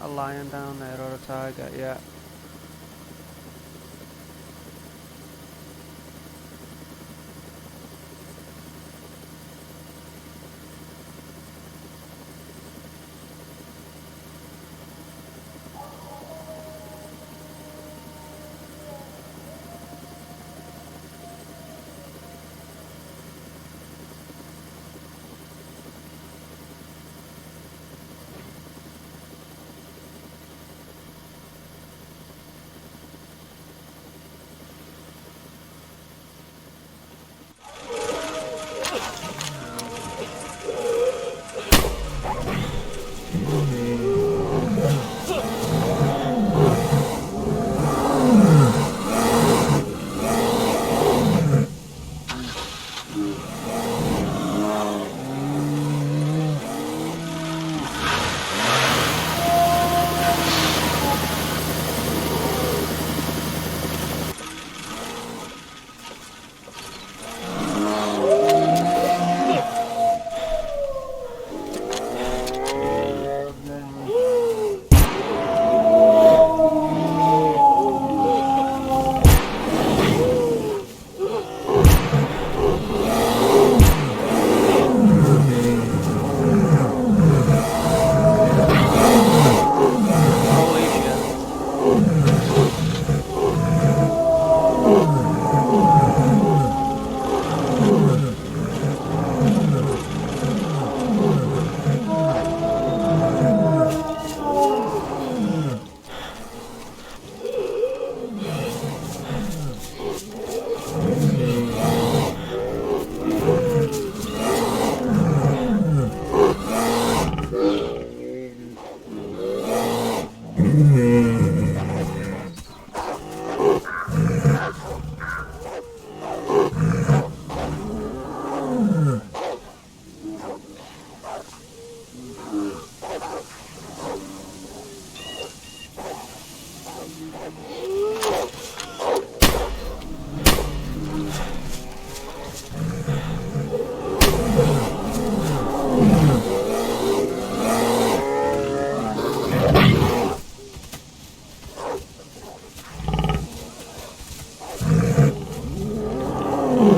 A lion down there or a tiger, yeah.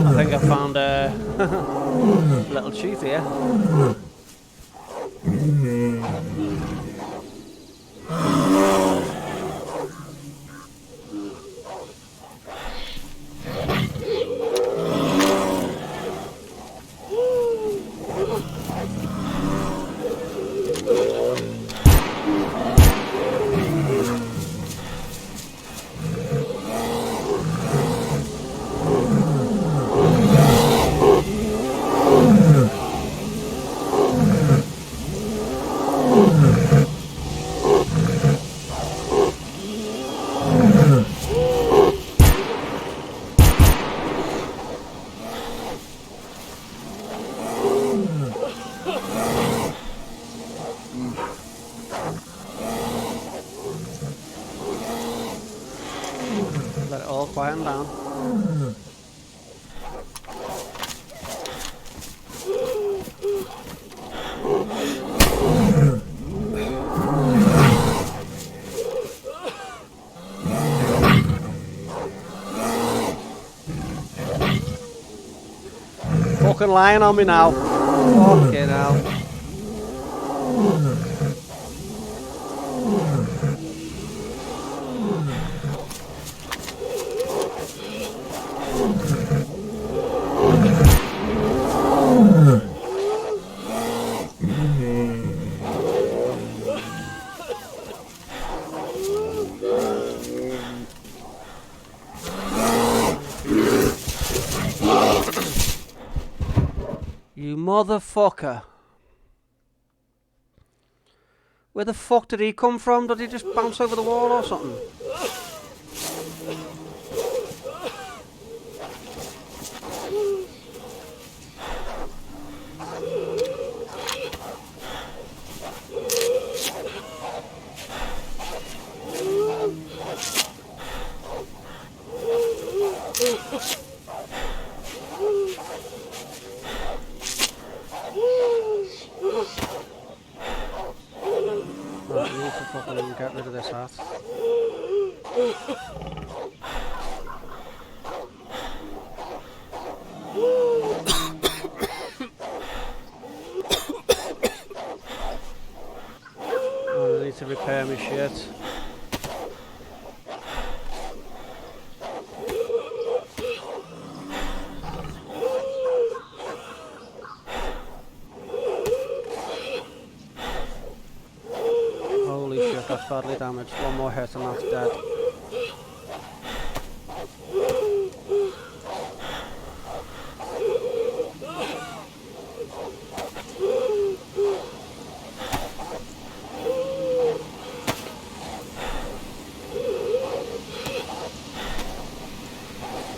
I think I found a little chief here. Let it all quieten down. Fucking lying on me now. Fucking hell. You motherfucker. Where the fuck did he come from? Did he just bounce over the wall or something? Right, we need to fucking get rid of this hat. I need to repair my shit. Holy shit, that's badly damaged. One more hit and that's dead.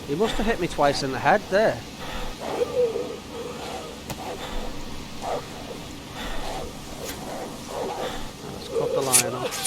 He must have hit me twice in the head there. Let's cut the line off.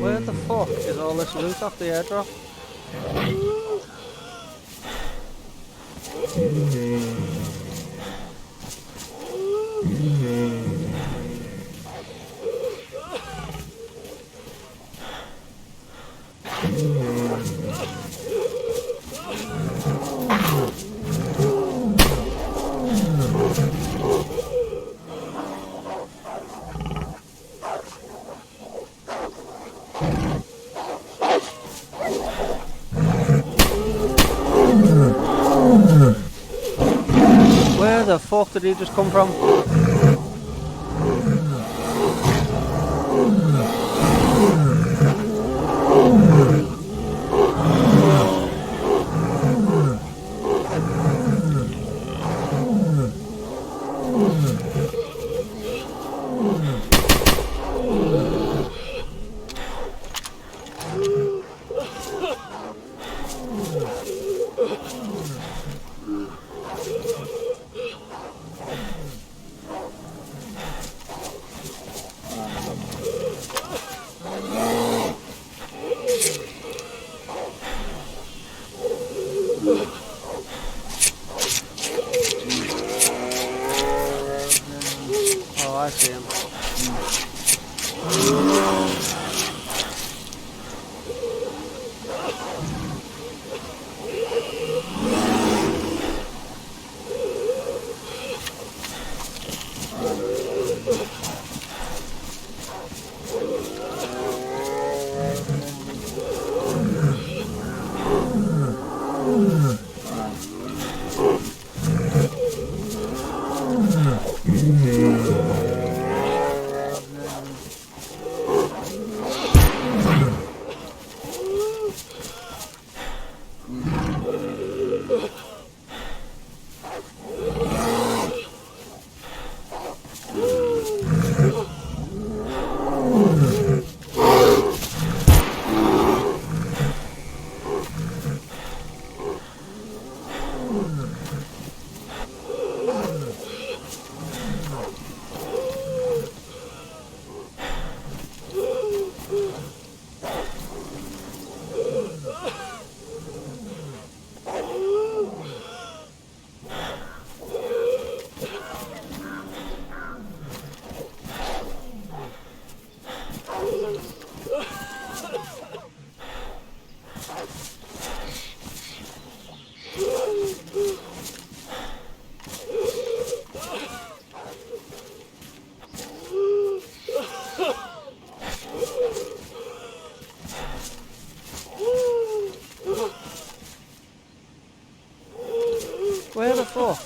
Where the fuck is all this loot off the airdrop? Where the fuck did he just come from? Oh, I see him.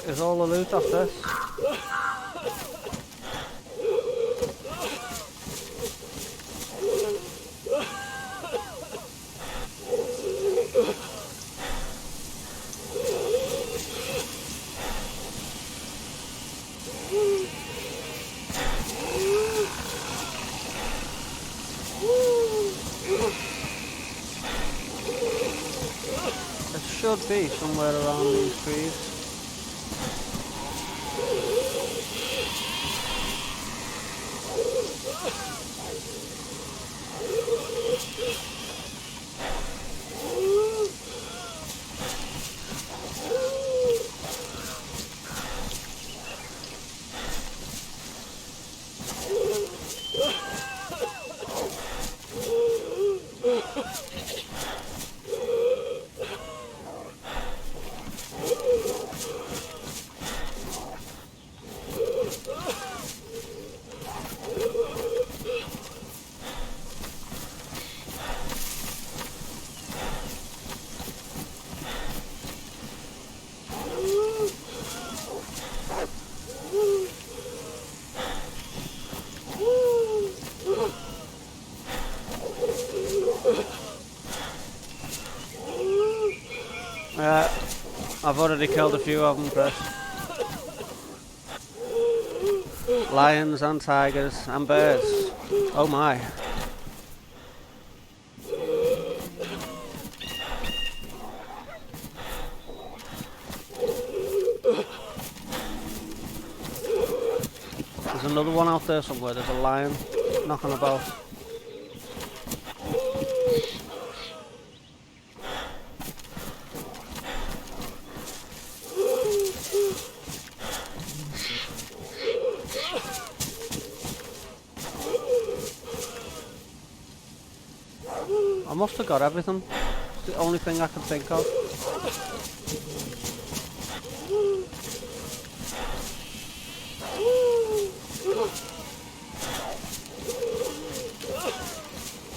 is all the loot off this. It should be somewhere around these trees. I've already killed a few of them, Chris. Lions and tigers and bears. Oh my. There's another one out there somewhere. There's a lion knocking about. I must have got everything. It's the only thing I can think of.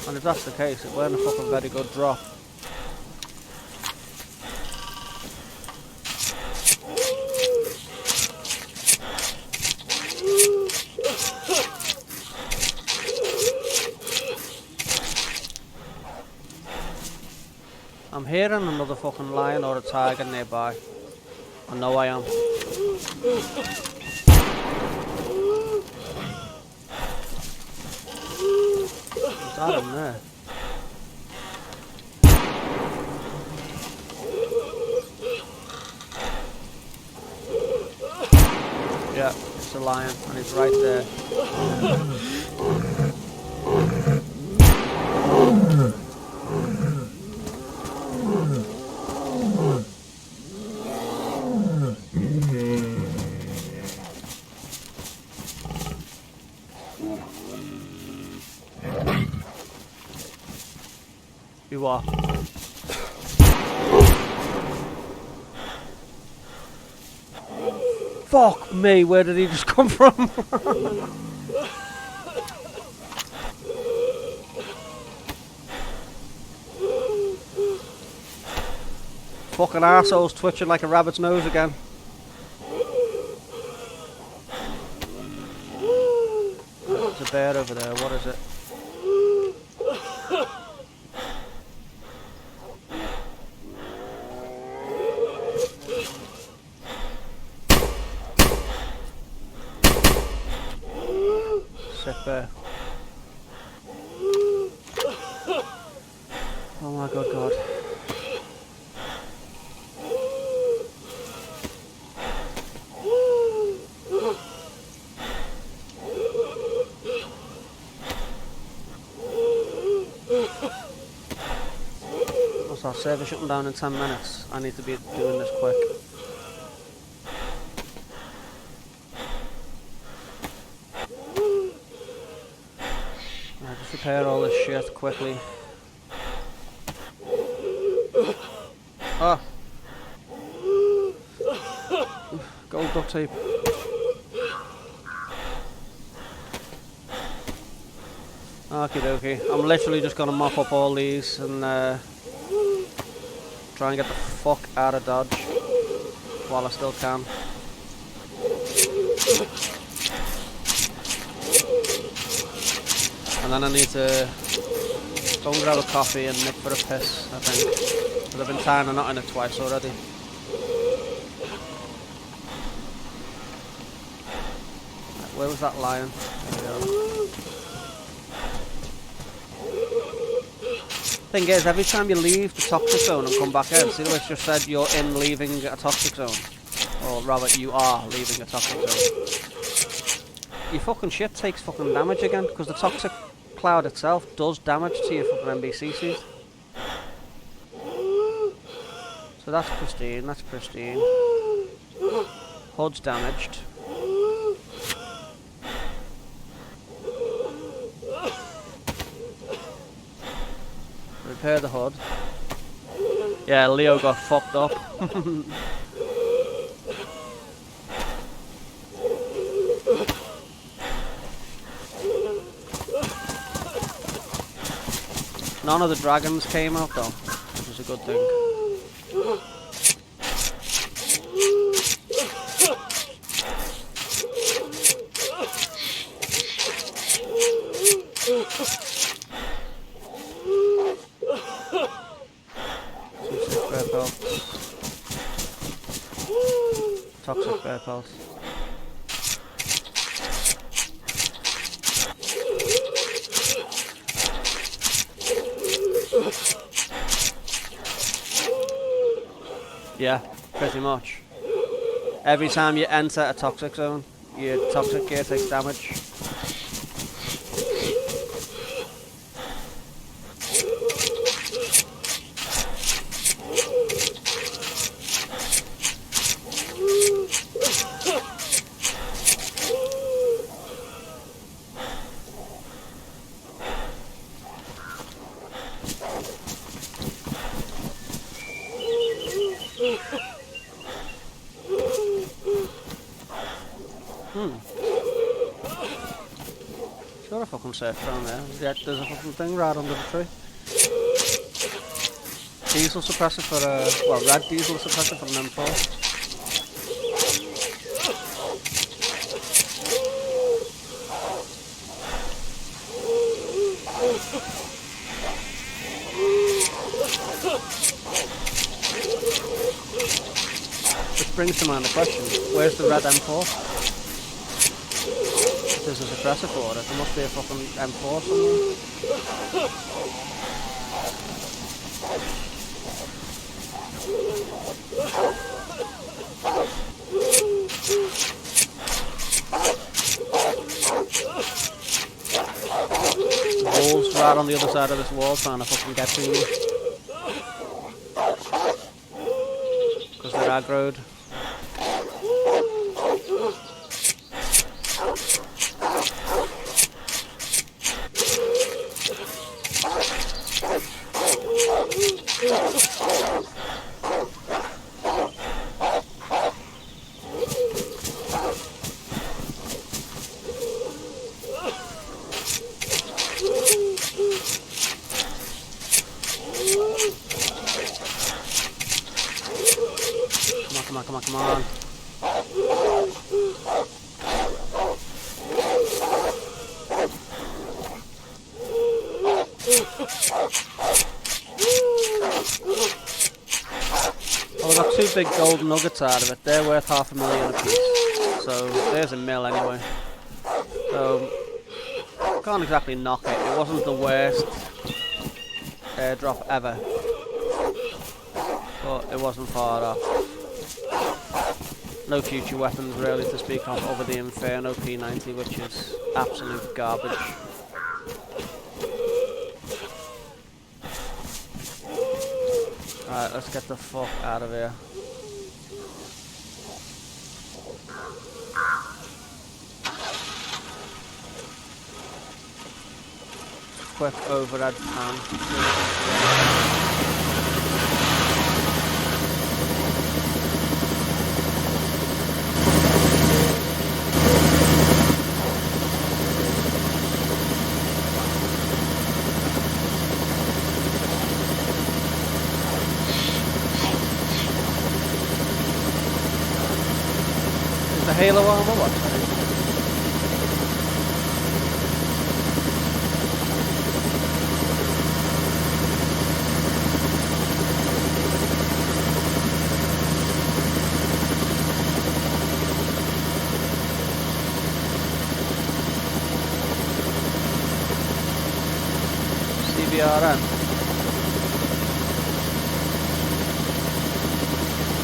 And if that's the case, it weren't a fucking very good drop. I'm hearing another fucking lion or a tiger nearby. I know I am. Is that in there? Yeah, it's a lion and he's right there. You are. Fuck me, where did he just come from? Fucking arsehole's twitching like a rabbit's nose again. There's a bear over there, what is it? Sick bear. Oh my good god. Our server shutting down in 10 minutes. I need to be doing this quick. Right, just repair all this shit quickly. Ah! Gold duct tape. Okie dokie. I'm literally just gonna mop up all these and try and get the fuck out of Dodge while I still can. And then I need to go and grab a coffee and nip for a piss, I think. Because I've been tying a knot in it twice already. Where was that lion? There we go. Thing is, every time you leave the toxic zone and come back out, see the way it's just said you're in leaving a toxic zone? Or rather, you are leaving a toxic zone. Your fucking shit takes fucking damage again, because the toxic cloud itself does damage to your fucking NBCCs. So that's pristine, that's pristine. HUD's damaged. Repair the HUD. Yeah, Leo got fucked up. None of the dragons came out though, which is a good thing. Toxic bear pelts. Yeah, pretty much. Every time you enter a toxic zone, your toxic gear takes damage. Sure, a fucking safe down there. Yeah, there's a fucking thing right under the tree. Diesel suppressor for well, red diesel suppressor for an M4. Which brings to mind the question, where's the red M4? There's a suppressor for it, there must be a fucking M4 somewhere. The wolves right on the other side of this wall trying to fucking get to me. Because they're aggroed. Come on. Well, I got two big gold nuggets out of it. They're worth $500,000 a piece. So there's a mil anyway. So can't exactly knock it. It wasn't the worst airdrop ever, but it wasn't far off. No future weapons really to speak of over the Inferno P90, which is absolute garbage. Alright, let's get the fuck out of here. Quick overhead pan. The Halo armor, what? CBRN.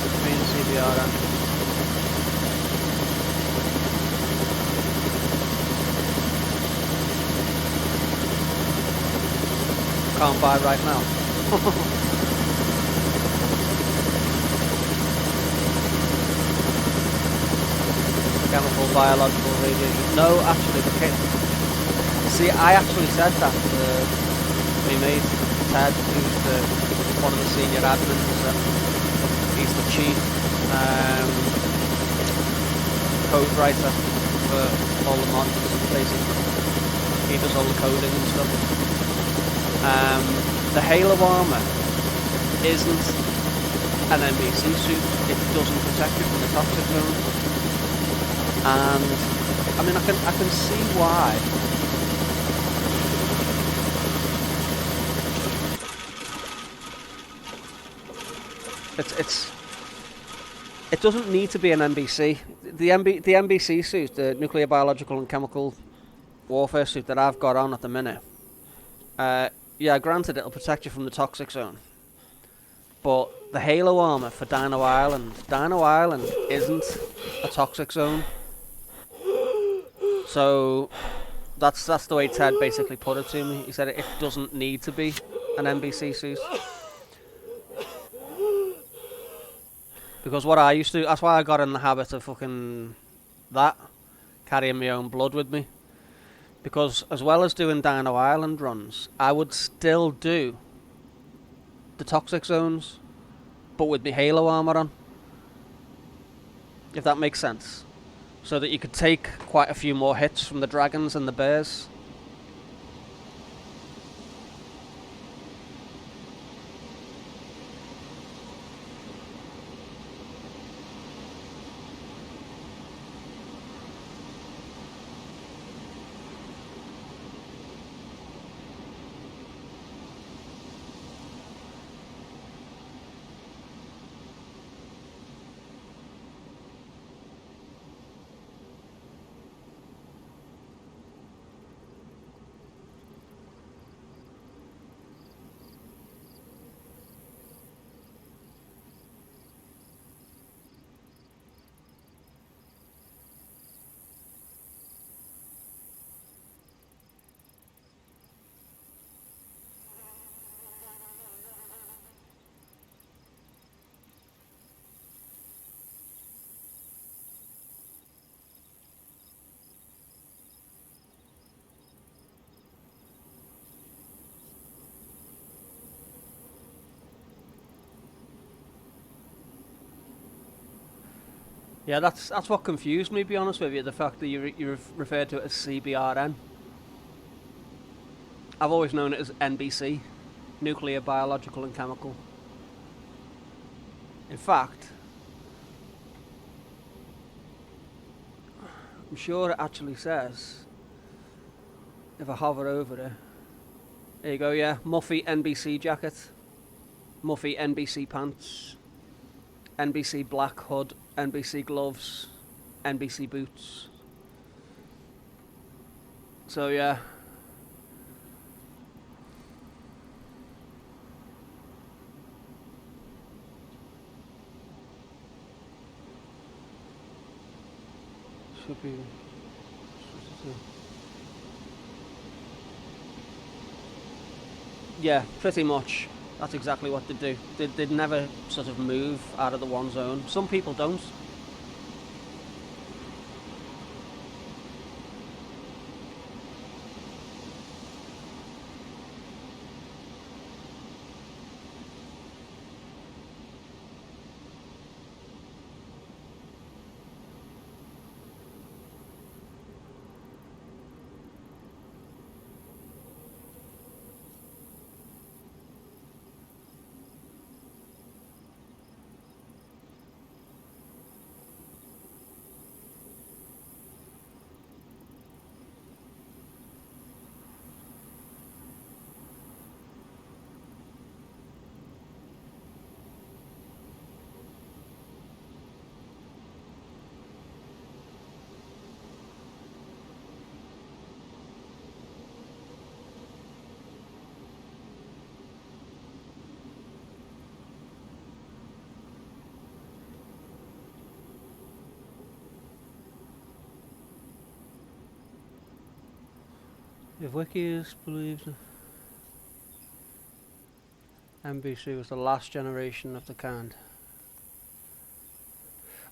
I mean CBRN. Can't buy right now. Chemical, biological, radiation. No, actually, the kit. See, I actually said that to my mate Ted, who's one of the senior admins, and he's the chief code writer for all the mods, basically. He does all the coding and stuff. The Halo armor isn't an NBC suit. It doesn't protect you from the toxic zone, and I mean I can see why. It doesn't need to be an NBC. The NBC suit, the nuclear, biological, and chemical warfare suit that I've got on at the minute. Yeah, granted it'll protect you from the toxic zone, but the Halo armor for Dino Island isn't a toxic zone. So that's the way Ted basically put it to me. He said it doesn't need to be an NBC suit. Because what I used to, that's why I got in the habit of fucking carrying my own blood with me. Because as well as doing Dino Island runs, I would still do the toxic zones, but with my Halo armor on. If that makes sense. So that you could take quite a few more hits from the dragons and the bears. Yeah, that's what confused me, to be honest with you, the fact that you referred to it as CBRN. I've always known it as NBC, nuclear, biological and chemical. In fact, I'm sure it actually says, if I hover over it, there you go, yeah, Muffy NBC jacket, Muffy NBC pants, NBC black hood, NBC gloves, NBC boots. So yeah. Should be. Yeah, pretty much. That's exactly what they do. They'd never sort of move out of the one zone. Some people don't. If Wiki believes NBC was the last generation of the kind.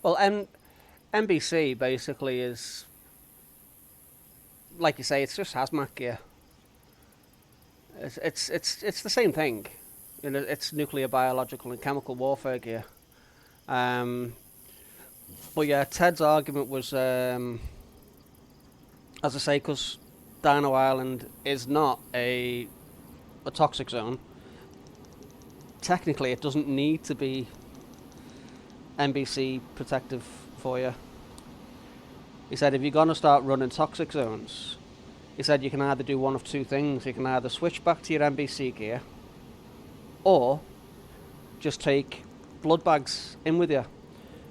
Well, NBC basically is, like you say, it's just hazmat gear. It's the same thing. You know, it's nuclear, biological, and chemical warfare gear. But yeah, Ted's argument was, as I say, because Dino Island is not a toxic zone. Technically, it doesn't need to be NBC protective for you. He said if you're going to start running toxic zones, he said you can either do one of two things. You can either switch back to your NBC gear, or just take blood bags in with you.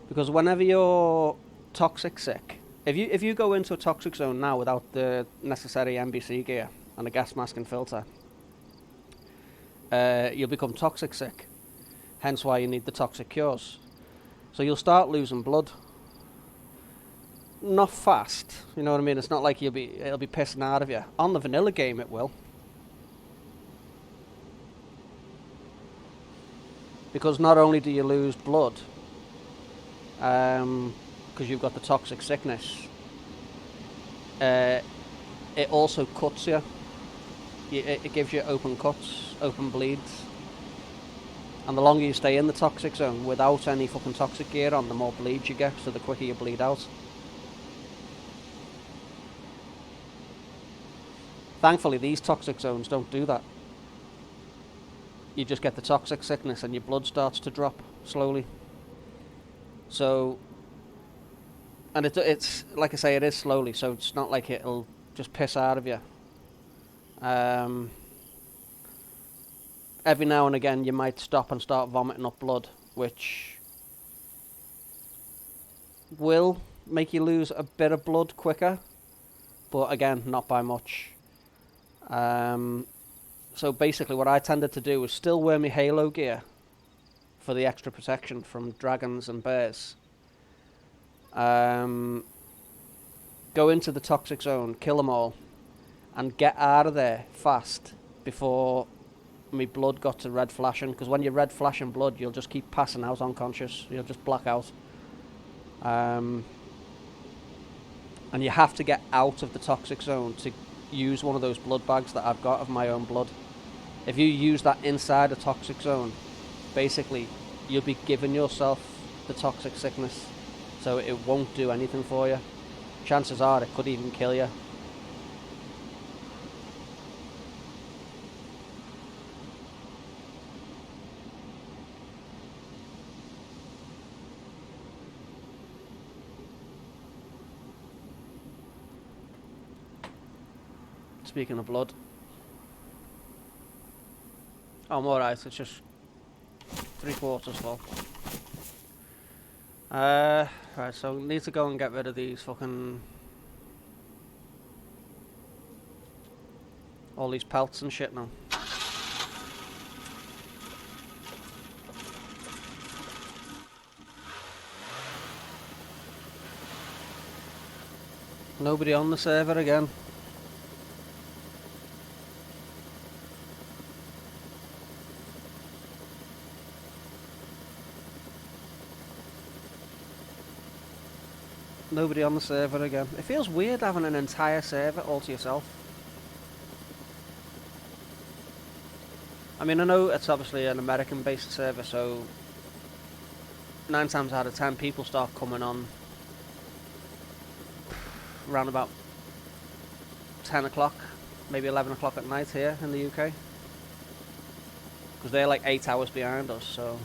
Because whenever you're toxic sick, if you go into a toxic zone now without the necessary NBC gear and a gas mask and filter, you'll become toxic sick. Hence why you need the toxic cures. So you'll start losing blood. Not fast, you know what I mean? It's not like it'll be pissing out of you. On the vanilla game it will. Because not only do you lose blood, because you've got the toxic sickness, it also cuts you. It gives you open cuts, open bleeds. And the longer you stay in the toxic zone without any fucking toxic gear on, the more bleeds you get, so the quicker you bleed out. Thankfully, these toxic zones don't do that. You just get the toxic sickness and your blood starts to drop slowly. So, and it's like I say, it is slowly, so it's not like it'll just piss out of you. Every now and again you might stop and start vomiting up blood, which will make you lose a bit of blood quicker, but again, not by much. So basically what I tended to do was still wear my Halo gear for the extra protection from dragons and bears. Go into the toxic zone, kill them all, and get out of there fast before my blood got to red flashing, because when you're red flashing blood, you'll just keep passing out unconscious. You'll just black out. And you have to get out of the toxic zone to use one of those blood bags that I've got of my own blood. If you use that inside a toxic zone, basically you'll be giving yourself the toxic sickness, so it won't do anything for you. Chances are it could even kill you. Speaking of blood. Oh, I'm alright, it's just 3/4 full. Right, so we need to go and get rid of these fucking... all these pelts and shit now. Nobody on the server again. Nobody on the server again. It feels weird having an entire server all to yourself. I mean, I know it's obviously an American-based server, so 9 times out of 10 people start coming on around about 10 o'clock, maybe 11 o'clock at night here in the UK. Because they're like 8 hours behind us, so...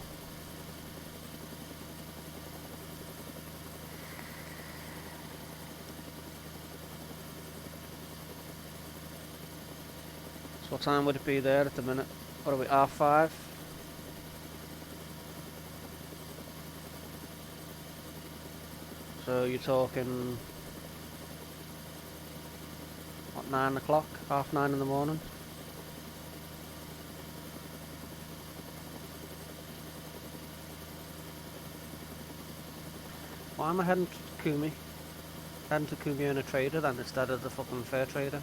What time would it be there at the minute? What are we, 5:30? So you're talking, what, 9 o'clock? 9:30 in the morning? Why am I heading to Kumi? Heading to Kumi in a trader then, instead of the fucking fair trader?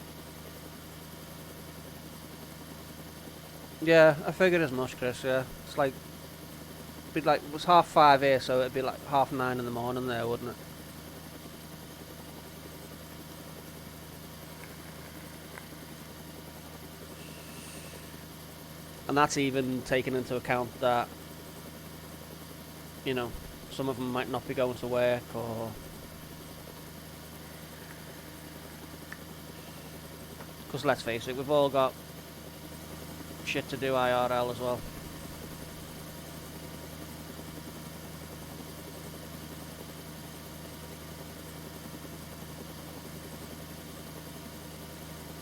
Yeah, I figured as much, Chris, yeah. It's like, it was 5:30 here, so it'd be like 9:30 in the morning there, wouldn't it? And that's even taking into account that, you know, some of them might not be going to work, or... Because let's face it, we've all got shit to do IRL as well.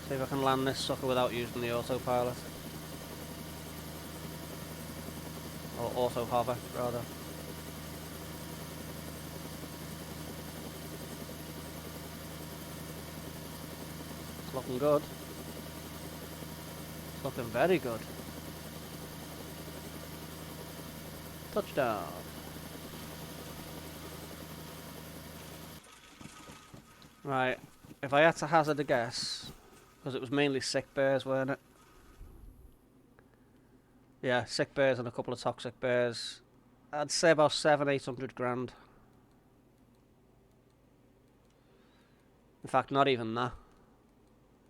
See if I can land this sucker without using the autopilot. Or auto hover, rather. It's looking good. It's looking very good. Touchdown. Right, if I had to hazard a guess, because it was mainly sick bears, weren't it? Yeah, sick bears and a couple of toxic bears. I'd say about 700-800 grand. In fact, not even that.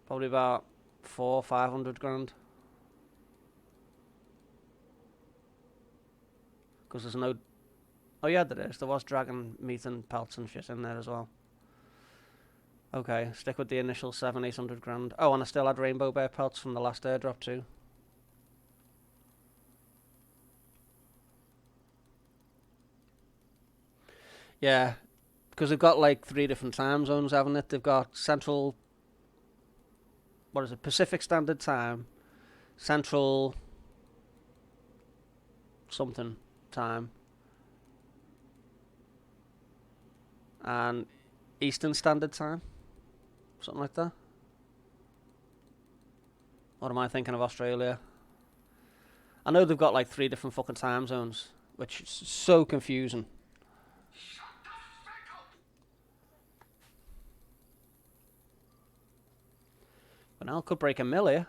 Probably about 400-500 grand. Because there's no... Oh yeah, there is. There was dragon meat and pelts and shit in there as well. Okay, stick with the initial 700-800 grand. Oh, and I still had rainbow bear pelts from the last airdrop too. Yeah, because they've got like 3 different time zones, haven't it? They've got central... What is it? Pacific Standard Time. Central... something time. And Eastern Standard Time. Something like that. Or am I thinking of Australia? I know they've got like 3 different fucking time zones, which is so confusing. But now I could break a mill here.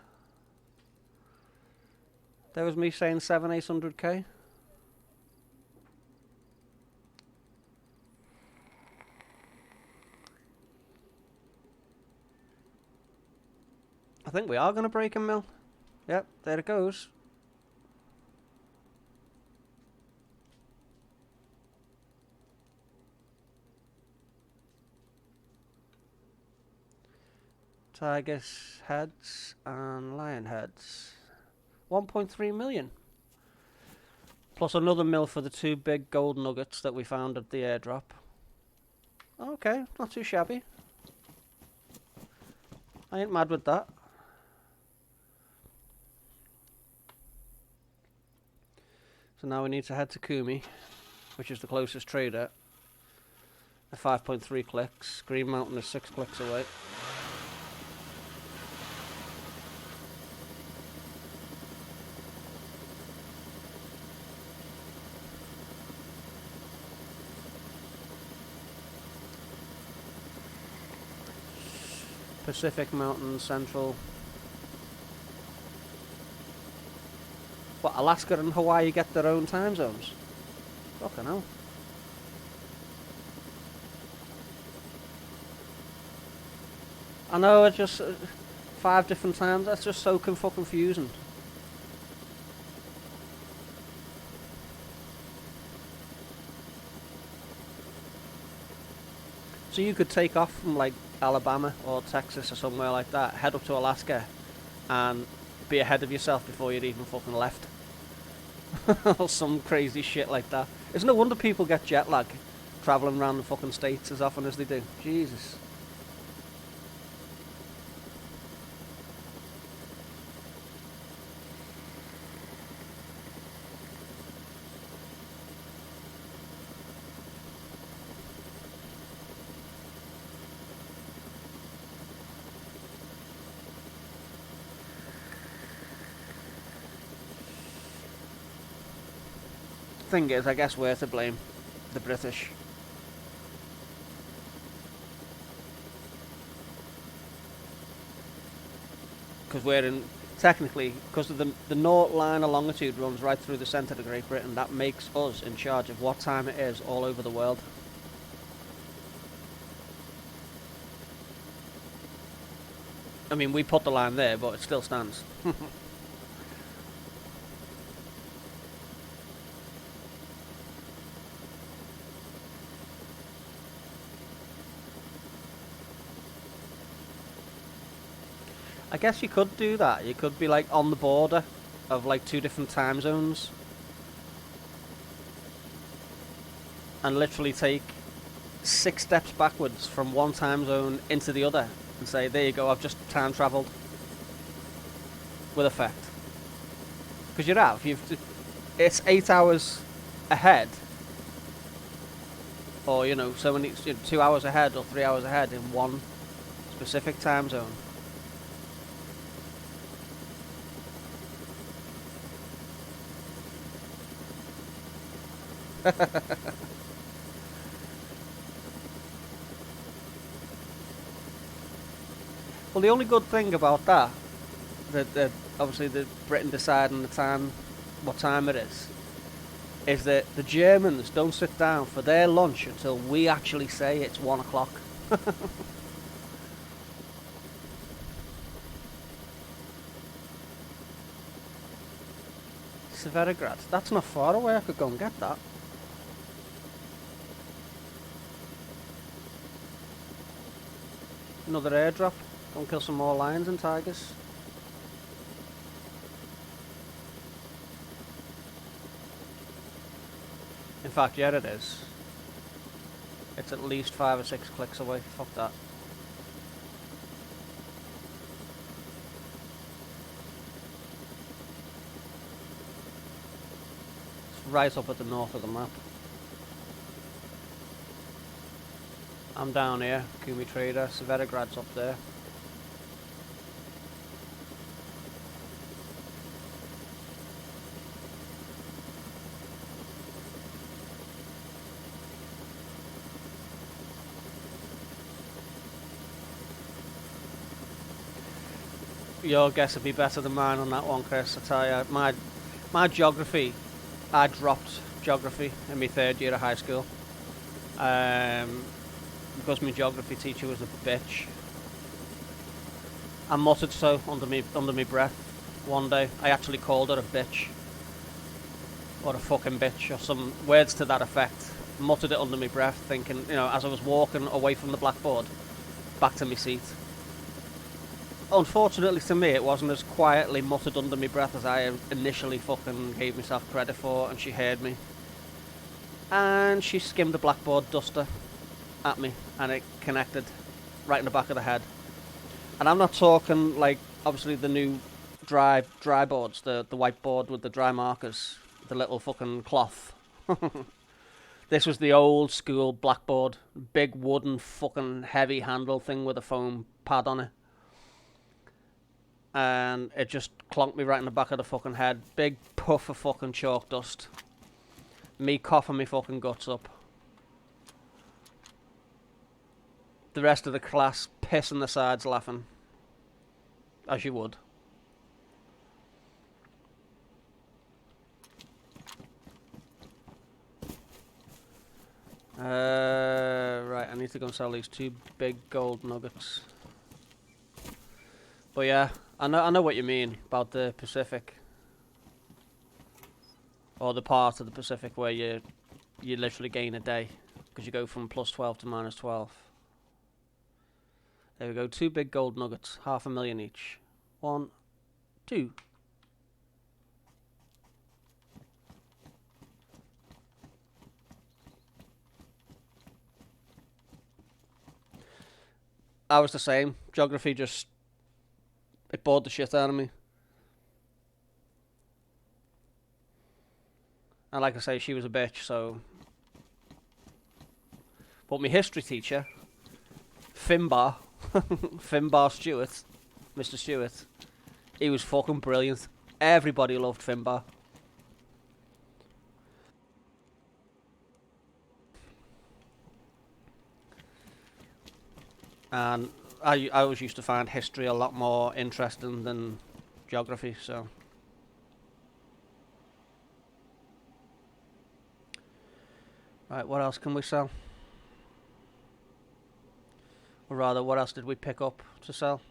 There was me saying 700-800k. I think we are going to break a mill. Yep, there it goes. Tigers heads and lion heads. 1.3 million. Plus another mill for the 2 big gold nuggets that we found at the airdrop. Okay, not too shabby. I ain't mad with that. So now we need to head to Kumi, which is the closest trader. At 5.3 clicks. Green Mountain is 6 clicks away. Pacific Mountain Central. What, Alaska and Hawaii get their own time zones? Fucking hell. I know, it's just 5 different times. That's just so fucking confusing. So you could take off from like Alabama or Texas or somewhere like that, head up to Alaska, and be ahead of yourself before you'd even fucking left. Or some crazy shit like that. It's no wonder people get jet lag travelling around the fucking states as often as they do. Jesus. Thing is, I guess we're to blame. The British. Because we're in technically, because of the North line of longitude runs right through the centre of Great Britain, that makes us in charge of what time it is all over the world. I mean, we put the line there, but it still stands. I guess you could do that. You could be like on the border of like 2 different time zones and literally take 6 steps backwards from one time zone into the other and say, there you go, I've just time travelled with effect. Because you have. It's 8 hours ahead, or so many 2 hours ahead or 3 hours ahead in one specific time zone. Well, the only good thing about that obviously the Britain deciding what time it is that the Germans don't sit down for their lunch until we actually say it's 1 o'clock. Severograd. That's not far away. I could go and get that. Another airdrop. Go and kill some more lions and tigers. In fact, yeah, it is. It's at least 5 or 6 clicks away. Fuck that. It's right up at the north of the map. I'm down here, Kumi Trader. Severograd's up there. Your guess would be better than mine on that one, Chris. I tell you, my geography, I dropped geography in my 3rd year of high school. Because my geography teacher was a bitch. I muttered so under me breath one day. I actually called her a bitch. Or a fucking bitch, or some words to that effect. Muttered it under my breath, thinking, as I was walking away from the blackboard, back to my seat. Unfortunately to me, it wasn't as quietly muttered under my breath as I initially fucking gave myself credit for, and she heard me. And she skimmed the blackboard duster at me, and it connected right in the back of the head. And I'm not talking like, obviously, the new dry boards, the whiteboard with the dry markers, the little fucking cloth. This was the old school blackboard, big wooden fucking heavy handle thing with a foam pad on it. And it just clonked me right in the back of the fucking head. Big puff of fucking chalk dust. Me coughing me fucking guts up. The rest of the class pissing their sides laughing. As you would. Right, I need to go and sell these 2 big gold nuggets. But yeah, I know what you mean about the Pacific, or the part of the Pacific where you literally gain a day because you go from +12 to -12. There we go, 2 big gold nuggets, 500,000 each. 1, 2. I was the same. Geography just, it bored the shit out of me. And like I say, she was a bitch, so. But my history teacher, Finbar, Finbar Stewart, Mr. Stewart, he was fucking brilliant. Everybody loved Finbar. And I always used to find history a lot more interesting than geography, so. Right, what else can we sell? Or rather, what else did we pick up to sell?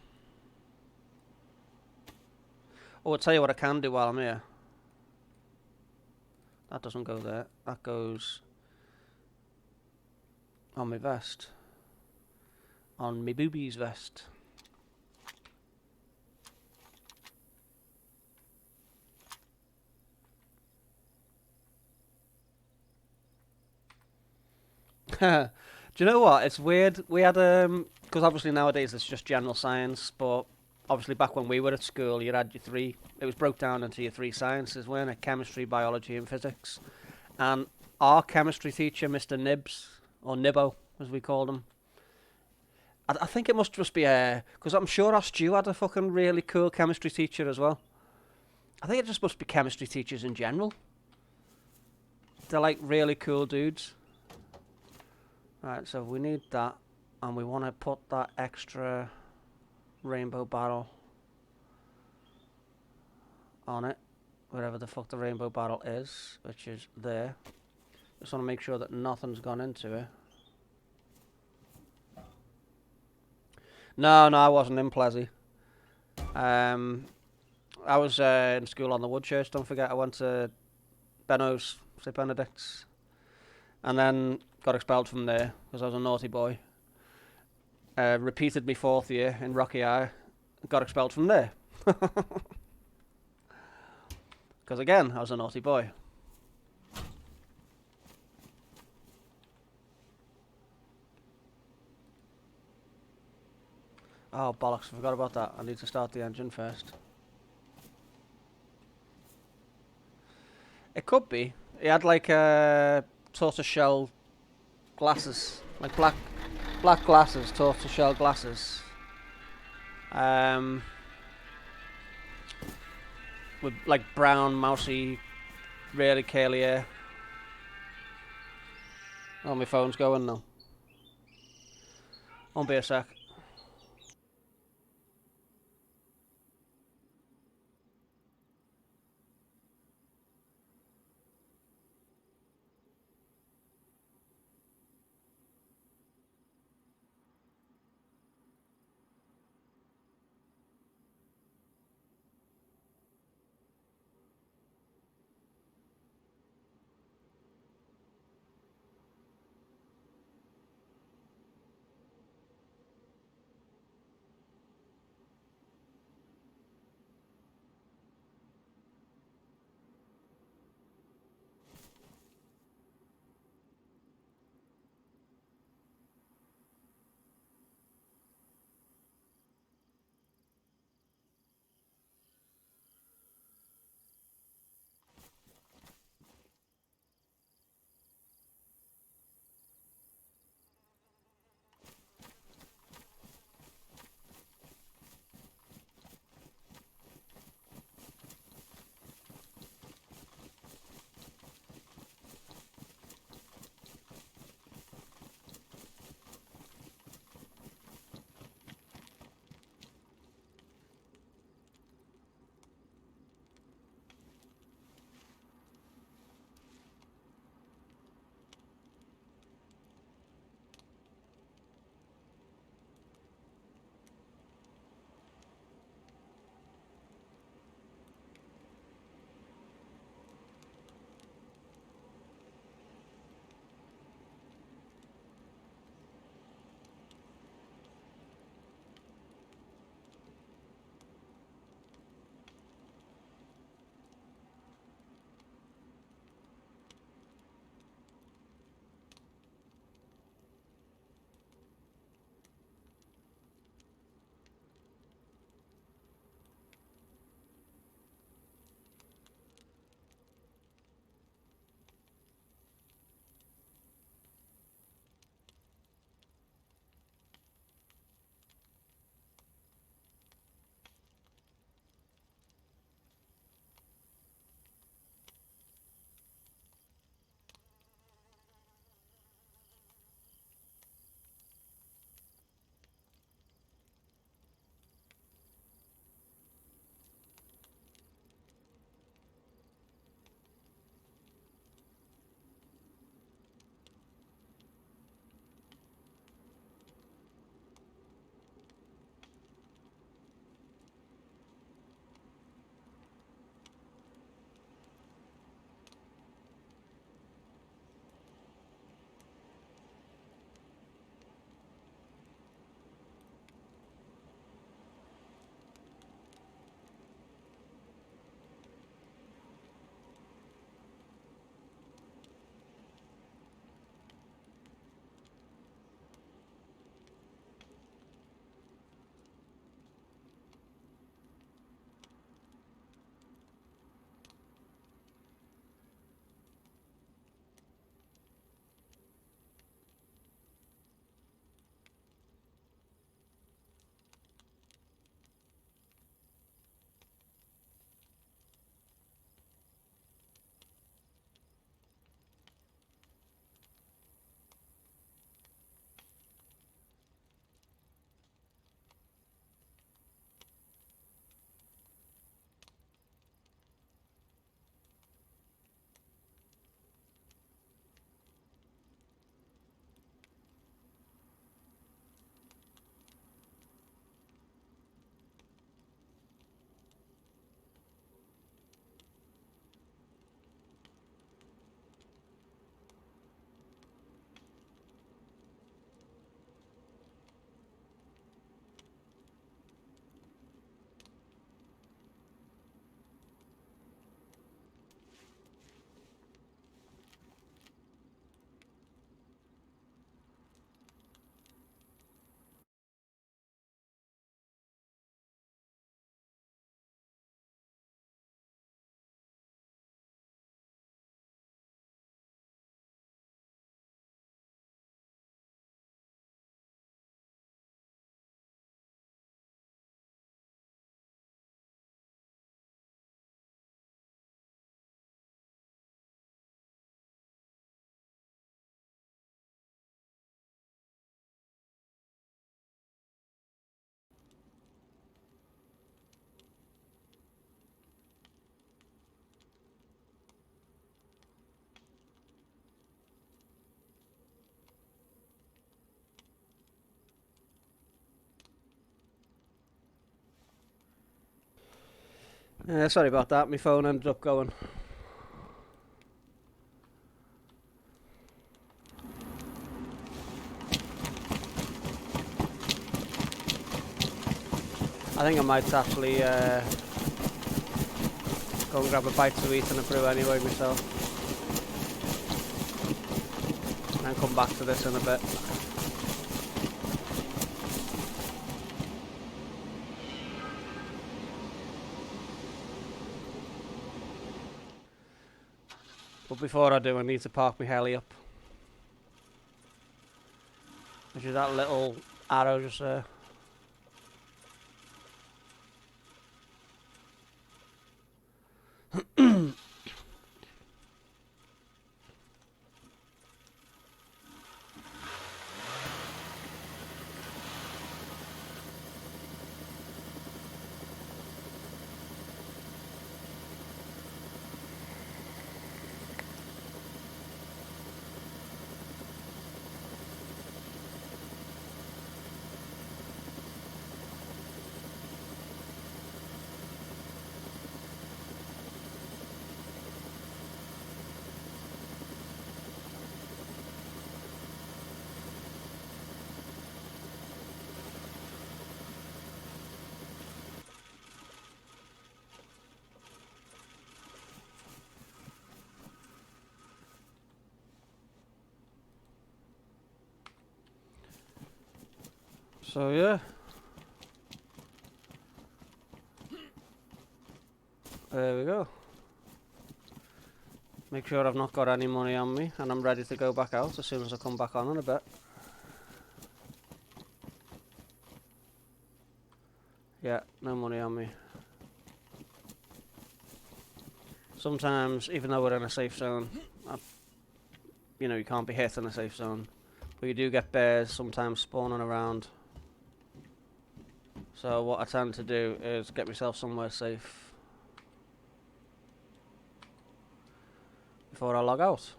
Oh, I'll tell you what I can do while I'm here. That doesn't go there. That goes on my vest. On me boobies vest. Do you know what? It's weird. We had because obviously nowadays it's just general science, but obviously back when we were at school, you had your three. It was broke down into your three sciences, weren't it? Chemistry, biology, and physics. And our chemistry teacher, Mr. Nibs or Nibbo, as we called him, I think it must just be because I'm sure our Stu had a fucking really cool chemistry teacher as well. I think it just must be chemistry teachers in general. They're like really cool dudes. Right, so we need that, and we want to put that extra rainbow barrel on it, wherever the fuck the rainbow barrel is, which is there. Just want to make sure that nothing's gone into it. No, I wasn't in Plessy. I was in school on the Woodchurch, don't forget. I went to Benno's, St Benedict's, and then got expelled from there because I was a naughty boy. Repeated my 4th year in Rocky Eye, got expelled from there. Because again, I was a naughty boy. Oh, bollocks, I forgot about that. I need to start the engine first. It could be. He had like tortoiseshell glasses, like black glasses, tortoiseshell glasses. With like brown, mousy, really curly hair. Oh, my phone's going now. Won't be a sec. Yeah, sorry about that. My phone ended up going. I think I might actually go and grab a bite to eat and a brew anyway myself. And come back to this in a bit. But before I do, I need to park my heli up. Which is that little arrow just there. So yeah. There we go. Make sure I've not got any money on me and I'm ready to go back out as soon as I come back on in a bit. Yeah, no money on me. Sometimes, even though we're in a safe zone, you know, you can't be hit in a safe zone. But you do get bears sometimes spawning around. So what I tend to do is get myself somewhere safe before I log out.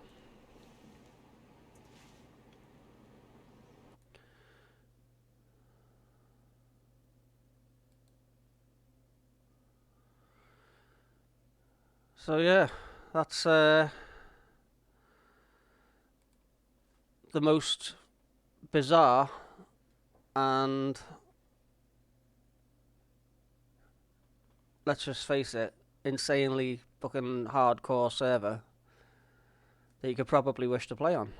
So yeah, that's the most bizarre and, let's just face it, insanely fucking hardcore server that you could probably wish to play on.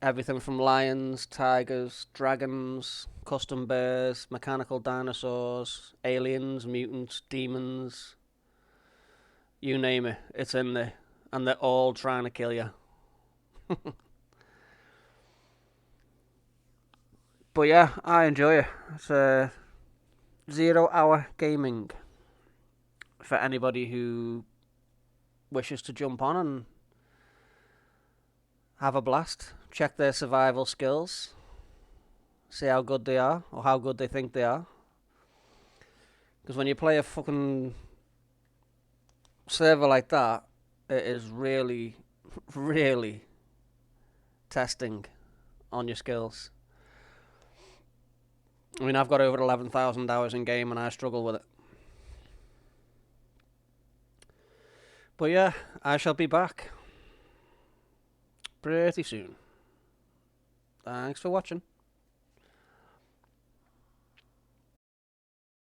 Everything from lions, tigers, dragons, custom bears, mechanical dinosaurs, aliens, mutants, demons, you name it, it's in there. And they're all trying to kill you. But yeah, I enjoy it. It's 0 hour gaming for anybody who wishes to jump on and have a blast. Check their survival skills. See how good they are, or how good they think they are. Because when you play a fucking server like that, it is really, really testing on your skills. I mean, I've got over 11,000 hours in game and I struggle with it. But yeah, I shall be back pretty soon. Thanks for watching.